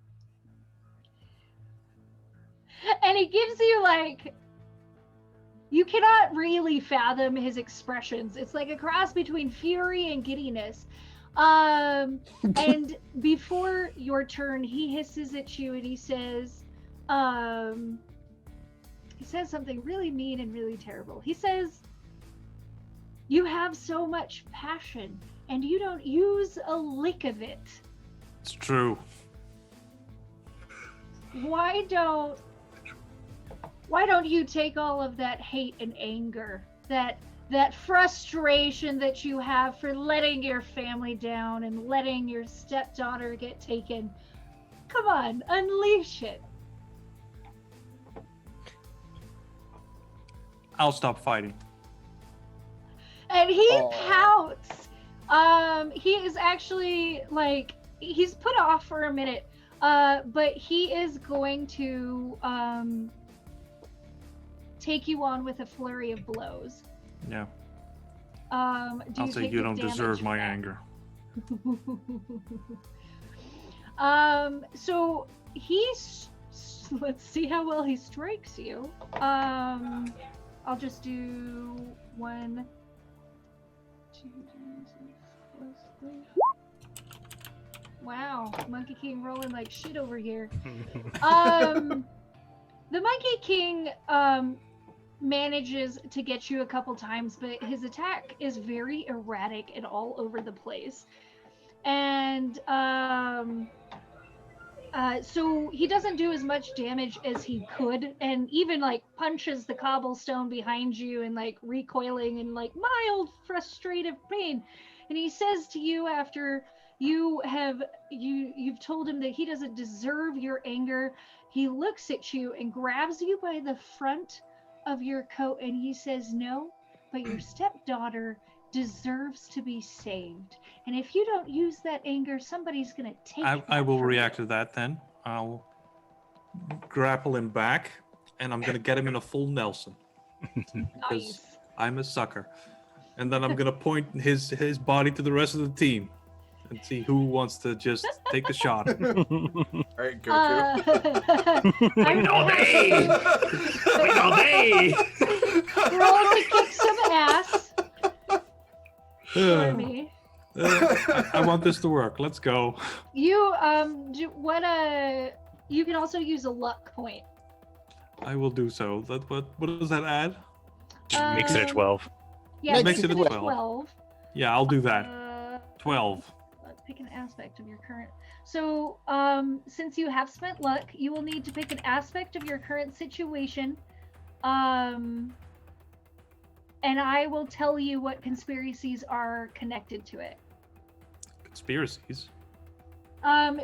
he gives you like, you cannot really fathom his expressions. It's like a cross between fury and giddiness. And before your turn, he hisses at you and he says something really mean and really terrible. He says, "You have so much passion and you don't use a lick of it. it's true. Why don't you take all of that hate and anger, that frustration that you have for letting your family down and letting your stepdaughter get taken? Come on, unleash it." I'll stop fighting. And he Aw. pouts. He is actually like, he's put off for a minute, but he is going to take you on with a flurry of blows. Yeah. Do I'll say take you the don't damage deserve for my that. anger. So let's see how well he strikes you. I'll just do 1, 2, 3, 6, +3. Wow, Monkey King rolling like shit over here. The Monkey King manages to get you a couple times, but his attack is very erratic and all over the place. And so he doesn't do as much damage as he could, and even like punches the cobblestone behind you and like recoiling in like mild frustrative pain. And he says to you, after you've told him that he doesn't deserve your anger, he looks at you and grabs you by the front of your coat and he says, "No, but your stepdaughter deserves to be saved. And if you don't use that anger, somebody's gonna take I that will from react you." to that then. I'll grapple him back, and I'm gonna get him in a full Nelson. Because Nice. I'm a sucker. And then I'm gonna point his body to the rest of the team and see who wants to just take the shot. All right, Goku. I'm all gonna day. Wait all day. roll to kick some ass for me. I want this to work. Let's go. You you can also use a luck point. I will do so. What does that add? Makes it a Um, 12. Yeah, Makes makes it it a a 12. 12. Yeah, I'll do that. 12. Let's pick an aspect of your current. So, since you have spent luck, you will need to pick an aspect of your current situation. And I will tell you what conspiracies are connected to it. Conspiracies.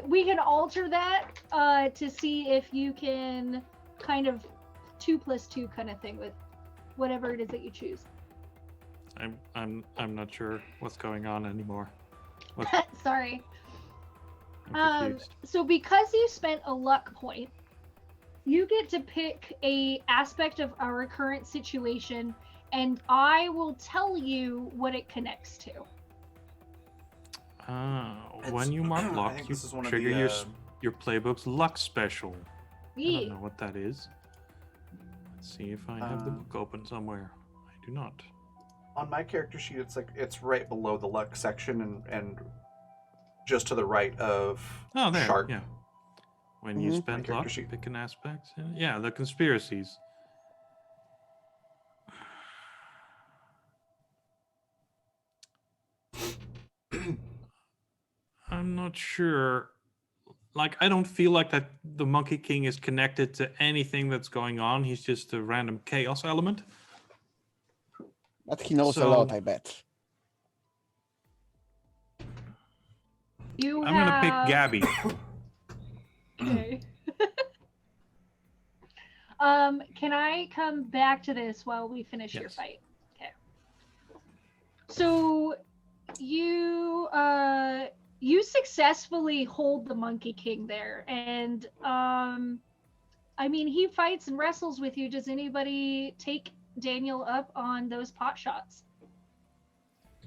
We can alter that to see if you can kind of 2 + 2 kind of thing with whatever it is that you choose. I'm not sure what's going on anymore. Sorry. I'm confused. So because you spent a luck point, you get to pick a aspect of our current situation and I will tell you what it connects to. When you mark I luck, think you this is one of trigger the, your playbook's luck special. I don't Yeah. know what that is. Let's see if I have the book open somewhere. I do not. On my character sheet, it's right below the luck section and just to the right of Oh, there. sharp. Yeah. When you Mhm. spend character luck, sheet. pick an aspect. Yeah, the conspiracies. I'm not sure. Like, I don't feel like that the Monkey King is connected to anything that's going on. He's just a random chaos element. But he knows a So- lot, I bet. You I'm gonna pick have... Gabby. Okay. Can I come back to this while we finish your Yes. fight? Okay. So you you successfully hold the Monkey King there, and I mean he fights and wrestles with you. Does anybody take Daniel up on those pot shots?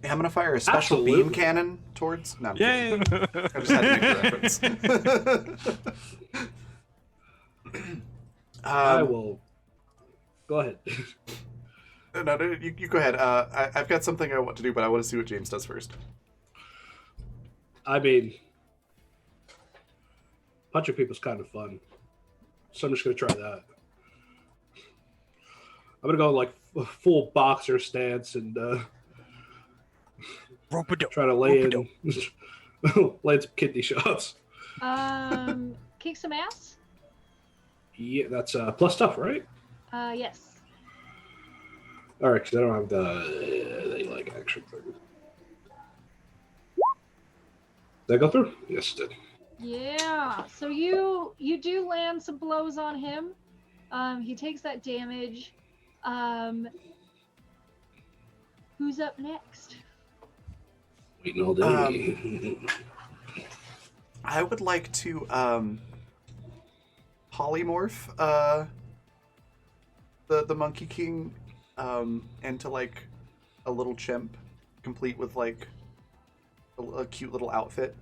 I'm gonna fire a special beam Absolutely. cannon towards. No, I'm Yay! kidding. I just had to make the reference. I will. Go ahead. No, you go ahead. I've got something I want to do, but I want to see what James does first. I mean, punching people's kind of fun, so I'm just gonna try that. I'm gonna go like full boxer stance and Rope-a-dope. try to lay in lay in some kidney shots. Kick some ass? Yeah, that's plus stuff, right? Yes. All right, because I don't have the like action thing. Did I go through? Yes, it did. Yeah. So you do land some blows on him. He takes that damage. Who's up next? Waiting all day. I would like to polymorph the Monkey King into like a little chimp, complete with like a cute little outfit.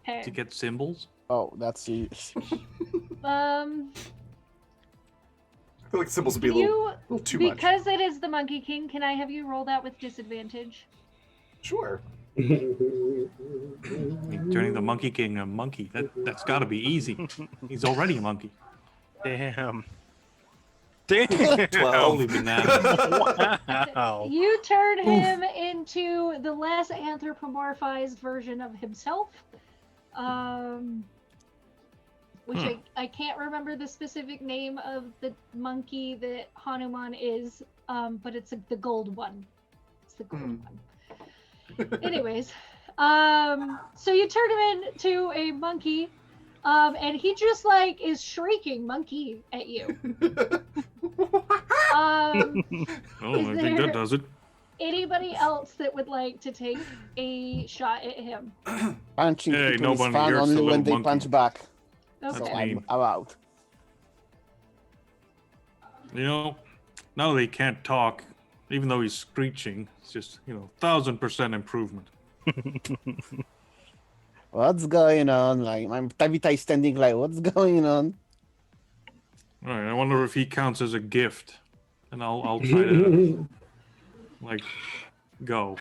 Okay. To get symbols. Oh, that's you. Um, I feel like symbols would be a little too much. because it is the Monkey King, can I have you roll that with disadvantage? Sure. I mean, turning the Monkey King a monkey. That's got to be easy. He's already a monkey. Damn. Damn. 12. Holy bananas. Wow. You turn him into the less anthropomorphized version of himself. Which I can't remember the specific name of the monkey that Hanuman is, but it's the gold one. It's the gold one. Anyways, so you turn him into a monkey, and he just like is shrieking monkey at you. Oh, Is I think there- that does it. Anybody else that would like to take a shot at him? Punching Hey, people is nobody fun here's only the when little they monkey. punch back. That's So Okay. me. I'm out. You know, now that he can't talk, even though he's screeching, it's just, 1000% improvement. What's going on? Like I'm Tabitha standing like, what's going on? All right, I wonder if he counts as a gift, and I'll try to like go.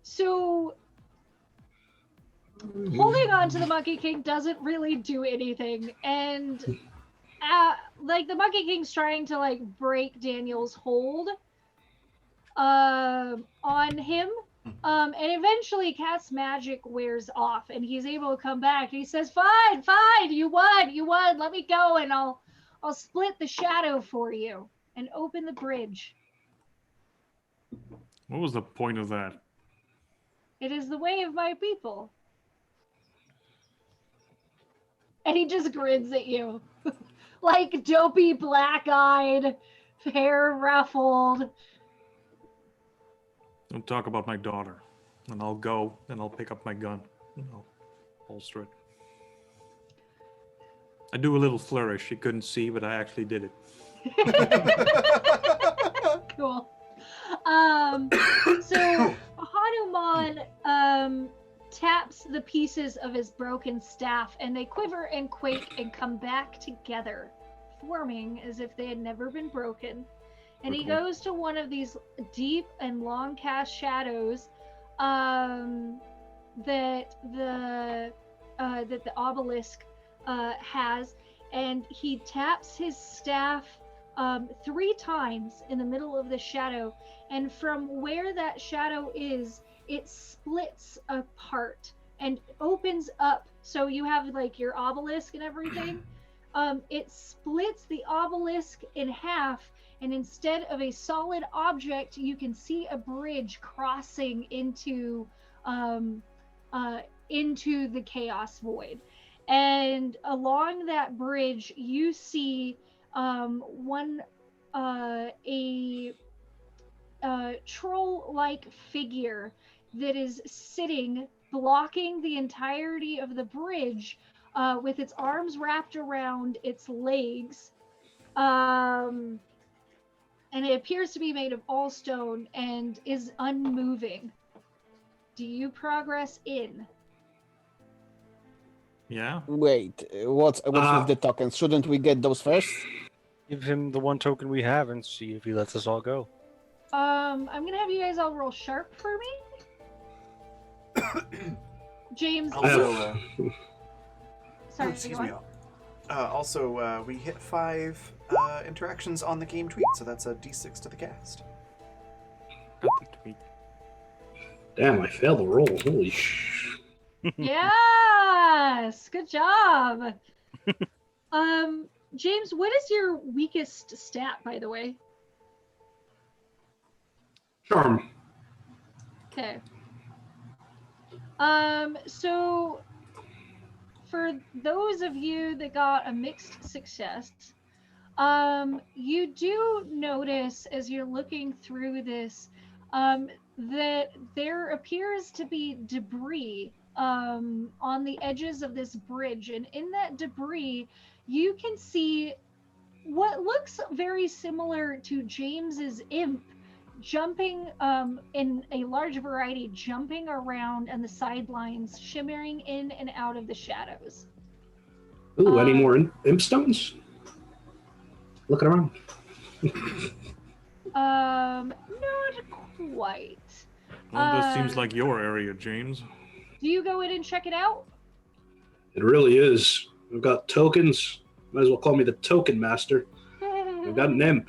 So holding on to the Monkey King doesn't really do anything, and like the Monkey King's trying to like break Daniel's hold on him, and eventually Cat's magic wears off, and he's able to come back. He says, "Fine, fine, you won. Let me go, and I'll split the shadow for you and open the bridge. What was the point of that? It is the way of my people." And he just grins at you. Like dopey, black-eyed, hair ruffled. Don't talk about my daughter. And I'll go, and I'll pick up my gun, and I'll holster it. I do a little flourish. You couldn't see, but I actually did it. Cool. So Hanuman taps the pieces of his broken staff, and they quiver and quake and come back together, forming as if they had never been broken. And he Okay. goes to one of these deep and long cast shadows that the obelisk has, and he taps his staff 3 times in the middle of the shadow, and from where that shadow is, it splits apart and opens up. So you have like your obelisk and everything. It splits the obelisk in half, and instead of a solid object, you can see a bridge crossing into the chaos void. And along that bridge, you see a troll-like figure that is sitting, blocking the entirety of the bridge, with its arms wrapped around its legs. And it appears to be made of all stone and is unmoving. Do you progress in? Yeah. Wait, what's with the tokens? Shouldn't we get those first? Give him the one token we have and see if he lets us all go. I'm gonna have you guys all roll sharp for me. James. Also, Sorry, excuse go me. on. Also, we hit 5 interactions on the game tweet, so that's a d6 to the cast. Got the tweet. Damn, I failed the roll. Holy sh! Yes, good job. James, what is your weakest stat, by the way? Charm. Okay. So for those of you that got a mixed success, you do notice as you're looking through this, that there appears to be debris on the edges of this bridge, and in that debris, you can see what looks very similar to James's imp jumping in a large variety, jumping around on the sidelines, shimmering in and out of the shadows. Ooh, any more imp stones? Looking around. Not quite. Well, this seems like your area, James. Do you go in and check it out? It really is. We've got tokens. Might as well call me the token master. We've got an imp.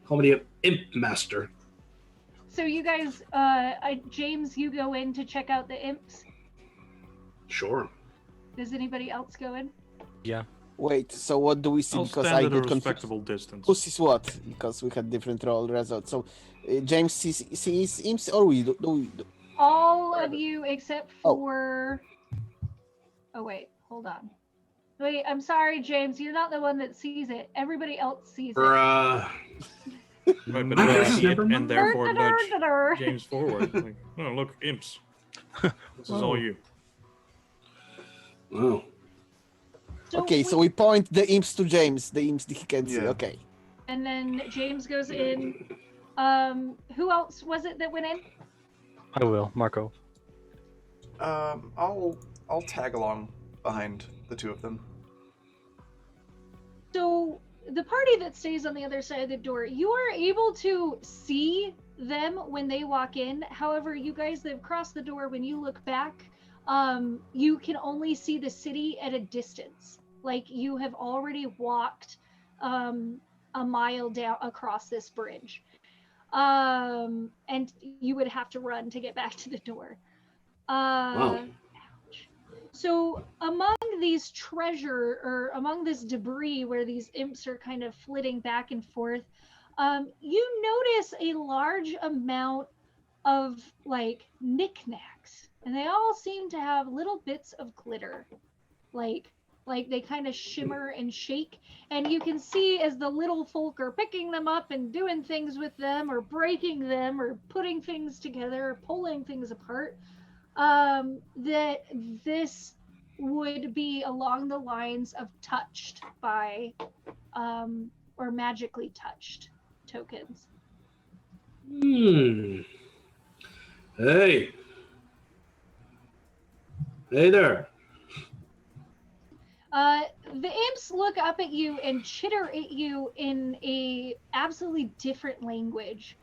Call me the imp master. So you guys, James, you go in to check out the imps. Sure. Does anybody else go in? Yeah. Wait, so what do we see? I'll Because stand I at a get confused. respectable distance. Who sees what? Because we had different roll results. So James sees imps, or we do. All of you except for. Oh wait, hold on. Wait, I'm sorry, James. You're not the one that sees it. Everybody else sees it. Bruh. Right, but I see it Never mind. and therefore nudge James forward. Like, oh, look, imps. This is all you. Wow. Okay, so we point the imps to James. The imps he can see. Yeah. Okay. And then James goes in. Who else was it that went in? I will, Marco. I'll tag along behind the two of them. So the party that stays on the other side of the door, you are able to see them when they walk in. However, you guys that have crossed the door, when you look back, you can only see the city at a distance. Like you have already walked a mile down across this bridge. And you would have to run to get back to the door. Wow. So among these treasure, or among this debris where these imps are kind of flitting back and forth, you notice a large amount of like knickknacks, and they all seem to have little bits of glitter, like they kind of shimmer and shake, and you can see as the little folk are picking them up and doing things with them, or breaking them, or putting things together, or pulling things apart, that this would be along the lines of touched by or magically touched tokens. Hey. Hey there. The imps look up at you and chitter at you in a absolutely different language.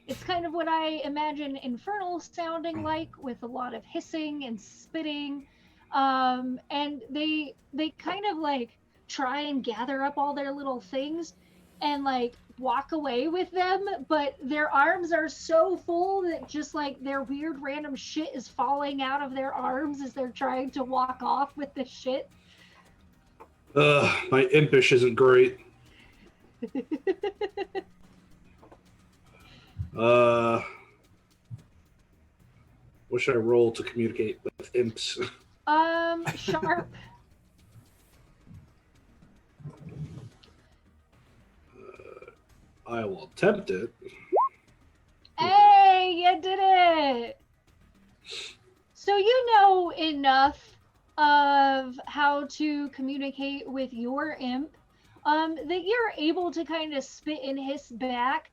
It's kind of what I imagine Infernal sounding like, with a lot of hissing and spitting. And they kind of like try and gather up all their little things and like walk away with them, but their arms are so full that just like their weird random shit is falling out of their arms as they're trying to walk off with the shit. My impish isn't great. What should I roll to communicate with imps? Sharp. I will attempt it. Hey, you did it! So you know enough of how to communicate with your imp that you're able to kind of spit and hiss back.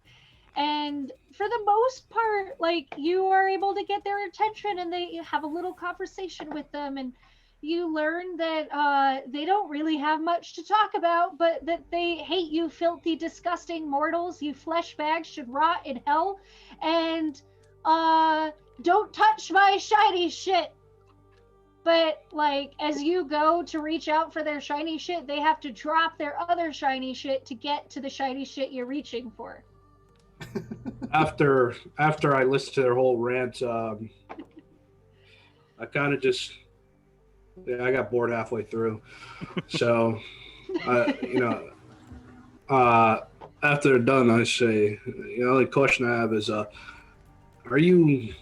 And for the most part, like, you are able to get their attention and they have a little conversation with them, and you learn that they don't really have much to talk about, but that they hate you filthy, disgusting mortals. You flesh bags should rot in hell, and don't touch my shiny shit. But like, as you go to reach out for their shiny shit, they have to drop their other shiny shit to get to the shiny shit you're reaching for. After I listened to their whole rant, I kind of just, I got bored halfway through. So, after they're done, I say, the only question I have is, are you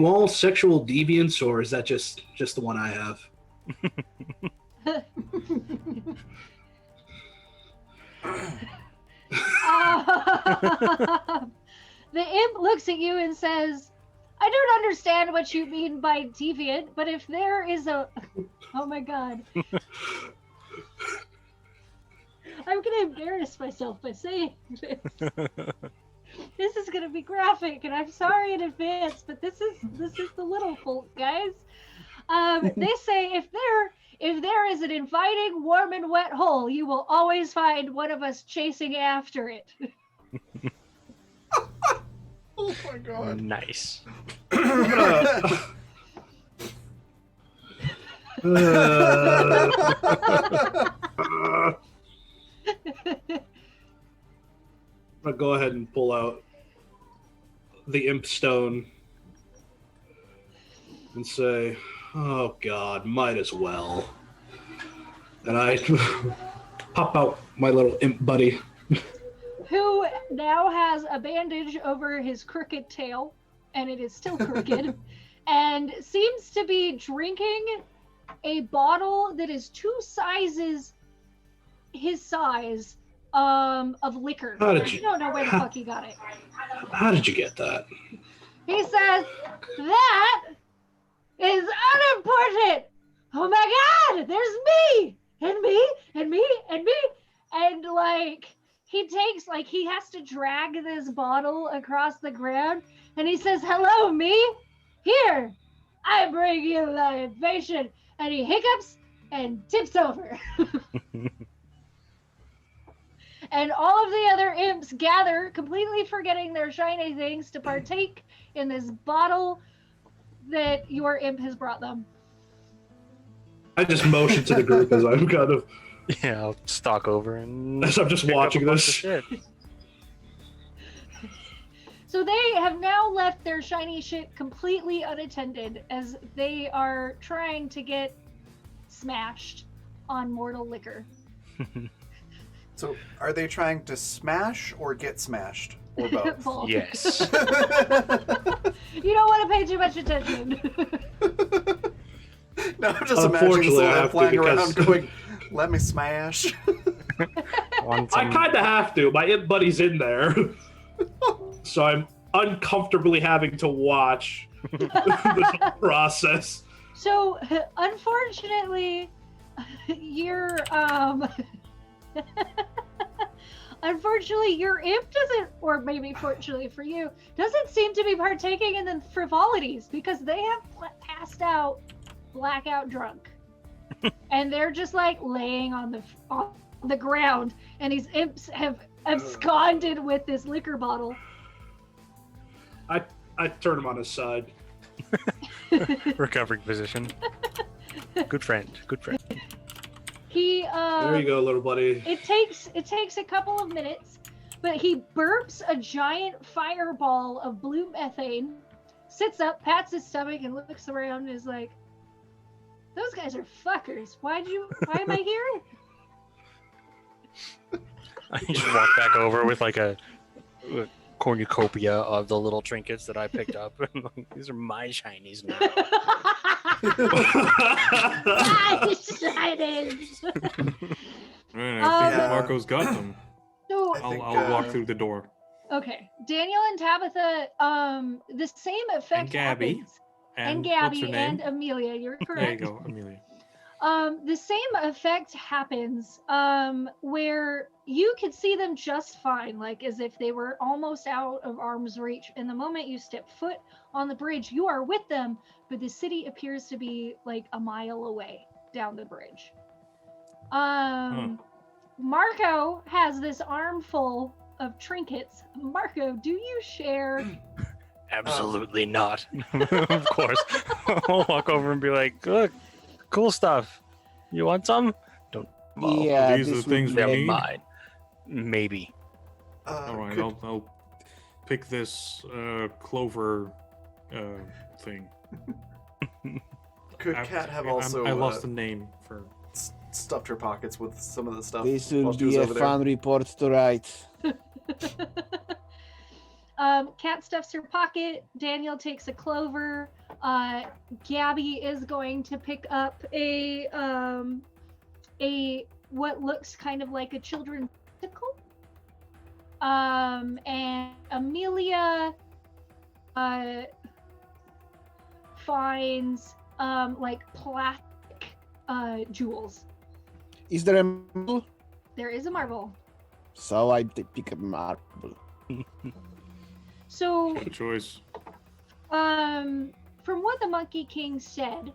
all sexual deviants, or is that just the one I have? The imp looks at you and says, I don't understand what you mean by deviant, but if there is a... Oh my god. I'm gonna embarrass myself by saying this. This is gonna be graphic, and I'm sorry in advance, but this is the little folk, guys. They say if there is an inviting, warm, and wet hole, you will always find one of us chasing after it. Oh my god. Nice. I'm gonna go ahead and pull out the imp stone and say, oh god, might as well. And I pop out my little imp buddy. Who now has a bandage over his crooked tail, and it is still crooked, and seems to be drinking a bottle that is 2 sizes his size of liquor. I don't know where the fuck he got it. How did you get that? He says, that is unimportant. Oh my god, there's me and me and me and me. And like, he takes, like, he has to drag this bottle across the ground, and he says, hello, me. Here, I bring you libation. And he hiccups and tips over. And all of the other imps gather, completely forgetting their shiny things, to partake in this bottle that your imp has brought them. I just motion to the group as I'm kind of... Yeah, I'll stalk over and... As I'm just watching this. Shit. So they have now left their shiny shit completely unattended as they are trying to get smashed on mortal liquor. So, are they trying to smash or get smashed? Or both? Both. Yes. You don't want to pay too much attention. No, I'm just imagining Unfortunately, I Solan have to flying around because- going, let me smash. I kind of have to. My imp buddy's in there. So I'm uncomfortably having to watch this whole process. So, unfortunately, your Unfortunately, your imp doesn't, or maybe fortunately for you, doesn't seem to be partaking in the frivolities because they have passed out, blackout drunk, and they're just like laying on the ground, and these imps have absconded with this liquor bottle. I turn him on his side. Recovering position. Good friend. Good friend. He There you go, little buddy. It takes a couple of minutes, but he burps a giant fireball of blue methane, sits up, pats his stomach, and looks around and is like, "Those guys are fuckers. Why am I here?" I just walk back over with like a cornucopia of the little trinkets that I picked up. These are my shinies now. Man, I think Um, Marco's got them. So I think, I'll walk through the door. okay, Daniel and Tabitha, the same effect And Gabby. happens. And Gabby what's her name? and Amelia, you're There you correct. go, Amelia. The same effect happens where you could see them just fine, like as if they were almost out of arm's reach. And the moment you step foot on the bridge, you are with them, but the city appears to be like a mile away down the bridge. Marco has this armful of trinkets. Marco, do you share? Absolutely not. Of course. I'll walk over and be like, look, cool stuff. You want some? Don't. Yeah, these are this the things would we They're be- need. mine. Maybe. All right, could- I'll pick this clover thing. Could Kat have also I lost the name for. stuffed her pockets with some of the stuff This while will she was be a over there? fun report to write. Cat stuffs her pocket. Daniel takes a clover. Gabby is going to pick up a what looks kind of like a children's bicycle. And Amelia finds like plastic jewels. Is there a marble? There is a marble. So I pick a marble. So Good choice. from what the Monkey King said,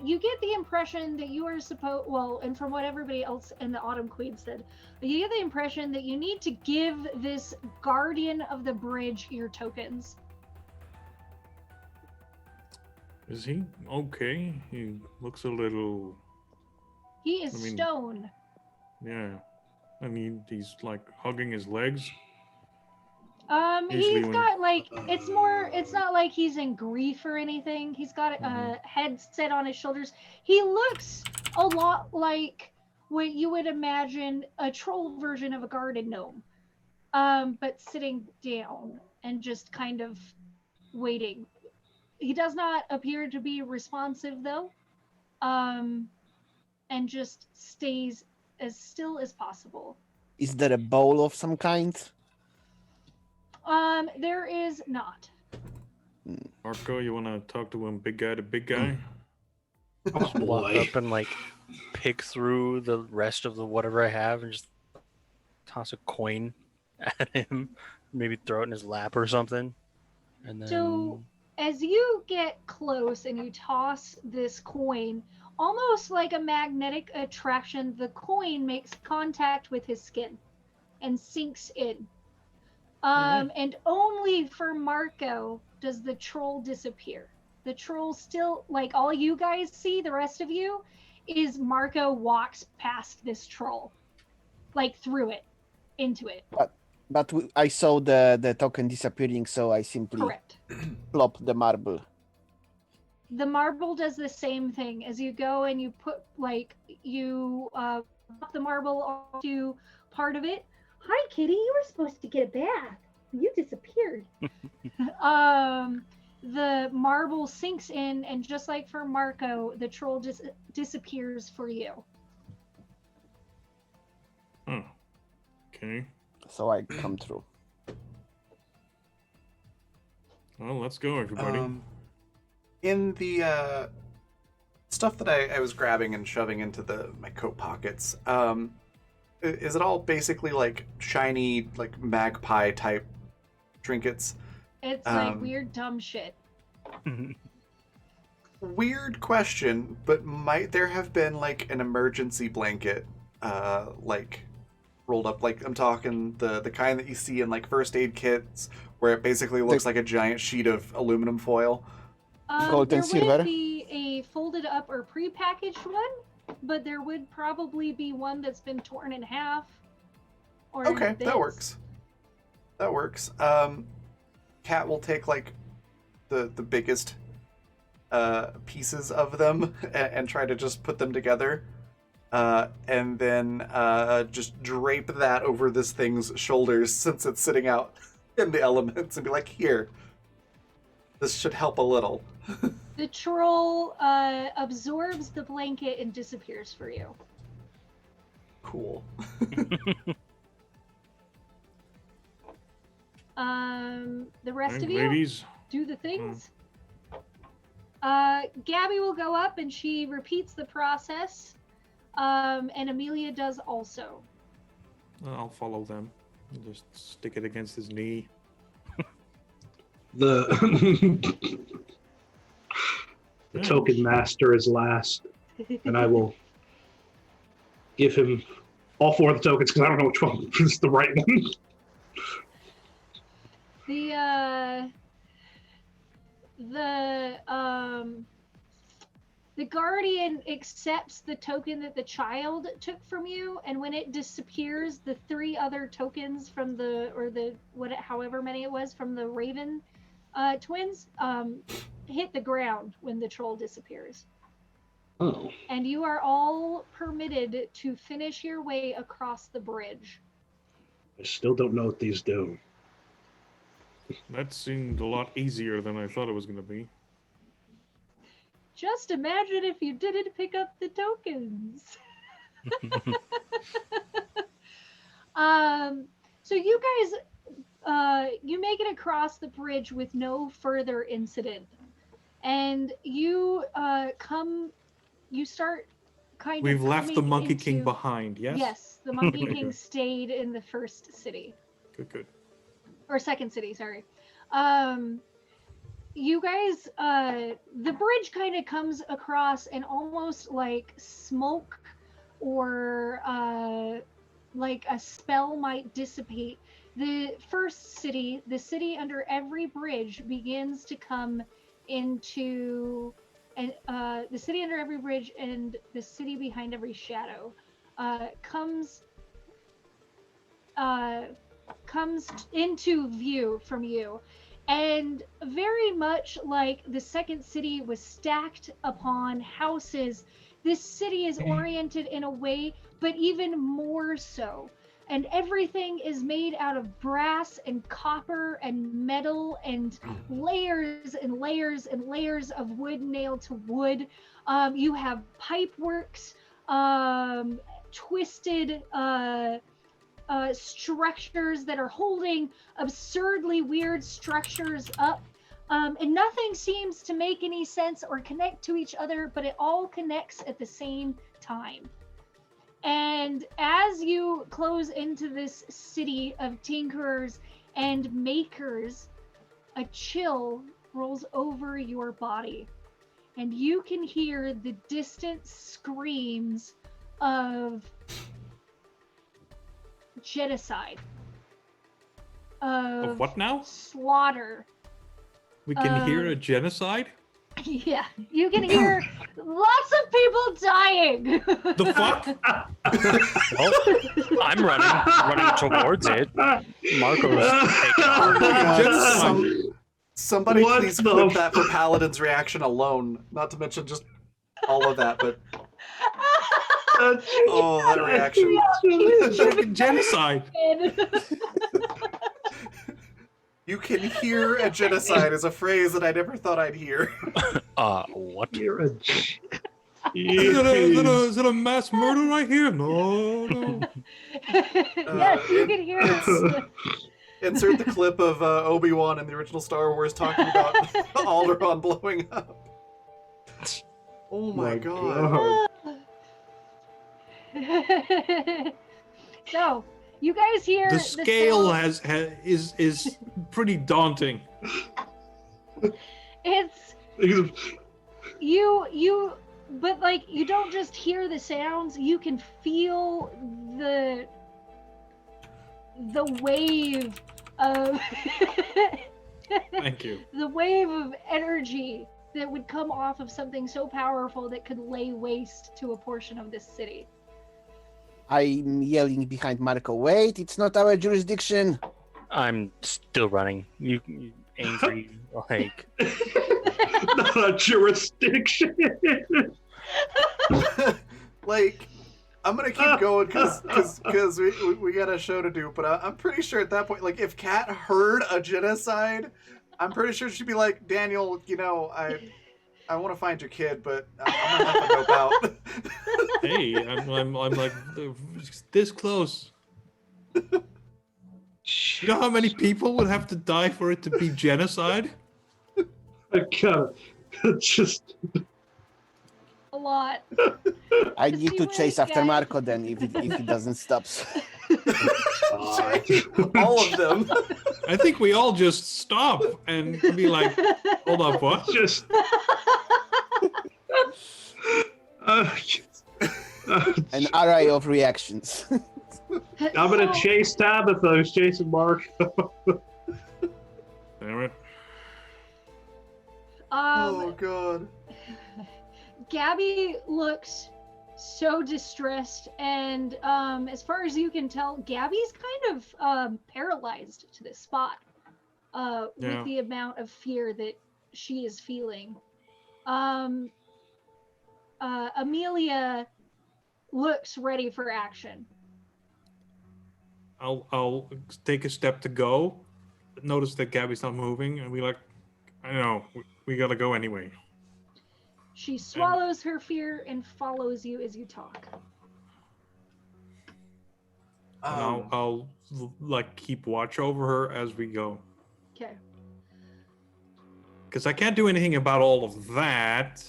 you get the impression that you are supposed, well, and from what everybody else in the Autumn Queen said, you get the impression that you need to give this guardian of the bridge your tokens. Is he okay? He looks a little. He is I mean- stone. Yeah. I mean, he's like hugging his legs. He's Usually when- got like, it's not like he's in grief or anything. He's got a head set on his shoulders. He looks a lot like what you would imagine a troll version of a garden gnome. But sitting down and just kind of waiting. He does not appear to be responsive though. And just stays as still as possible. Is there a bowl of some kind? There is not. Marco, you want to talk to him, big guy to big guy? Walk Boy. up and like pick through the rest of the whatever I have and just toss a coin at him. Maybe throw it in his lap or something. And then So as you get close and you toss this coin, almost like a magnetic attraction, the coin makes contact with his skin and sinks in. And only for Marco does the troll disappear. The troll still, like all you guys see, the rest of you, is Marco walks past this troll, like through it, into it. But I saw the token disappearing, so I simply Correct. plop the marble. The marble does the same thing as you go and you put like you pop the marble onto part of it. Hi kitty, you were supposed to get a bath. You disappeared. The marble sinks in, and just like for Marco, the troll just disappears for you. Oh. Okay. So I come through. Well, let's go, everybody. In the stuff that I was grabbing and shoving into my coat pockets, Is it all basically like shiny, like magpie type trinkets? It's like Um, weird dumb shit. Weird question, but might there have been like an emergency blanket, like rolled up? Like I'm talking the kind that you see in like first aid kits, where it basically looks like a giant sheet of aluminum foil. Gold There and silver? wouldn't be a folded up or prepackaged one, but there would probably be one that's been torn in half. Or in Okay, that bits. works. That works. Cat will take like the biggest pieces of them and try to just put them together, and then just drape that over this thing's shoulders since it's sitting out in the elements, and be like, "Here, this should help a little." The troll absorbs the blanket and disappears for you. Cool. The rest Right, of you ladies. do the things. Gabby will go up and she repeats the process. And Amelia does also. I'll follow them. Just stick it against his knee. The the token master is last, and I will give him all 4 of the tokens because I don't know which one is the right one. The guardian accepts the token that the child took from you, and when it disappears, the 3 other tokens from however many it was from the Raven twins hit the ground when the troll disappears. Oh, And you are all permitted to finish your way across the bridge. I still don't know what these do. That seemed a lot easier than I thought it was going to be. Just imagine if you didn't pick up the tokens. So you guys, you make it across the bridge with no further incident. And you start kind We've of left the coming Monkey King into- behind, yes? Yes, the Monkey Okay, King good. stayed in the first city. Good. Or second city, sorry. You guys, the bridge kind of comes across and almost like smoke or like a spell might dissipate. The first city, the city under every bridge, begins to come into, and the city under every bridge and the city behind every shadow comes into view from you. And very much like the second city was stacked upon houses, this city is oriented in a way, but even more so. And everything is made out of brass and copper and metal and layers and layers and layers of wood nailed to wood. You have pipe works, twisted structures that are holding absurdly weird structures up. And nothing seems to make any sense or connect to each other, but it all connects at the same time. And as you close into this city of tinkerers and makers, a chill rolls over your body. And you can hear the distant screams of genocide. Of what now? Slaughter. We can hear a genocide? Yeah, you can hear lots of people dying. The fuck? Well, I'm running towards it. Marco's taking off. Genocide. Somebody What please the clip that for Paladin's reaction alone. Not to mention just all of that, but oh, that reaction. Genocide. You can hear a genocide is a phrase that I never thought I'd hear. What? You're a Is it a mass murder right here? No. Yes, you can hear it. Insert the clip of Obi-Wan in the original Star Wars talking about Alderaan blowing up. Oh my god. So, you guys hear The scale sound- is pretty daunting. It's you but like you don't just hear the sounds, you can feel the wave of Thank you. the wave of energy that would come off of something so powerful that could lay waste to a portion of this city. I'm yelling behind Marco. Wait, it's not our jurisdiction. I'm still running. You angry like Not a jurisdiction. Like, I'm gonna keep going because we got a show to do. But I'm pretty sure at that point, like, if Kat heard a genocide, I'm pretty sure she'd be like, Daniel, I want to find your kid, but I'm gonna have to go out. Hey, I'm like this close. You know how many people would have to die for it to be genocide? I gotta just. A lot. I Just need see to what chase it after got. Marco then if he doesn't stop. All of them. I think we all just stop and be like, hold up, what? Just. An array of reactions. I'm gonna chase Tabitha, who's chasing Marco. Damn it. Oh god. Gabby looks so distressed, and as far as you can tell, Gabby's kind of paralyzed to this spot Yeah. with the amount of fear that she is feeling. Amelia looks ready for action. I'll take a step to go. Notice that Gabby's not moving, and we like, I know, we gotta go anyway. She swallows her fear and follows you as you talk. And I'll like keep watch over her as we go. Okay. Because I can't do anything about all of that,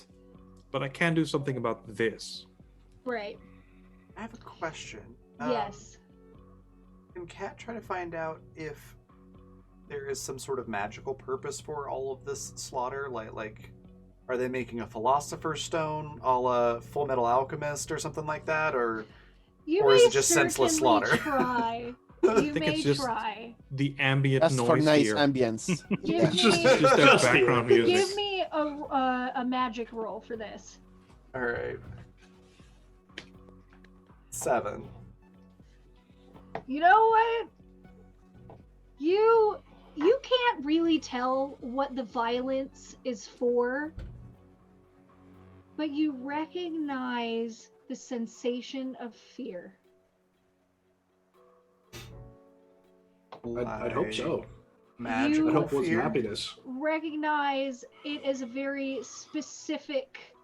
but I can do something about this. Right. I have a question. Yes. Can Kat try to find out if there is some sort of magical purpose for all of this slaughter? Like, are they making a philosopher's stone, a la Full Metal Alchemist, or something like that, or You is may it just senseless certainly slaughter? Try. I You think may it's just try. the ambient Just for noise nice here. ambience. Give Yeah. me, just that Just the background music. give me a magic roll for this. All right. 7. You know what? You can't really tell what the violence is for, but you recognize the sensation of fear. I'd hope so. Magical I'd hope it wasn't fear? happiness. Recognize it as a very specific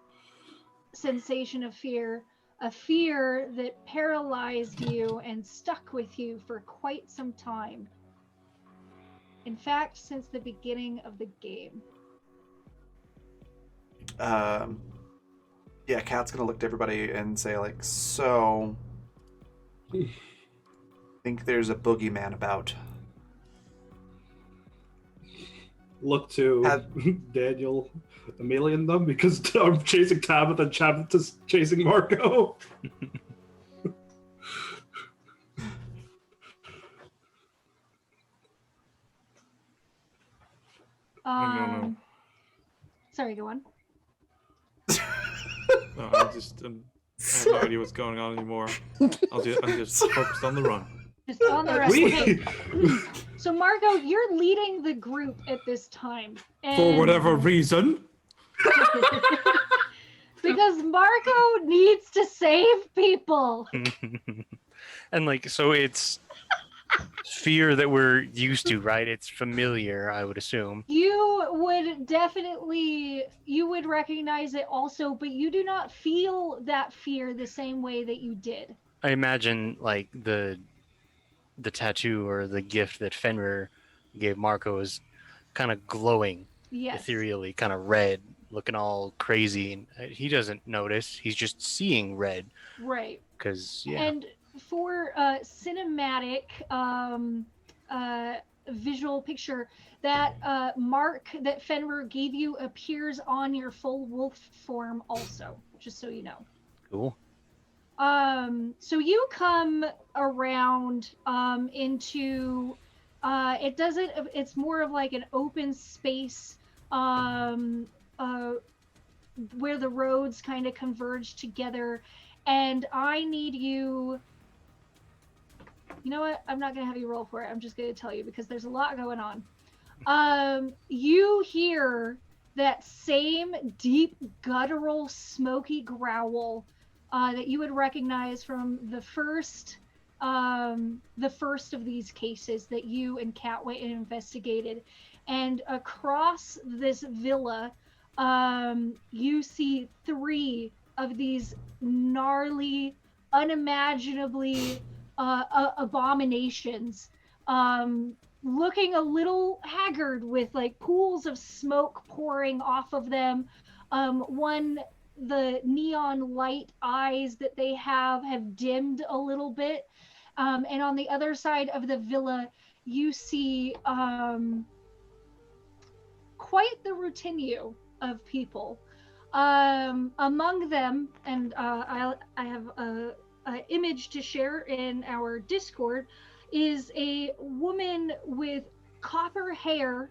sensation of fear, a fear that paralyzed you and stuck with you for quite some time. In fact, since the beginning of the game. Yeah, Kat's gonna look to everybody and say, like, so I think there's a boogeyman about. Look to Daniel, Amelia, and them because I'm chasing Tabitha and Tabitha's chasing Marco. No. Sorry, go on. No, I have no idea what's going on anymore. I'm just focused on the run. Just on the rest. We Okay. So Marco, you're leading the group at this time. And For whatever reason. because Marco needs to save people. and like so it's fear that we're used to, right? It's familiar, I would assume. You would recognize it also, but you do not feel that fear the same way that you did. I imagine like the tattoo or the gift that Fenrir gave Marco is kind of glowing, Yes. ethereally, kind of red, looking all crazy. And he doesn't notice. He's just seeing red Right. because, yeah. And for cinematic visual picture, that mark that Fenrir gave you appears on your full wolf form also, just so you know. Cool. So you come around into it's more of like an open space um where the roads kind of converge together, and I need you. You know what? I'm not gonna have you roll for it. I'm just gonna tell you because there's a lot going on. You hear that same deep, guttural, smoky growl that you would recognize from the first of these cases that you and Catway investigated. And across this villa, you see 3 of these gnarly, unimaginably abominations, looking a little haggard with like pools of smoke pouring off of them. The neon light eyes that they have dimmed a little bit. And on the other side of the villa, you see quite the retinue of people. Among them, and I have a image to share in our Discord, is a woman with copper hair,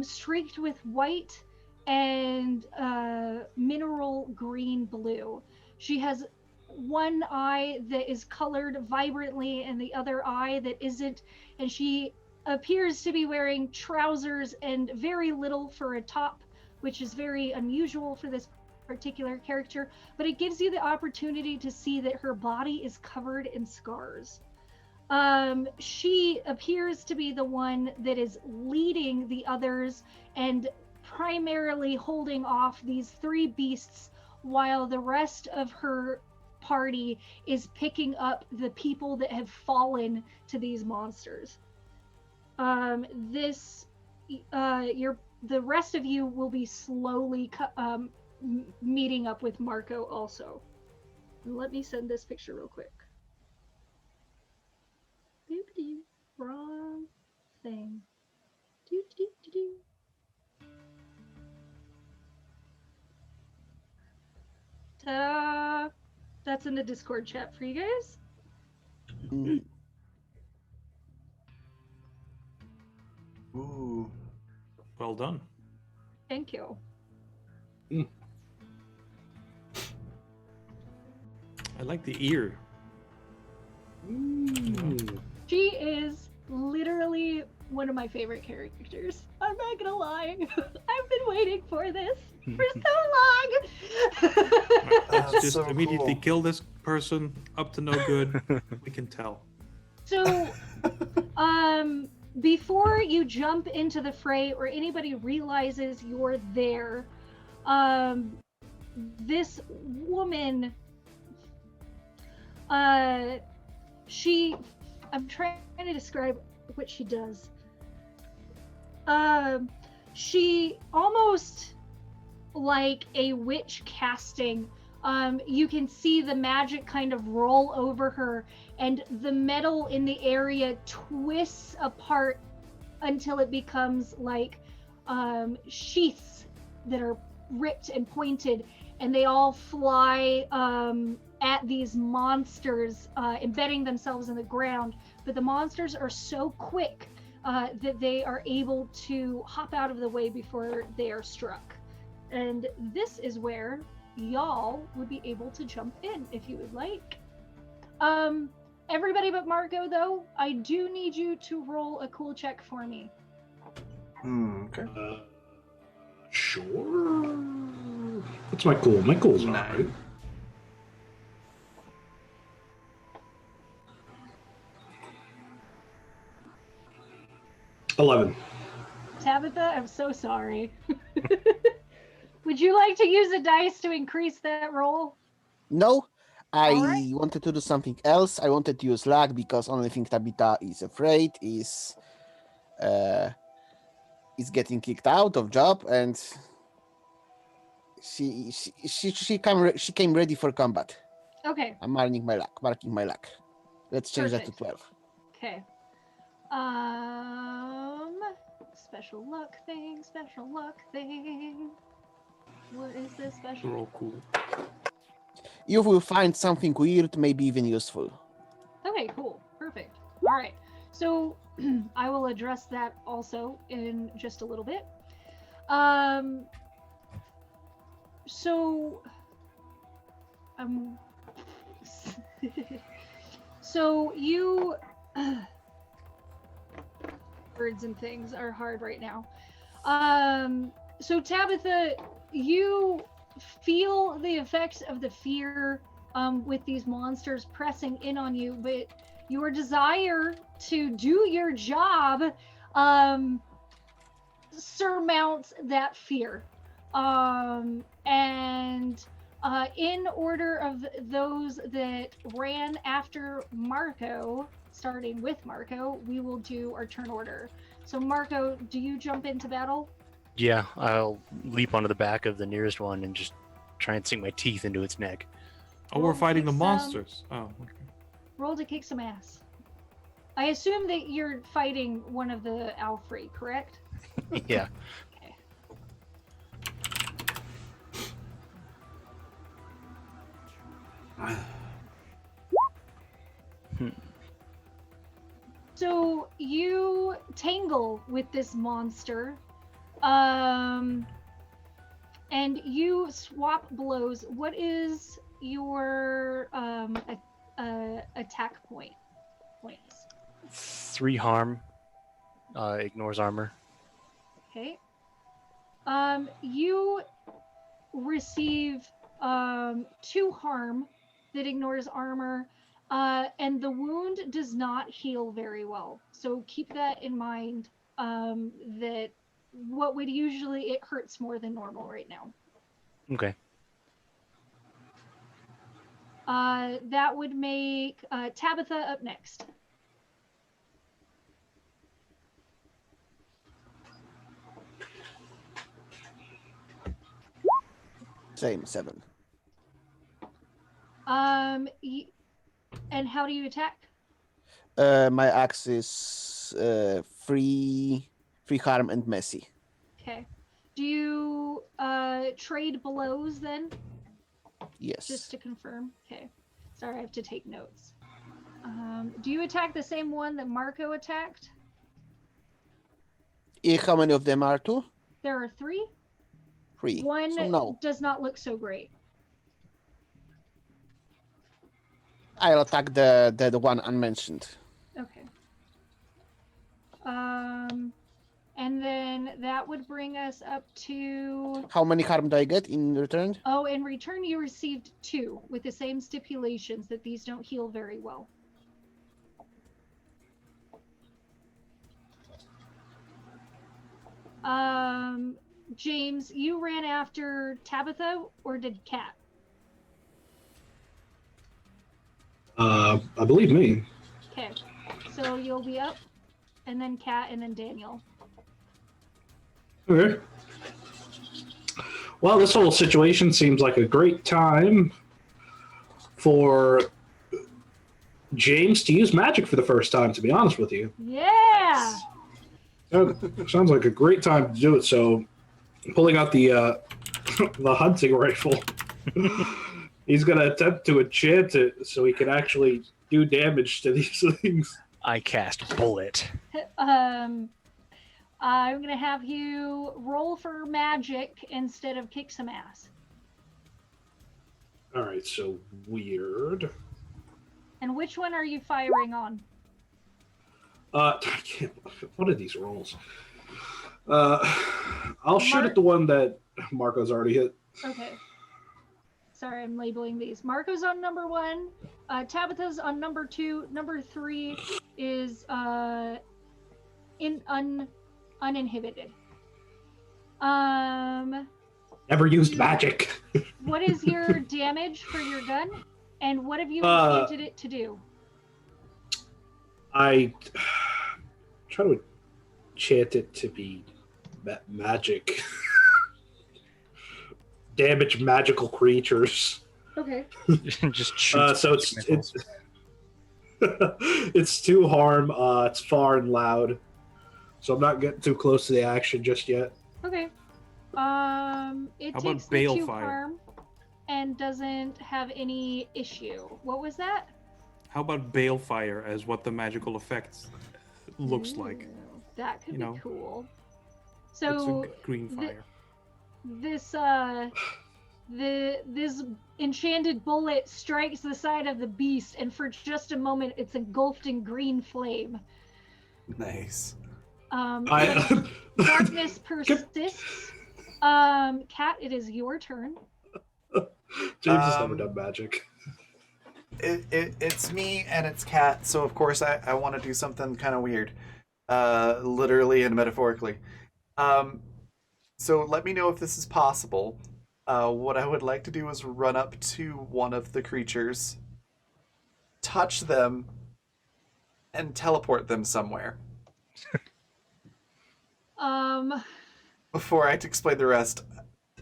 streaked with white and mineral green blue. She has one eye that is colored vibrantly and the other eye that isn't, and she appears to be wearing trousers and very little for a top, which is very unusual for this particular character, but it gives you the opportunity to see that her body is covered in scars. She appears to be the one that is leading the others and primarily holding off these 3 beasts, while the rest of her party is picking up the people that have fallen to these monsters. The rest of you will be slowly meeting up with Marco also. And let me send this picture real quick. Wrong thing. Ta-da! That's in the Discord chat for you guys. Mm. Ooh. Well done. Thank you. I like the ear. She is literally one of my favorite characters. I'm not gonna lie. I've been waiting for this for so long. Let's just so immediately cool. kill this person up to no good. We can tell. So, before you jump into the fray or anybody realizes you're there, this woman, I'm trying to describe what she does. She almost like a witch casting. You can see the magic kind of roll over her, and the metal in the area twists apart until it becomes like sheaths that are ripped and pointed, and they all fly at these monsters, embedding themselves in the ground. But the monsters are so quick that they are able to hop out of the way before they are struck. And this is where y'all would be able to jump in if you would like. Everybody but Marco, though, I do need you to roll a cool check for me. Okay. Sure. What's my goal? My goal's not 9. right. $11. Tabitha, I'm so sorry. Would you like to use a dice to increase that roll? No, I Alright. wanted to do something else. I wanted to use luck because only thing Tabitha is afraid is getting kicked out of job, and she came ready for combat. Okay. I'm marking my luck. Let's change that to Perfect. 12. Okay. Special luck thing, special luck thing. What is this special? They're all cool. You will find something weird, maybe even useful. Okay, cool. Perfect. All right. So I will address that also in just a little bit. So so you words and things are hard right now. So Tabitha, you feel the effects of the fear with these monsters pressing in on you, but your desire to do your job surmounts that fear. And in order of those that ran after Marco, starting with Marco, we will do our turn order. So Marco, do you jump into battle? Yeah, I'll leap onto the back of the nearest one and just try and sink my teeth into its neck. Oh, we're Roll fighting the kick monsters. Oh, okay. Roll to kick some ass. I assume that you're fighting one of the Alfrey, correct? Yeah. Okay. So you tangle with this monster, and you swap blows. What is your attack points? 3 harm, ignores armor. Okay. You receive 2 harm that ignores armor, and the wound does not heal very well. So keep that in mind. That what would usually it hurts more than normal right now. Okay. That would make Tabitha up next. Same, 7. And how do you attack? My axe is free harm and messy. Okay. Do you trade blows then? Yes. Just to confirm. Okay. Sorry, I have to take notes. Do you attack the same one that Marco attacked? How many of them are two? There are 3. 3. One So no. does not look so great. I'll attack the one unmentioned. Okay. And then that would bring us up to... How many harm do I get in return? Oh, in return you received 2 with the same stipulations that these don't heal very well. James, you ran after Tabitha or did Kat? I believe me. Okay, so you'll be up, and then Kat, and then Daniel. Okay. Well, this whole situation seems like a great time for James to use magic for the first time, to be honest with you. Yeah! Sounds like a great time to do it. So, pulling out the the hunting rifle, he's going to attempt to enchant it so he can actually do damage to these things. I cast Bullet. I'm gonna have you roll for magic instead of kick some ass. All right, so weird. And which one are you firing on? I can't. What are these rolls? I'll shoot at the one that Marco's already hit. Okay. Sorry, I'm labeling these. Marco's on number 1. Tabitha's on number 2. Number 3 is uninhibited. Never used magic. What is your damage for your gun? And what have you enchanted it to do? I try to enchant it to be magic. Damage magical creatures. Okay. Just shoot. So it's It's 2 harm. It's far and loud, so I'm not getting too close to the action just yet. Okay. It How about takes the 2 balefire? harm and doesn't have any issue. What was that? How about balefire as what the magical effect looks like? Ooh, that could You be know, cool. It's So a green fire. this this enchanted bullet strikes the side of the beast, and for just a moment, it's engulfed in green flame. Nice. And darkness persists. Cat, it is your turn. James has never done magic. It's me and it's Cat, so of course I want to do something kind of weird, literally and metaphorically. So let me know if this is possible. What I would like to do is run up to one of the creatures, touch them, and teleport them somewhere. Before I explain the rest,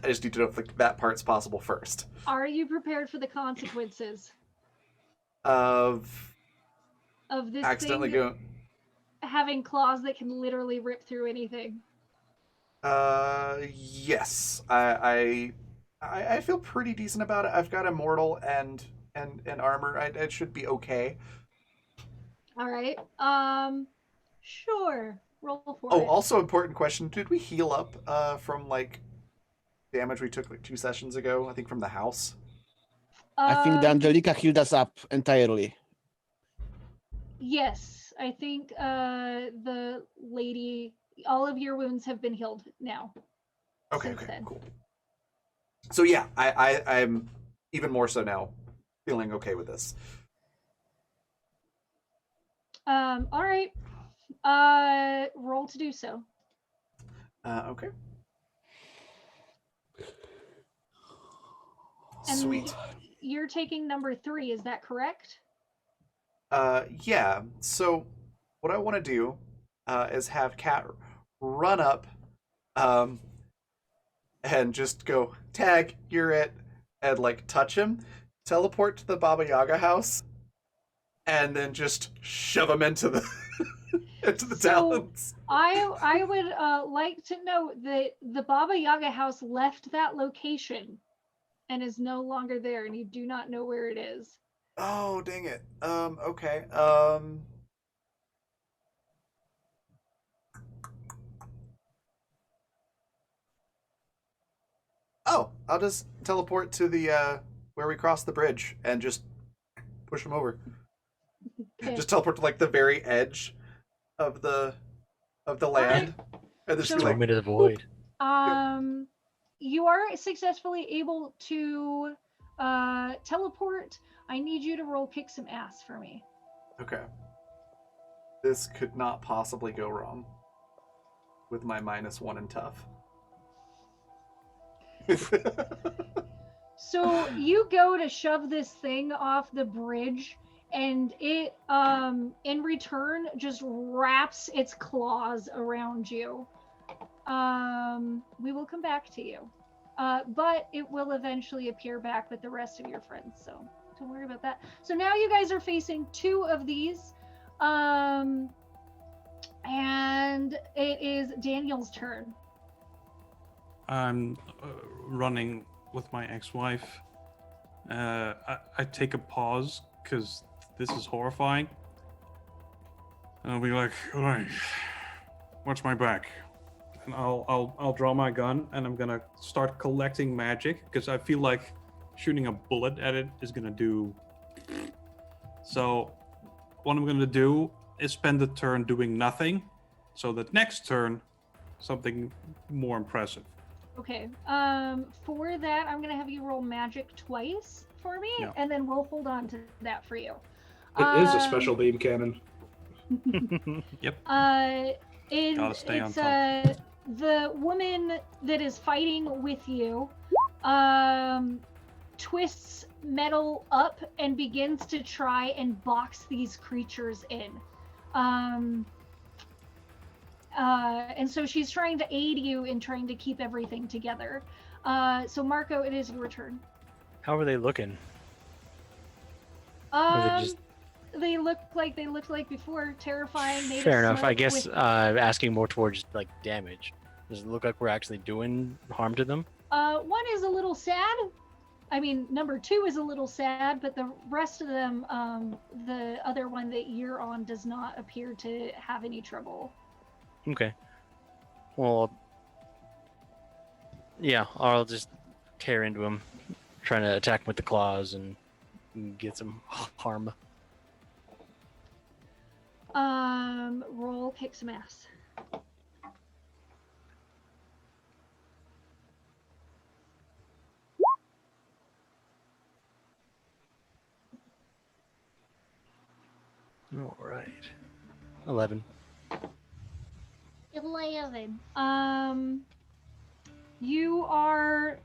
I just need to know if that part's possible first. Are you prepared for the consequences Of this accidentally thing going. having claws that can literally rip through anything? Yes. I feel pretty decent about it. I've got immortal and armor. I should be okay. All right. Sure. Roll for Oh, it. also important question: did we heal up from like damage we took like 2 sessions ago? I think from the house. I think the Angelica healed us up entirely. Yes, I think the lady, all of your wounds have been healed now. Okay, since then. cool. So yeah, I'm even more so now, feeling okay with this. All right. Roll to do so. Okay. And Sweet. You're taking number 3, is that correct? Yeah. So what I want to do is have Cat run up, and just go tag. You're it, and like touch him, teleport to the Baba Yaga house, and then just shove him into the into the talons. I would like to know that the Baba Yaga house left that location and is no longer there, and you do not know where it is. Oh, dang it. Okay. Oh, I'll just teleport to the where we cross the bridge and just push him over. Okay. Just teleport to like the very edge of the land, and just So- be Throw like, me to the void. You are successfully able to teleport. I need you to roll kick some ass for me. okay, this could not possibly go wrong with my -1 in tough. So you go to shove this thing off the bridge, and it in return just wraps its claws around you. We will come back to you, but it will eventually appear back with the rest of your friends, so don't worry about that. So now you guys are facing 2 of these, and it is Daniel's turn. I'm running with my ex-wife. I take a pause because this is horrifying. And I'll be like, all right, watch my back. And I'll draw my gun and I'm gonna start collecting magic because I feel like shooting a bullet at it is gonna do. So what I'm gonna do is spend the turn doing nothing, so that next turn something more impressive. Okay. For that, I'm gonna have you roll magic twice for me, Yeah. and then we'll hold on to that for you. It is a special beam cannon. Yep. Gotta stay on it's top. the woman that is fighting with you, twists metal up and begins to try and box these creatures in. And so she's trying to aid you in trying to keep everything together. So Marco, it is your turn. How are they looking? Or they just they looked like before. Terrifying. Made Fair of enough. I smoke guess with- asking more towards like damage. Does it look like we're actually doing harm to them? One is a little sad. I mean, number 2 is a little sad, but the rest of them, the other one that you're on does not appear to have any trouble. Okay. Well, yeah, I'll just tear into him, trying to attack him with the claws and get some harm. Roll kick some ass. All right. 11. 11. You are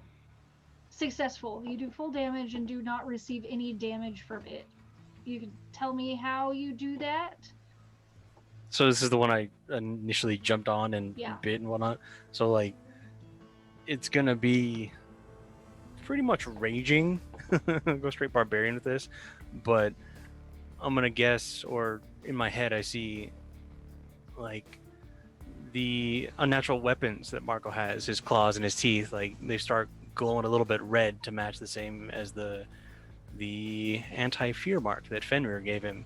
successful. You do full damage and do not receive any damage from it. You can tell me how you do that? So this is the one I initially jumped on and Yeah. bit and whatnot. So like, it's gonna be pretty much raging. Go straight barbarian with this, but I'm gonna guess, or in my head, I see like the unnatural weapons that Marco has, his claws and his teeth, like they start glowing a little bit red to match the same as the anti-fear mark that Fenrir gave him,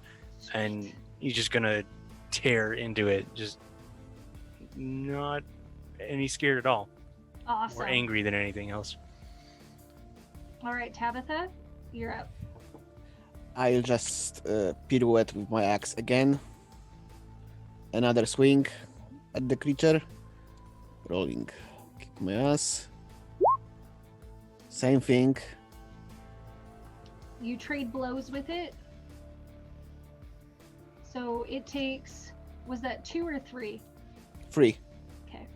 and he's just gonna tear into it, just not any scared at all, Awesome. more angry than anything else. All right, Tabitha, you're up. I'll just pirouette with my axe again. Another swing at the creature. Rolling. Kick my ass. Same thing. You trade blows with it. So it takes, was that 2 or 3? 3. Okay.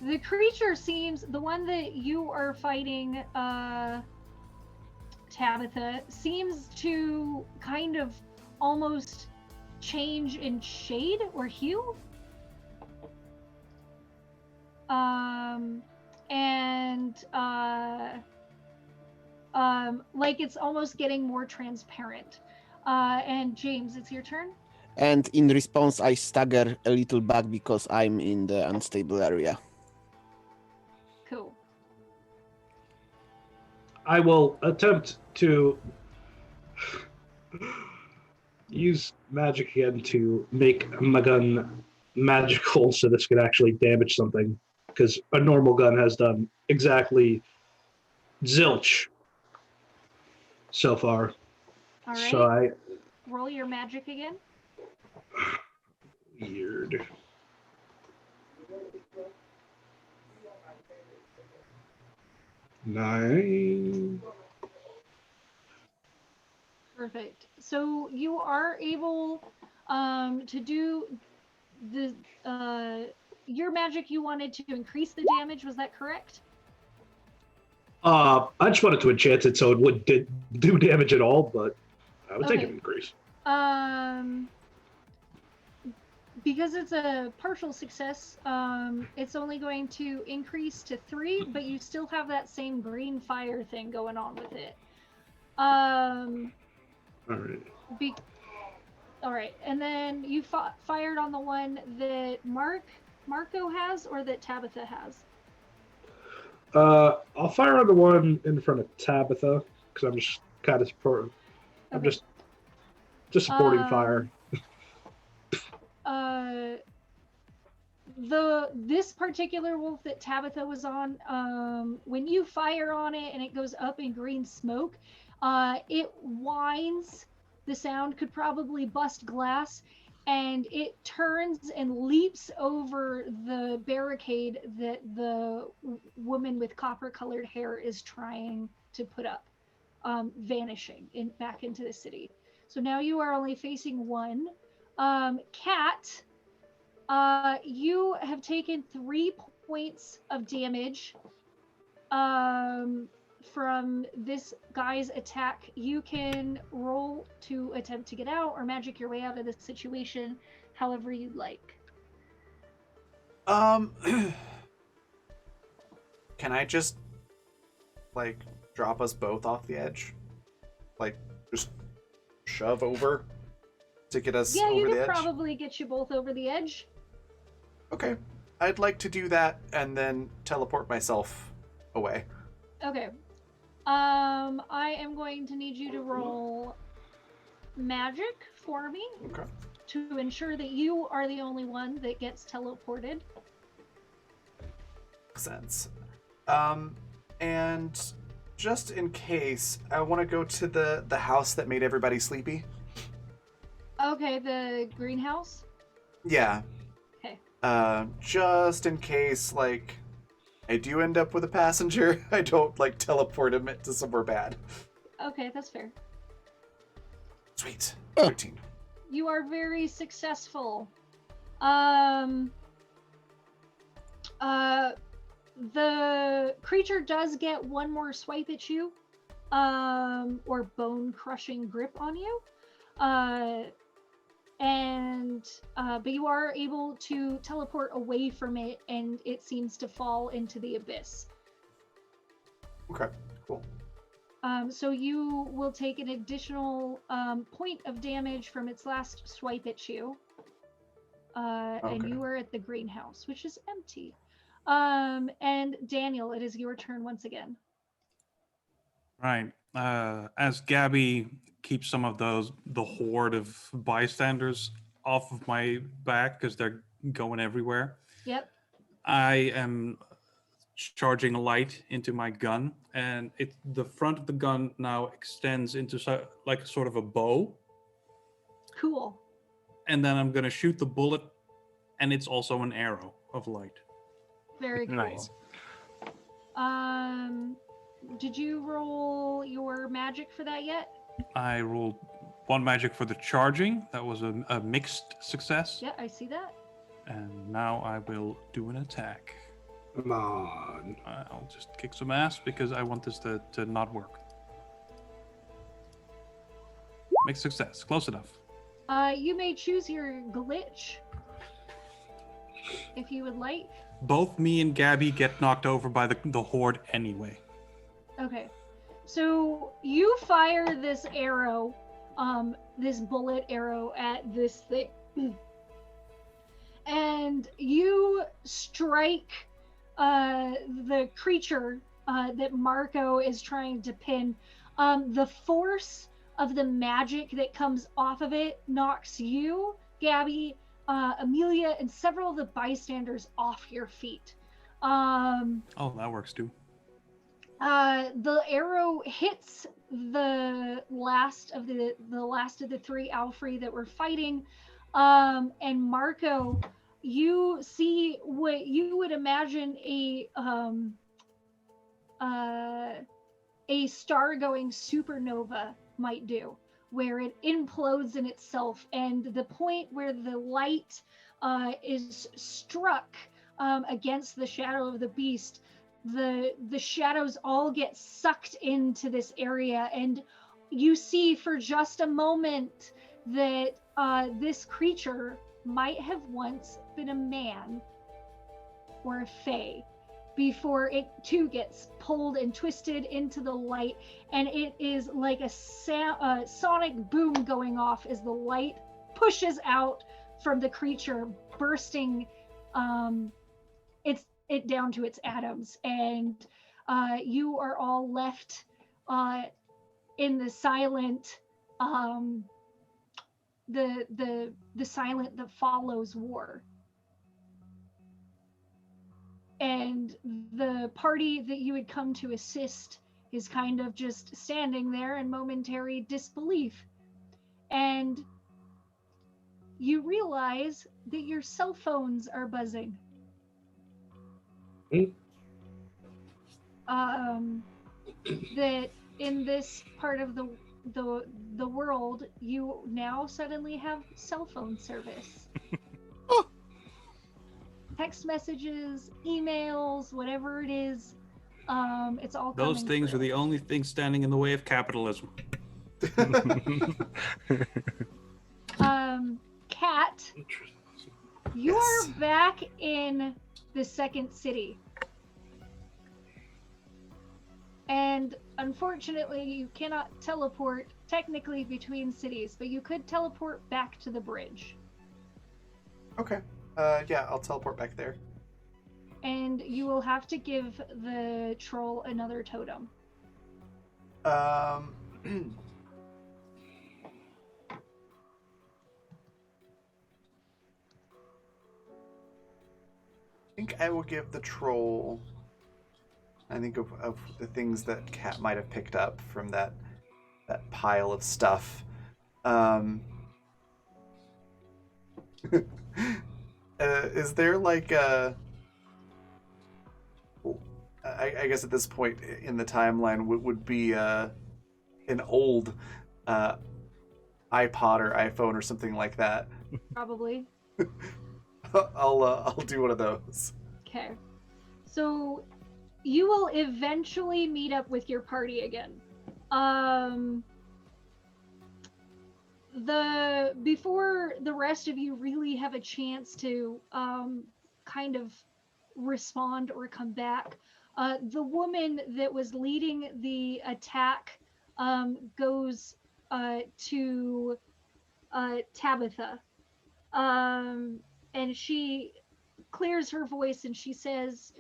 The creature seems, the one that you are fighting, Tabitha, seems to kind of almost change in shade or hue. Like it's almost getting more transparent. And James, it's your turn. And in response, I stagger a little back because I'm in the unstable area. Cool. I will attempt to use magic again to make my gun magical so this could actually damage something. Because a normal gun has done exactly zilch so far. All right. So Roll your magic again. weird. Nine. Perfect. So you are able to do the your magic. You wanted to increase the damage. Was that correct? I just wanted to enchant it so it wouldn't do damage at all, but I would take Okay. an increase. Because it's a partial success, it's only going to increase to 3, but you still have that same green fire thing going on with it. All right. All right, and then you fired on the one that Marco has, or that Tabitha has. I'll fire on the one in front of Tabitha because I'm just kind of supporting. I'm Okay. just supporting fire. This particular wolf that Tabitha was on, when you fire on it and it goes up in green smoke, it whines. The sound could probably bust glass, and it turns and leaps over the barricade that the woman with copper-colored hair is trying to put up, vanishing back into the city. So now you are only facing one. Cat, you have taken 3 points of damage from this guy's attack. You can roll to attempt to get out or magic your way out of this situation however you'd like. Can I just like drop us both off the edge? Like, just shove over to get us Yeah, you over the could edge? probably get you both over the edge. Okay. I'd like to do that and then teleport myself away. Okay. I am going to need you to roll magic for me Okay. to ensure that you are the only one that gets teleported. Makes sense. And just in case, I want to go to the house that made everybody sleepy. Okay, the greenhouse. Yeah. Okay. Just in case, like, I do end up with a passenger, I don't, like, teleport him to somewhere bad. Okay, that's fair. Sweet. 13. You are very successful. The creature does get one more swipe at you, or bone-crushing grip on you, but you are able to teleport away from it, and it seems to fall into the abyss. Okay, cool. So you will take an additional point of damage from its last swipe at you. And Okay. you are at the greenhouse, which is empty. And Daniel, it is your turn once again. Right. As Gabby keeps some of the horde of bystanders off of my back because they're going everywhere, Yep. I am charging a light into my gun, and the front of the gun now extends into like sort of a bow, Cool. and then I'm gonna shoot the bullet, and it's also an arrow of light. Very cool. Nice. Did you roll your magic for that yet? I rolled one magic for the charging. That was a mixed success. Yeah, I see that. And now I will do an attack. Come on. I'll just kick some ass because I want this to not work. Mixed success. Close enough. You may choose your glitch if you would like. Both me and Gabby get knocked over by the horde anyway. Okay. So you fire this arrow, this bullet arrow at this thing. And you strike the creature that Marco is trying to pin. The force of the magic that comes off of it knocks you, Gabby, Amelia, and several of the bystanders off your feet. Oh, that works too. The arrow hits the last of the three Alfrey that were fighting, and Marco, you see what you would imagine a star-going supernova might do, where it implodes in itself, and the point where the light is struck against the shadow of the beast, the shadows all get sucked into this area, and you see for just a moment that this creature might have once been a man or a fae before it too gets pulled and twisted into the light, and it is like a sonic boom going off as the light pushes out from the creature, bursting it down to its atoms, and you are all left in the silent the silent that follows war. And the party that you had come to assist is kind of just standing there in momentary disbelief. And you realize that your cell phones are buzzing. That in this part of the world, you now suddenly have cell phone service. Text messages, emails, whatever it is, it's all coming Those things through. are the only things standing in the way of capitalism. Kat, you Yes. are back in the second city. And unfortunately, you cannot teleport technically between cities, but you could teleport back to the bridge. Okay. Yeah, I'll teleport back there. And you will have to give the troll another totem. I think I will give the troll. I think of the things that Cat might have picked up from that pile of stuff. Is there like a? I guess at this point in the timeline would be an old iPod or iPhone or something like that. Probably. I'll do one of those. Okay. So you will eventually meet up with your party again. Before the rest of you really have a chance to kind of respond or come back, the woman that was leading the attack goes to Tabitha, and she clears her voice and she says,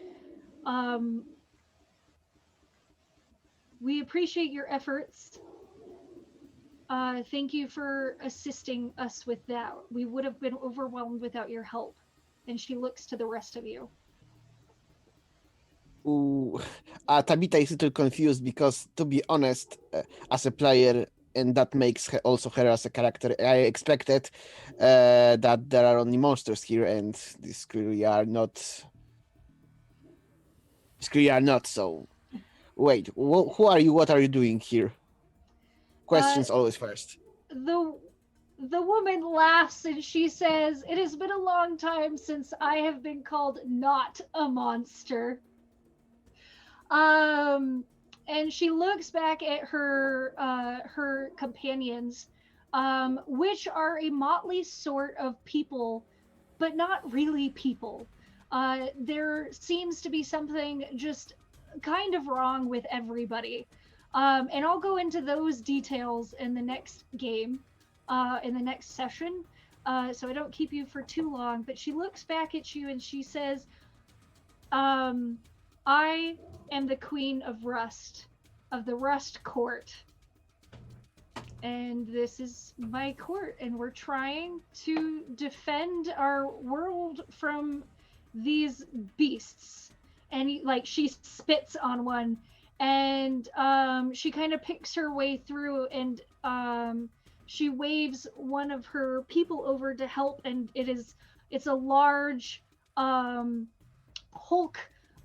we appreciate your efforts. Thank you for assisting us with that. We would have been overwhelmed without your help. And she looks to the rest of you. Ooh, Tabitha is a little confused because, to be honest, as a player, and that makes her also her as a character, I expected that there are only monsters here, and these clearly are not. So, wait, who are you? What are you doing here? Questions always first. The woman laughs and she says, "It has been a long time since I have been called not a monster." And she looks back at her companions, which are a motley sort of people, but not really people. There seems to be something just kind of wrong with everybody. And I'll go into those details in the next game, in the next session, so I don't keep you for too long. But she looks back at you and she says, I am the Queen of Rust, of the Rust Court. And this is my court, and we're trying to defend our world from these beasts. And like she spits on one, and she kind of picks her way through, and she waves one of her people over to help, and it's a large hulk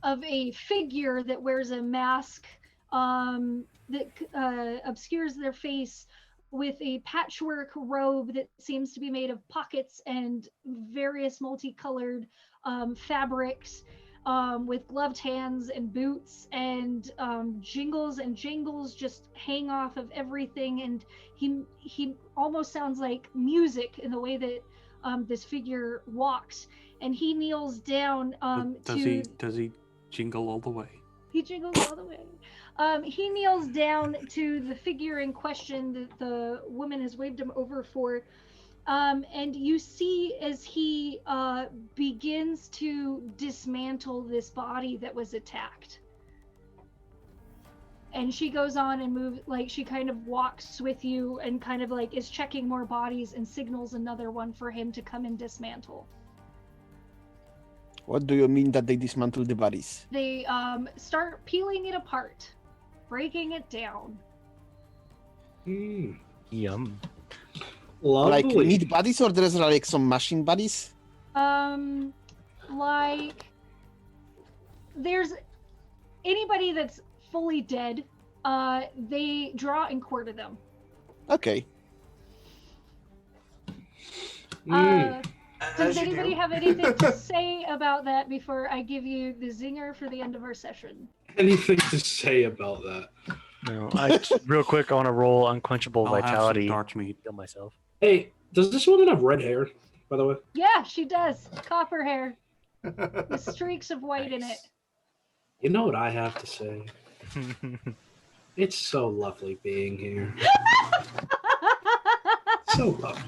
of a figure that wears a mask that obscures their face, with a patchwork robe that seems to be made of pockets and various multicolored fabrics, with gloved hands and boots, and jingles and jingles just hang off of everything. And he almost sounds like music in the way that this figure walks. And he kneels down Does he jingle all the way? He jingles all the way. He kneels down to the figure in question that the woman has waved him over for. And you see as he begins to dismantle this body that was attacked. And she goes on and moves, like she kind of walks with you and kind of like is checking more bodies and signals another one for him to come and dismantle. What do you mean that they dismantle the bodies? They start peeling it apart, breaking it down. Yum. Lovely. Like meat bodies, or there's like some machine bodies? Like there's anybody that's fully dead, they draw and quarter them. Okay. Does anybody have anything to say about that before I give you the zinger for the end of our session? Anything to say about that? No, real quick, I want to roll unquenchable I'll vitality. have some dark meat. Heal myself. Hey, does this woman have red hair, by the way? Yeah, she does. Copper hair with streaks of white in it. You know what I have to say? It's so lovely being here. So lovely.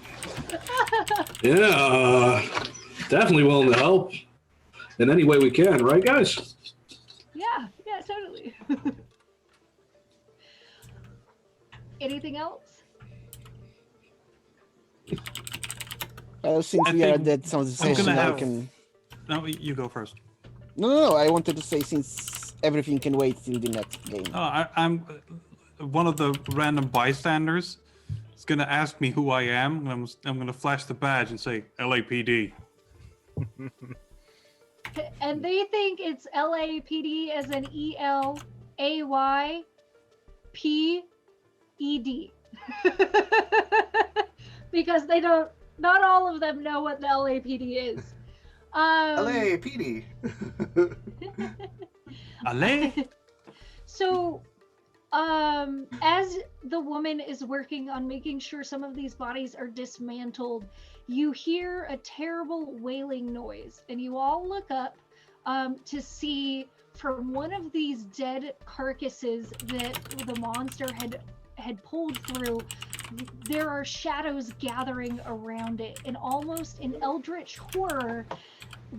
Yeah, definitely willing to help in any way we can, right, guys? Yeah, totally. Anything else? Well, since I we are think at that some I'm session, gonna I have. can. No, you go first. No. I wanted to say since everything can wait till the next game. Oh, I'm one of the random bystanders. Is gonna ask me who I am, and I'm gonna flash the badge and say LAPD. And they think it's LAPD as an ELAYPED. Because they don't, not all of them know what the LAPD is. LAPD. LA? So, as the woman is working on making sure some of these bodies are dismantled, you hear a terrible wailing noise, and you all look up to see from one of these dead carcasses that the monster had pulled through, there are shadows gathering around it, and almost in eldritch horror,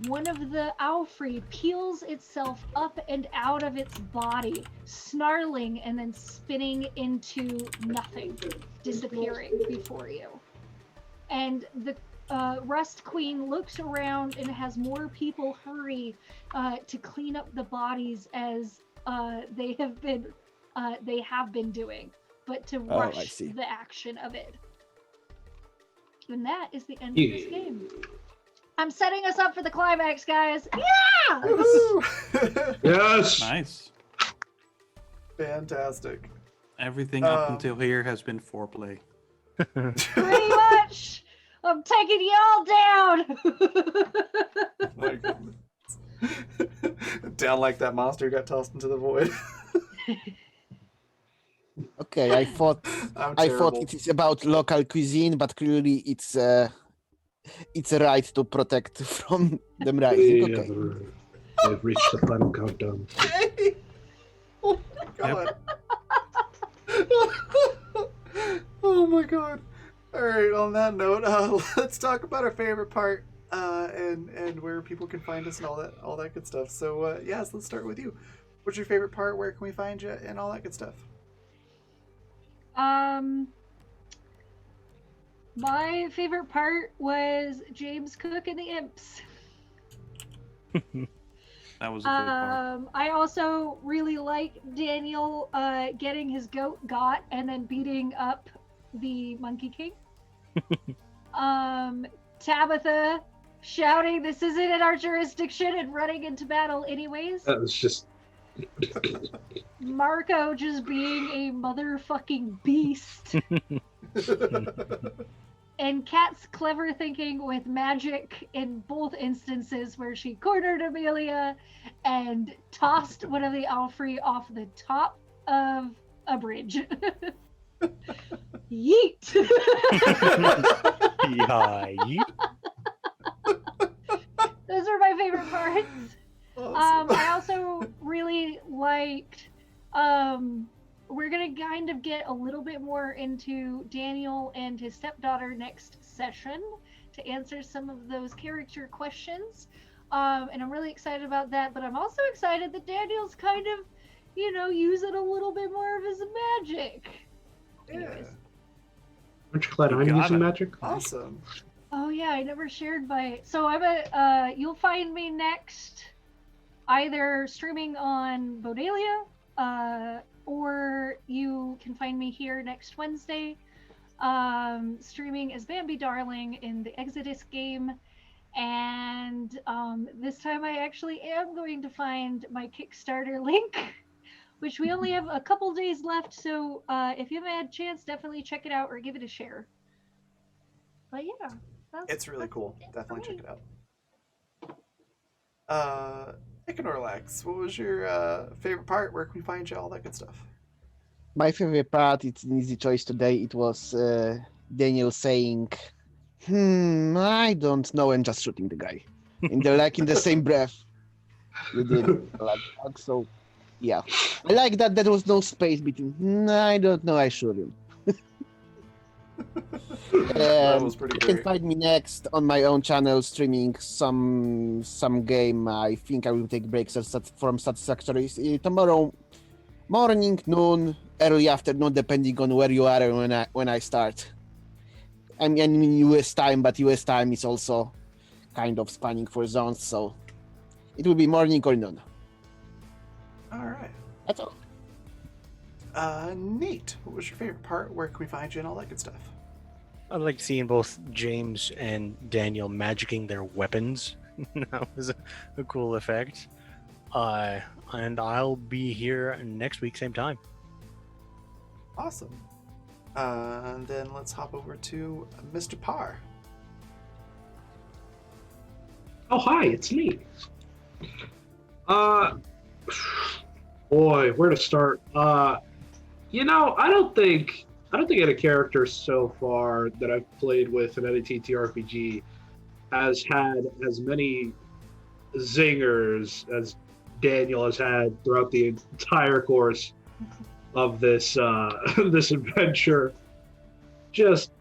one of the Alfrey peels itself up and out of its body, snarling and then spinning into nothing, disappearing before you. And the Rust Queen looks around and has more people hurry to clean up the bodies as they have been doing, but to rush the action of it. And that is the end of this game. I'm setting us up for the climax, guys. Yeah! Yes. Nice. Fantastic. Everything up until here has been foreplay. Pretty much. I'm taking y'all down. Oh my goodness. Down like that monster got tossed into the void. Okay, I thought it is about local cuisine, but clearly it's a right to protect from them rising. Okay. They've reached the final countdown. Oh my god. Oh my god. All right. On that note, let's talk about our favorite part and where people can find us and all that good stuff. So yes, let's start with you. What's your favorite part? Where can we find you and all that good stuff? My favorite part was James Cook and the Imps. That was a great part. I also really like Daniel getting his goat got and then beating up the Monkey King. Tabitha shouting, "This isn't in our jurisdiction," and running into battle anyways. That was just. Marco just being a motherfucking beast. And Kat's clever thinking with magic in both instances where she cornered Amelia and tossed one of the Alfrey off the top of a bridge. Yeet! Yeah, yeet. Those are my favorite parts. Awesome. I also really liked we're gonna kind of get a little bit more into Daniel and his stepdaughter next session to answer some of those character questions. And I'm really excited about that, but I'm also excited that Daniel's kind of, using a little bit more of his magic. Yeah. Aren't you glad I'm using magic? Awesome. Oh yeah, I never shared my. So you'll find me next, either streaming on Bodalia, or you can find me here next Wednesday, streaming as Bambi Darling in the Exodus game. And this time I actually am going to find my Kickstarter link, which we only have a couple days left. So if you haven't had a chance, definitely check it out or give it a share. But yeah. It's really cool. Definitely check it out. Icanorlax, what was your favorite part? Where can we find you? All that good stuff. My favorite part, it's an easy choice today. It was Daniel saying, I don't know, and just shooting the guy. In the same breath. You did. So Yeah, I like that there was no space between. I don't know. I shouldn't. That was pretty You can great. find me next on my own channel streaming some game. I think I will take breaks from Satisfactories tomorrow morning, noon, early afternoon, depending on where you are and when I start. I mean, in US time, but US time is also kind of spanning for zones, so it will be morning or noon. All right. That's all. Nate, what was your favorite part? Where can we find you and all that good stuff? I like seeing both James and Daniel magicking their weapons. That was a cool effect. And I'll be here next week, same time. Awesome. And then let's hop over to Mr. Parr. Oh, hi, it's me. Boy, where to start? I don't think any character so far that I've played with in any TTRPG has had as many zingers as Daniel has had throughout the entire course of this this adventure. Just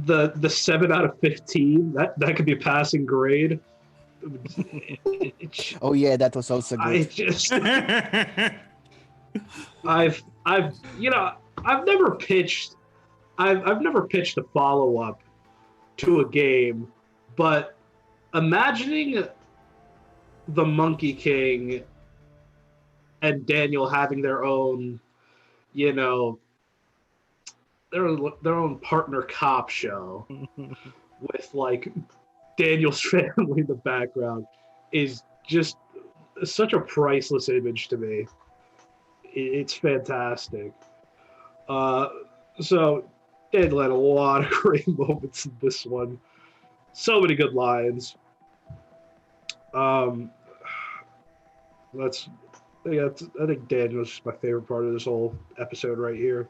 the 7 out of 15 that could be a passing grade. Oh yeah, that was also I good. just I've never pitched I've never pitched a follow-up to a game, but imagining the Monkey King and Daniel having their own, their own partner cop show with like Daniel's family in the background is just such a priceless image to me. It's fantastic. So Daniel had a lot of great moments in this one. So many good lines. I think Daniel's just my favorite part of this whole episode right here.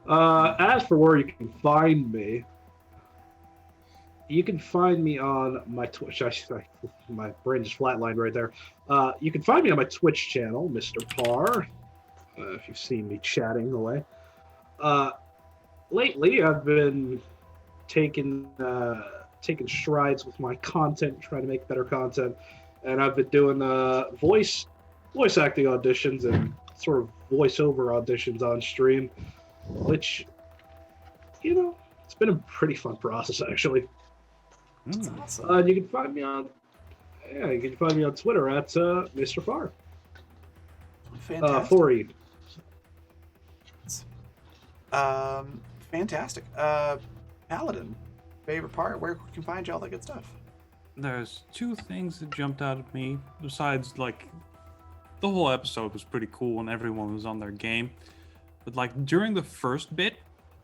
As for where you can find me, you can find me on my Twitch. My brain just flatlined right there. You can find me on my Twitch channel, Mr. Parr. If you've seen me chatting away. Lately, I've been taking strides with my content, trying to make better content, and I've been doing voice acting auditions and sort of voiceover auditions on stream, which it's been a pretty fun process actually. That's awesome. You can find me on Twitter at Mr. Farr. Fantastic. 4E. Fantastic. Paladin, favorite part? Where can we find you? All that good stuff. There's two things that jumped out at me. Besides, like, the whole episode was pretty cool and everyone was on their game. But, like, during the first bit,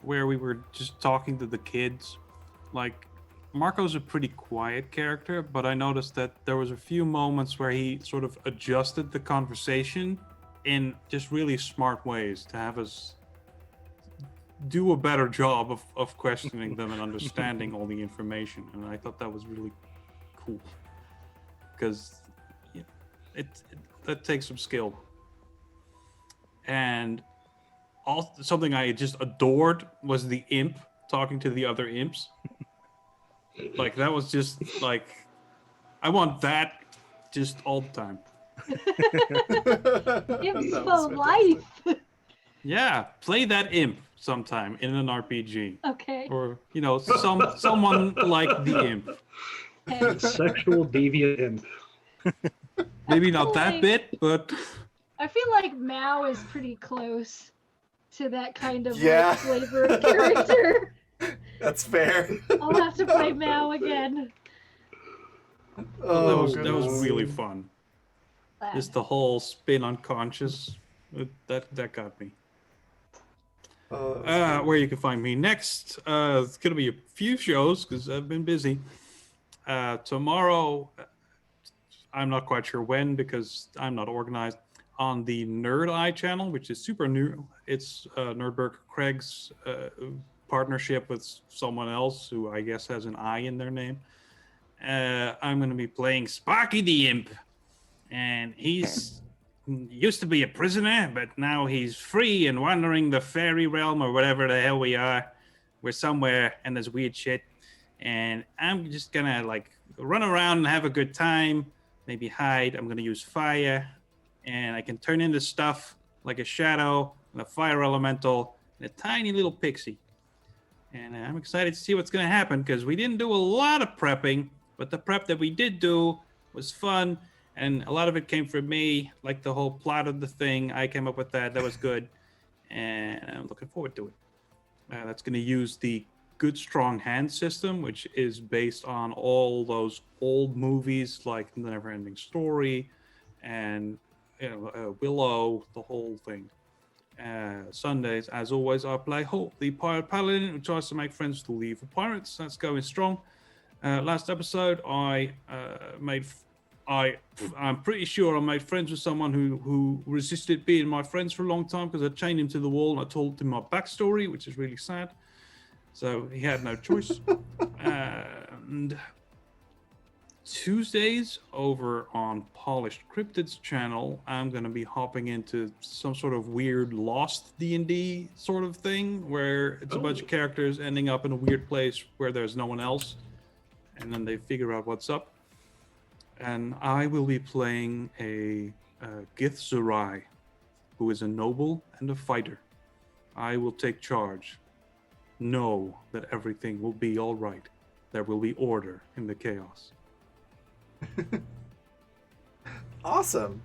where we were just talking to the kids, like, Marco's a pretty quiet character, but I noticed that there was a few moments where he sort of adjusted the conversation in just really smart ways to have us do a better job of questioning them and understanding all the information. And I thought that was really cool because that takes some skill. And something I just adored was the imp talking to the other imps. Like, that was just like, I want that just all the time. Imps That for was life. Yeah, play that imp sometime in an RPG. Okay. Or, someone like the imp. Okay. Sexual deviant imp. Maybe not that bit, but I feel like Mao is pretty close to that kind of Yeah. like, flavor of character. That's fair. I'll have to play Mao again. Oh, that was goodness. really fun. Just the whole spin unconscious. That got me. Where you can find me next, it's gonna be a few shows because I've been busy. Tomorrow, I'm not quite sure when because I'm not organized. On the Nerd Eye channel, which is super new, it's Nerdberg Craig's partnership with someone else who I guess has an I in their name, I'm going to be playing Sparky the Imp. And he's used to be a prisoner, but now he's free and wandering the fairy realm or whatever the hell we are. We're somewhere and there's weird shit. And I'm just going to like run around and have a good time, maybe hide. I'm going to use fire, and I can turn into stuff like a shadow and a fire elemental and a tiny little pixie. And I'm excited to see what's going to happen because we didn't do a lot of prepping, but the prep that we did do was fun. And a lot of it came from me, like the whole plot of the thing. I came up with that. That was good. And I'm looking forward to it. That's going to use the Good Strong Hand system, which is based on all those old movies like The Neverending Story and Willow, the whole thing. Sundays, as always, I play Hope, the pirate paladin who tries to make friends with all the evil pirates. That's going strong. Last episode, I'm pretty sure I made friends with someone who resisted being my friends for a long time because I chained him to the wall and I told him my backstory, which is really sad. So he had no choice. And Tuesdays over on Polished Cryptid's channel, I'm going to be hopping into some sort of weird Lost D&D sort of thing where it's a bunch of characters ending up in a weird place where there's no one else. And then they figure out what's up. And I will be playing a Githzerai, who is a noble and a fighter. I will take charge. Know that everything will be all right. There will be order in the chaos. Awesome.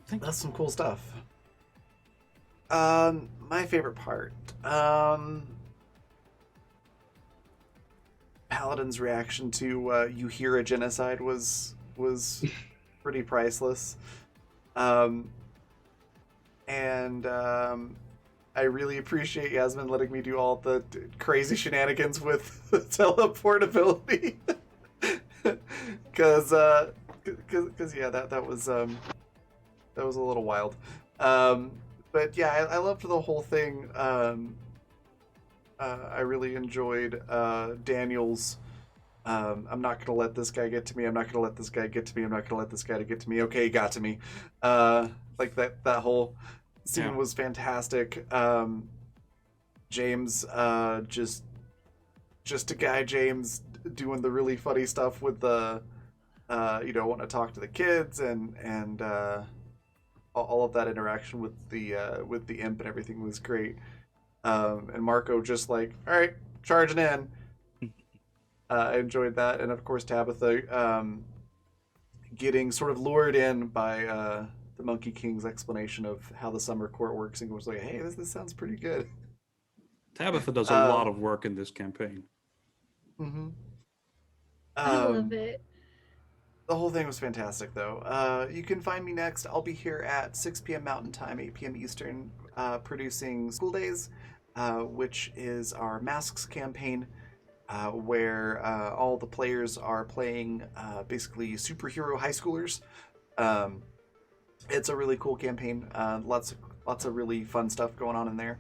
That's some cool stuff. My favorite part. Paladin's reaction to you hear a genocide was pretty priceless. I really appreciate Yasmin letting me do all the crazy shenanigans with teleportability. Cause yeah, that was a little wild. But yeah, I loved the whole thing. I really enjoyed Daniel's I'm not gonna let this guy get to me, I'm not gonna let this guy get to me, I'm not gonna let this guy get to me. Okay, he got to me. Like that whole scene was fantastic. James, just a guy James doing the really funny stuff with the wanting to talk to the kids and all of that interaction with the imp and everything was great. And Marco just like, all right, charging in. I enjoyed that, and of course Tabitha getting sort of lured in by the Monkey King's explanation of how the summer court works, and was like, hey, this sounds pretty good. Tabitha does a lot of work in this campaign. Mm-hmm. I love it. The whole thing was fantastic, though. You can find me next. I'll be here at 6 p.m. Mountain Time, 8 p.m. Eastern, producing School Days, which is our Masks campaign, where all the players are playing basically superhero high schoolers. It's a really cool campaign. Lots of really fun stuff going on in there.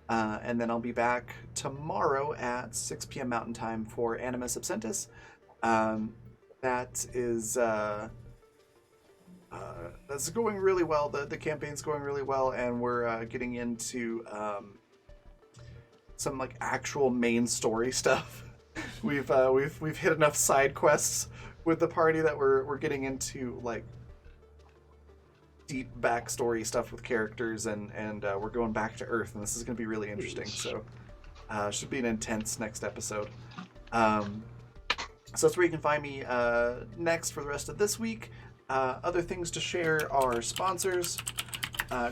And then I'll be back tomorrow at 6 p.m. Mountain Time for Animus Absentis. That is that's going really well. The campaign's going really well, and we're getting into some like actual main story stuff. We've hit enough side quests with the party that we're getting into like deep backstory stuff with characters, and we're going back to Earth, and this is going to be really interesting. So should be an intense next episode. So that's where you can find me next for the rest of this week. Other things to share are sponsors.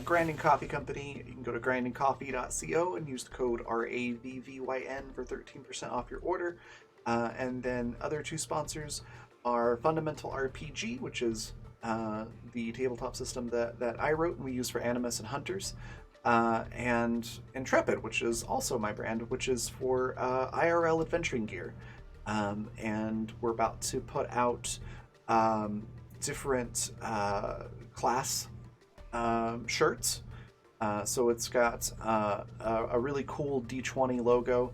Grinding Coffee Company. You can go to grindingcoffee.co and use the code RAVVYN for 13% off your order. And then other two sponsors are Fundamental RPG, which is the tabletop system that I wrote and we use for Animus and Hunters. And Intrepid, which is also my brand, which is for IRL adventuring gear. And we're about to put out different class shirts. So it's got a really cool D20 logo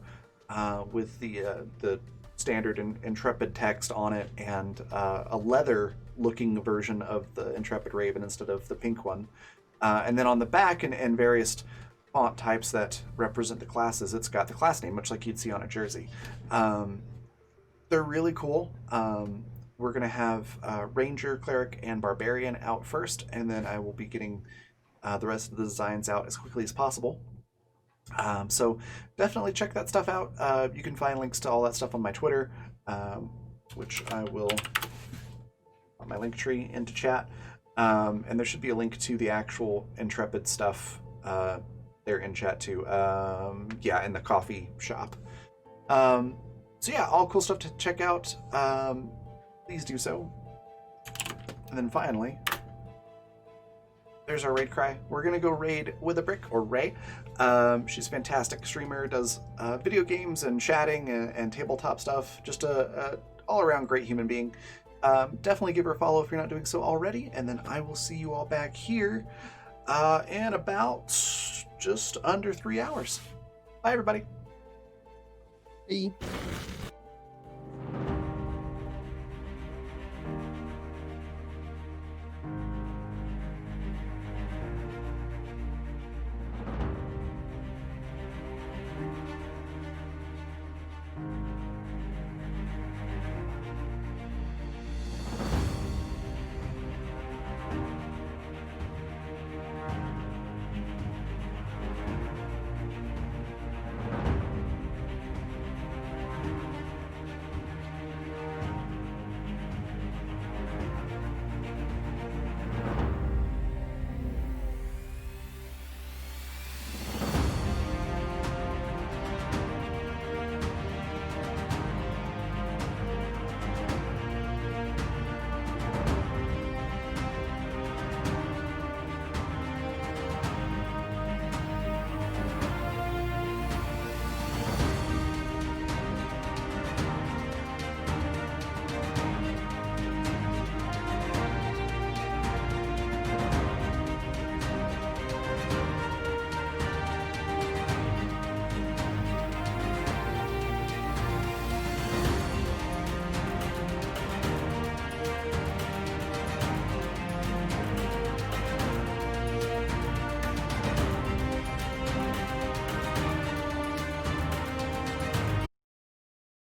with the standard Intrepid text on it and a leather-looking version of the Intrepid Raven instead of the pink one. And then on the back and various font types that represent the classes, it's got the class name, much like you'd see on a jersey. They're really cool. We're going to have Ranger, Cleric, and Barbarian out first, and then I will be getting the rest of the designs out as quickly as possible. So definitely check that stuff out. You can find links to all that stuff on my Twitter, which I will on my link tree into chat. And there should be a link to the actual Intrepid stuff there in chat too. Yeah, in the coffee shop. So yeah, all cool stuff to check out. Please do so. And then finally, there's our raid cry. We're gonna go raid with a brick or Ray. She's a fantastic streamer, does video games and chatting and tabletop stuff. Just a all-around great human being. Definitely give her a follow if you're not doing so already. And then I will see you all back here in about just under 3 hours. Bye, everybody. Bye.